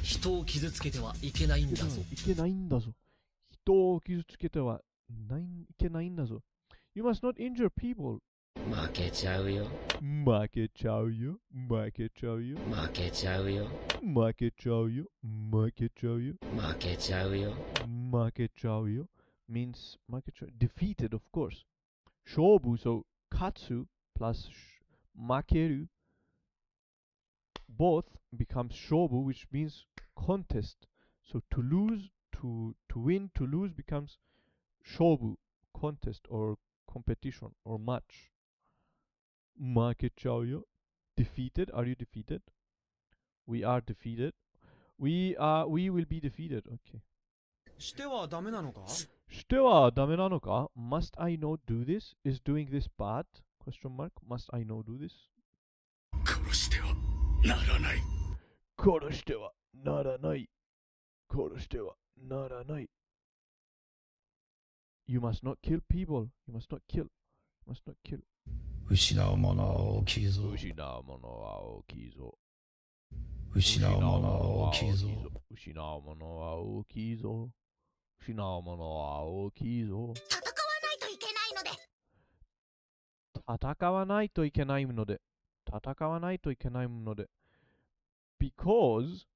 人を傷つけてはいけないんだぞ。いけないんだぞ。人を傷つけてはいけないんだぞ。You must not injure people. 負けちゃうよ。負けちゃうよ。負けちゃうよ。負けちゃうよ。負けちゃうよ。負けちゃうよ。負けちゃうよ。負けちゃうよ means 負けちゃう defeated of course 勝負 so 勝つ plus 負ける both becomes 勝負 which means contest so to lose to win to lose becomes 勝負 contest or competition or match 負けちゃうよ defeated are you defeated we are defeated we will be defeated okayしてはダメなのか？してはダメなのか Must I not do this? Is doing this bad? Question mark. Must I not do this? 殺してはならない。殺してはならない。殺してはならない。You must not kill people. You must not kill. You must not kill. 失うものは大きいぞ。失うものは大きいぞ。失うものは大きいぞ。失うものは大きいぞ。失うものは大きいぞ。戦わないといけないので。戦わないといけないので。戦わないといけないので。Because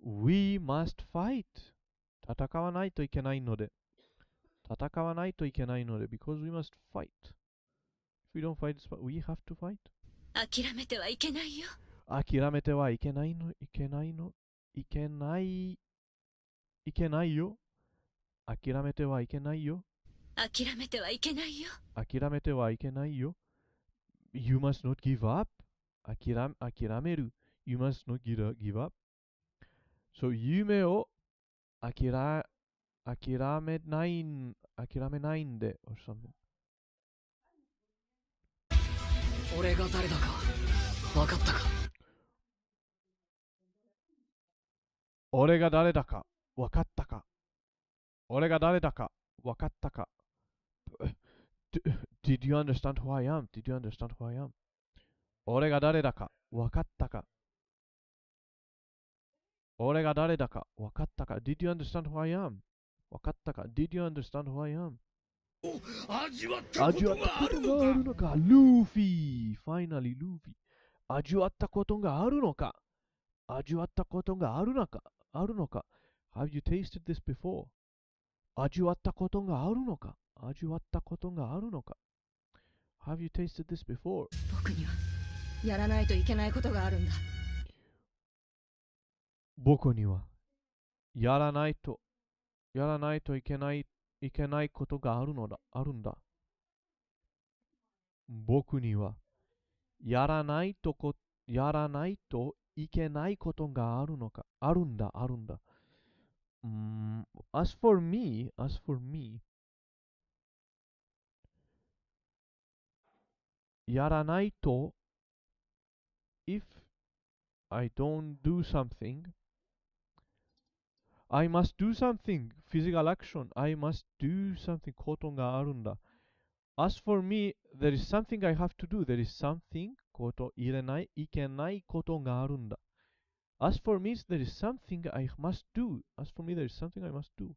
we must fight. 戦わないといけないので。戦わないといけないので。Because we must fight. If we don't fight, we have to fight. 諦めてはいけないよ。諦めてはいけないの。いけないの。いけないいけないよ。諦めてはいけないよ。諦めてはいけないよ。諦めてはいけないよ。You must not give up. 諦める。You must not give up. So 夢を諦めないんで or something. 俺が誰だか分かったか？俺が誰だか分かったか？俺が誰だか分かったか？ Did you understand who I am? Did you understand who I am? 俺が誰だか分かったか？俺が誰だか分かったか？ Did you understand who I am? 分かったか？ Did you understand who I am? 味わったことがあるがあるのか？ルーフィー Finally ルーフィー。味わったことがあるのか？味わったことがあるのか？ Have you tasted this before? 味わったことがあるのか？味わったことがあるのか？ Have you tasted this before? 僕にはやらないといけないことがあるんだ。僕にはやらないといけないことがあるんだ。僕にはやらないといけないことがあるんだ。As for me, やらないと if I don't do something, I must do something. Physical action. I must do something. ことがあるんだ。As for me, there is something I have to do. There is something こといけないことがあるんだ。As for me, there is something I must do. As for me, there is something I must do.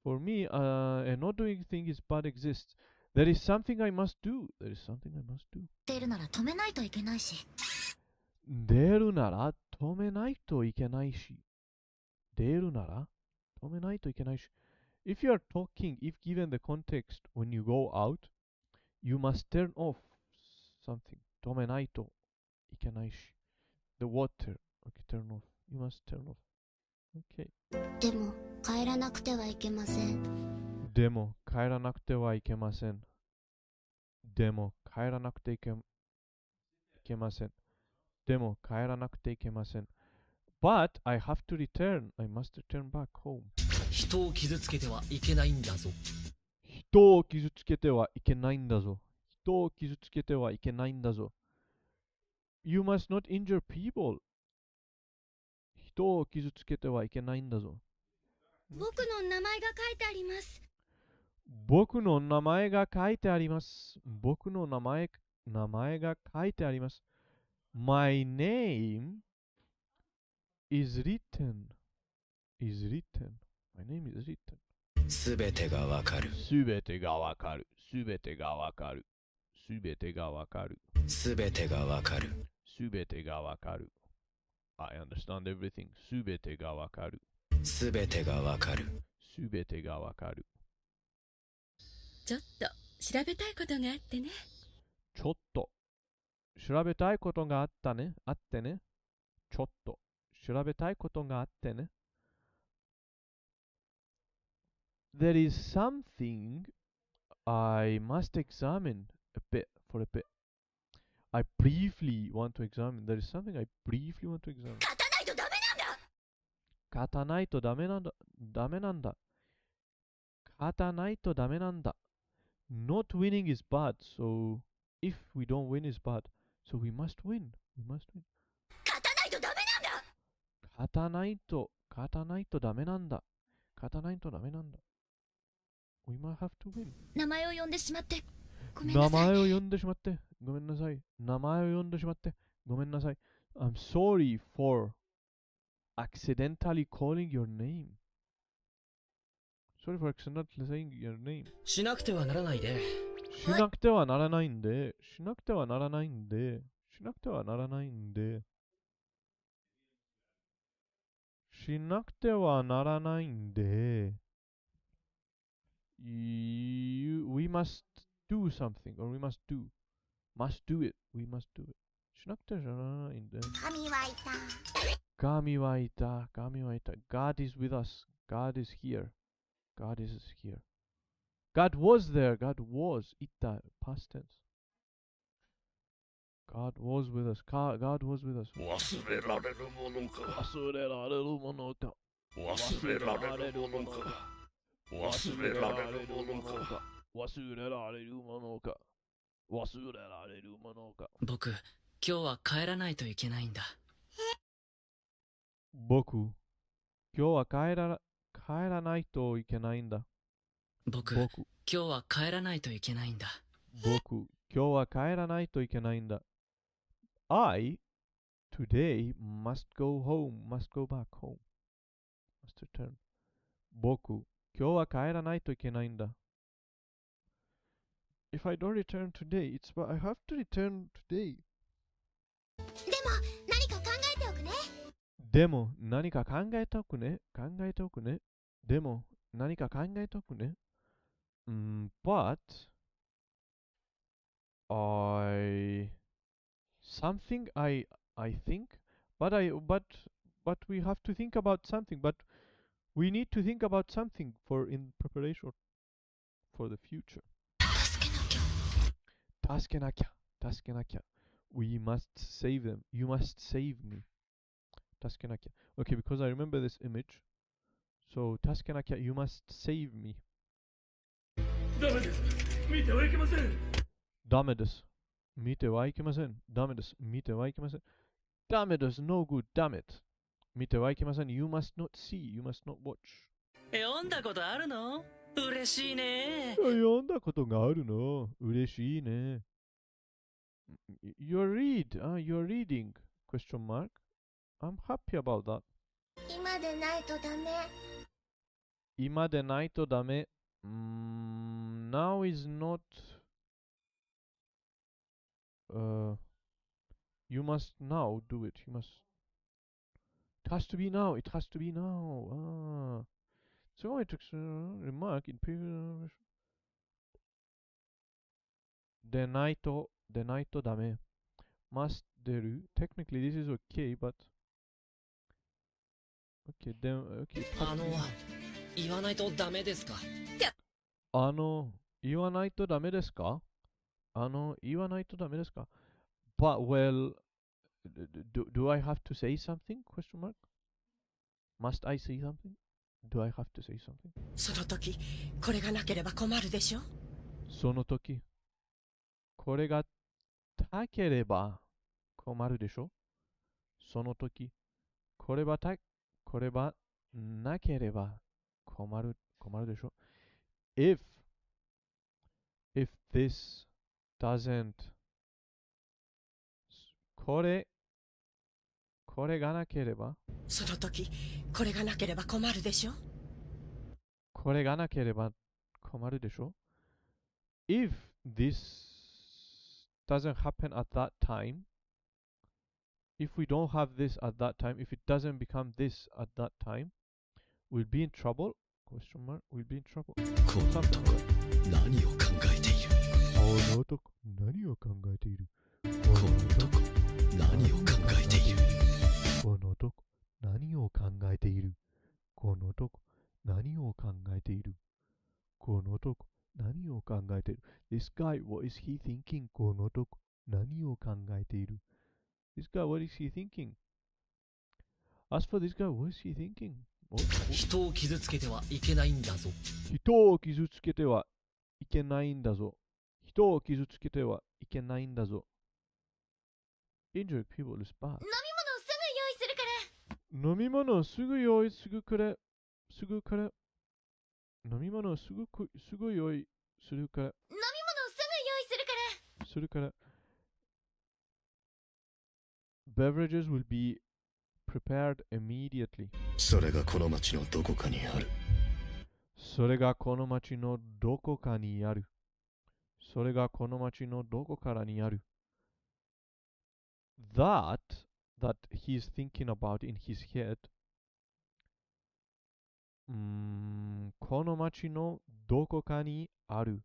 For me, a not doing thing is but exists. There is something I must do. There is something I must do. 出るなら止めないといけないし。出るなら止めないといけないし。出るなら止めないといけないし。If you are talking, if given the context when you go out, you must turn off something. 止めないといけないし。The water. Okay, turn off. You must turn off. Okay. でも帰らなくてはいけません。でも帰らなくてはいけません。でも帰らなくていけません。でも帰らなくていけません。But I have to return. I must return back home. 人を傷つけてはいけないんだぞ。人を傷つけてはいけないんだぞ。人を傷つけてはいけないんだぞ。You must not injure people. 人を傷つけてはいけないんだぞ。僕の名前が書いてあります。僕の名前が書いてあります。僕の名前が書いてあります。My name is written. Is written. My name is written. すべてがわかる。すべてがわかる。すべてがわかる。すべてがわかる。すべてがわかる。すべてがわかる。I understand everything. すべてがわかる。すべてがわかる。すべてがわかる。ちょっと調べたいことがあってね。ちょっと調べたいことがあってね。ちょっと調べたいことがあってね。There is something I must examine for a bit. I briefly want to examine. There is something I briefly want to examine. 勝たないとダメなんだ。勝たないとダメなんだ。勝たないとダメなんだ。Not winning is bad, so if we don't win is bad. So we must win. We must win. 勝たないとダメなんだ。勝たないとダメなんだ。勝たないとダメなんだ。We might have to win. 名前を呼んでしまってごめんなさい。名前を呼んでしまってごめんなさい。名前を呼んでしまってごめんなさい。I'm sorry for accidentally calling your name. Sorry for accidentally saying your name. しなくてはならないで。しなくてはならないんで。しなくてはならないんで。しなくてはならないんで。しなくてはならないんで。We must do something, or we must do it. We must do it. しなくてはならないんで。神はいた。神はいた。God is with us. God is here. God is here. God was there. God was. いた。Past tense. God was with us. God was with us. 忘れられるものか。忘れられるものか。忘れられるものか。忘れられるものか。忘れられるものか。忘れられるものか。僕、今日は帰らないといけないんだ。僕、今日は帰らないといけないんだ。僕、今日は帰らないといけないんだ。僕、今日は帰らないといけないんだ。I, today, must go home, must go back home, must return. 僕、今日は帰らないといけないんだ。If I don't return today, it's but I have to return today. でも何か考えておくね。考えておくね。でも何か考えておくね。But something I think, but we have to think about something. But we need to think about something for in preparation for the future. 助けなきゃ。助けなきゃ。We must save them. You must save me. 助けなきゃ。Okay, because I remember this image. So, 助けなきゃ。You must save me. ダメです。見てはいけません。ダメです。見てはいけません。ダメです。見てはいけません。ダメです。No good. Damn it. 見てはいけません。You must not see. You must not watch. 読んだことあるの？嬉しいね。読んだことがあるの。嬉しいね。You're reading? Question mark. I'm happy about that. 今でないとダメ。今でないとダメ。Now is not. You must now do it. You must. It has to be now. It has to be now. So I took a remark in previous. でないとダメ。must 出る。Technically this is okay, but. Okay, then, okay. 言わないとダメですか？言わないとダメですか？言わないとダメですか？ But, well, do I have to say something? Question mark. Must I say something? Do I have to say something? その時、これがなければ困るでしょ？その時、これがなければ困るでしょ？その時、これはなければ困るでしょ？ If this doesn't これがなければその時、これがなければ困るでしょ？これがなければ困るでしょ？ If this doesn't happen at that time, if we don't have this at that time, if it doesn't become this at that time, we'll be in trouble? Question mark. We'll be in trouble. この男、何を考えている？この男、何を考えている？この男、何を考えている？この男、何を考えている？この男、何を考えている？この男、何を考えている？ This guy, what is he thinking? この男、何を考えている？ This guy, what is he thinking? As for this guy, what is he thinking? 人を傷つけてはいけないんだぞ。人を傷つけてはいけないんだぞ。人を傷つけてはいけないんだぞ。Injured people is bad. 飲み物をすぐ用意するから。すぐから。飲み物をすぐ用意するから。するから。Beverages will be prepared immediately. それがこの町のどこかにある。それがこの町のどこかにある。それがこの町のどこからにある。That he's thinking about in his head. この町のどこかにある。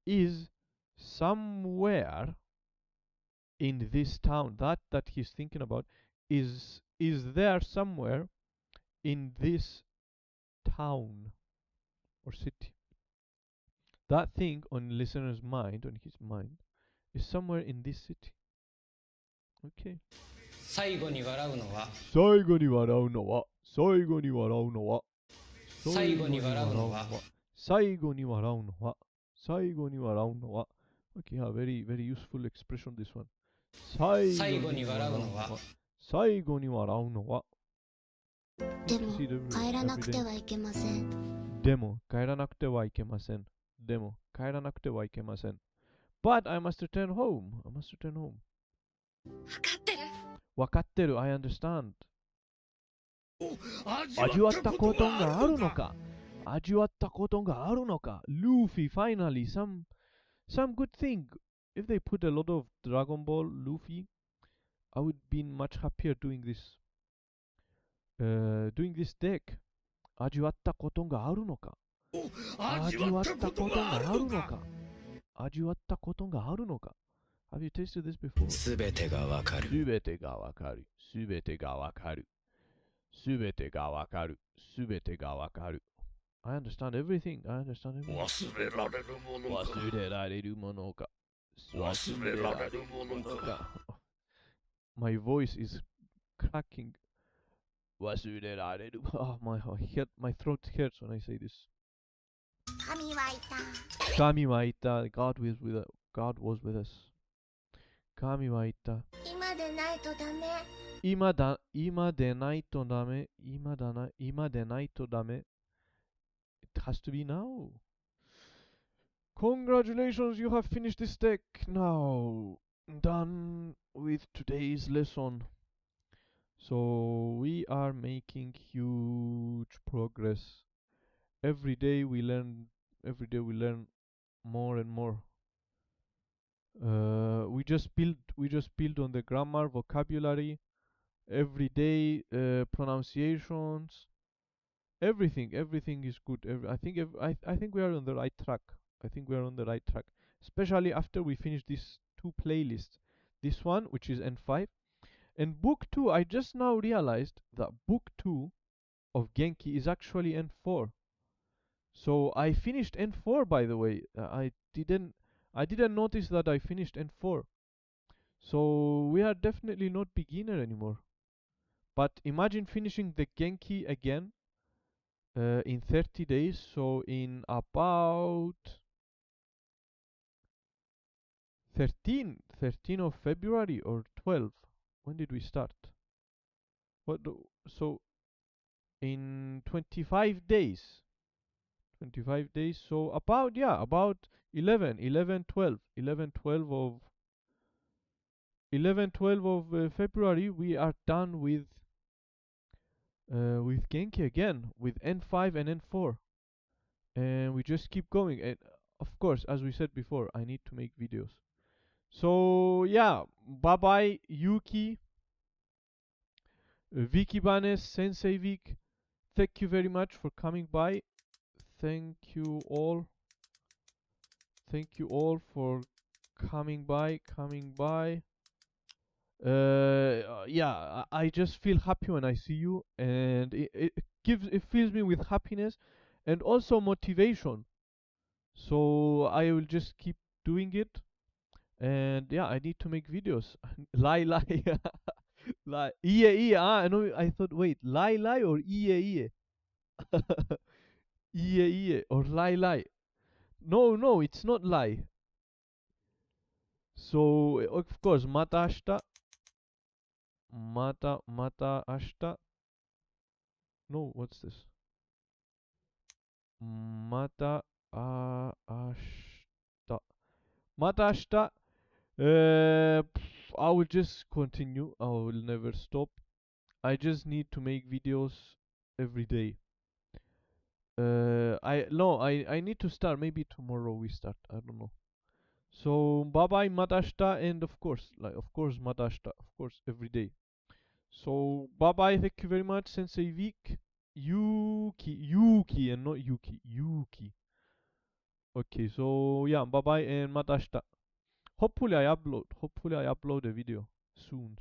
is somewhere in this town. That he's thinking about is is there somewhere in this town or city. That thing on listener's mind, on his mind, is somewhere in this city. Okay. 最後に笑うのは最後に笑うのは最後に笑うのは最後に笑うのは最後に笑うのは最後に笑うのは Okay, yeah, very, very useful expression, this one. 最後に笑うのは最後に笑うのはでも帰らなくてはいけません。でも帰らなくてはいけません。でも帰らなくてはいけません。But I must return home. I must return home. 分かってる。分かってる。I understand. 味わったことがあるのか味わったことがあるのか Luffy, finally, some good thing. If they put a lot of Dragon Ball Luffy, I would be much happier doing this. Doing this deck. 味わったことがあるのか味わったことがあるのか味わったことがあるのか Have you tasted this before? すべてがわかるすべてがわかるすべてがわかるすべてがわかるすべてがわかる I understand everything. I understand everything. 忘れられるものか忘れられるものか忘れられるものか My voice is cracking. 忘れられる Oh, my throat hurts when I say this. 神はいた。神はいた God was with us. 神はいた今でないとダメ。今でないとダメ今でないとダメ It has to be now. Congratulations, you have finished this deck. Now, done with today's lesson. So we are making huge progress. Every day we learn more and more. We just build on the grammar, vocabulary, everyday pronunciations. Everything is good. I think we are on the right track. Especially after we finish these two playlists. This one, which is N5, and book 2. I just now realized that book 2 of Genki is actually N4. So I finished N4, by the way. I didn't notice that I finished N4. So we are definitely not beginner anymore. But imagine finishing the Genki again in 30 days. So in about 13 of February or 12. When did we start? So in 25 days. 25 days. So about 12 of February we are done with Genki again with N5 and N4, and we just keep going. And of course, as we said before, I need to make videos. So yeah, bye bye Yuki, Vicky Banes, Sensei Vic. Thank you very much for coming by. Thank you all for coming by. Yeah, I just feel happy when I see you, and it fills me with happiness and also motivation. So I will just keep doing it, and yeah, I need to make videos. Lie lie iye. I know. I thought, wait, lie or iye iye or lie. No, it's not lie. So of course, mata ashita. Mata ashita. No, what's this? Mata ashita. Mata ashita. I will just continue. I will never stop. I just need to make videos every day. I need to start. Maybe tomorrow we start. I don't know. So bye bye Matashita, and of course Matashita, of course every day. So bye bye. Thank you very much, Sensei Vic. Yuki and not Yuki. Okay, so yeah, bye bye and Matashita. Hopefully I upload a video soon.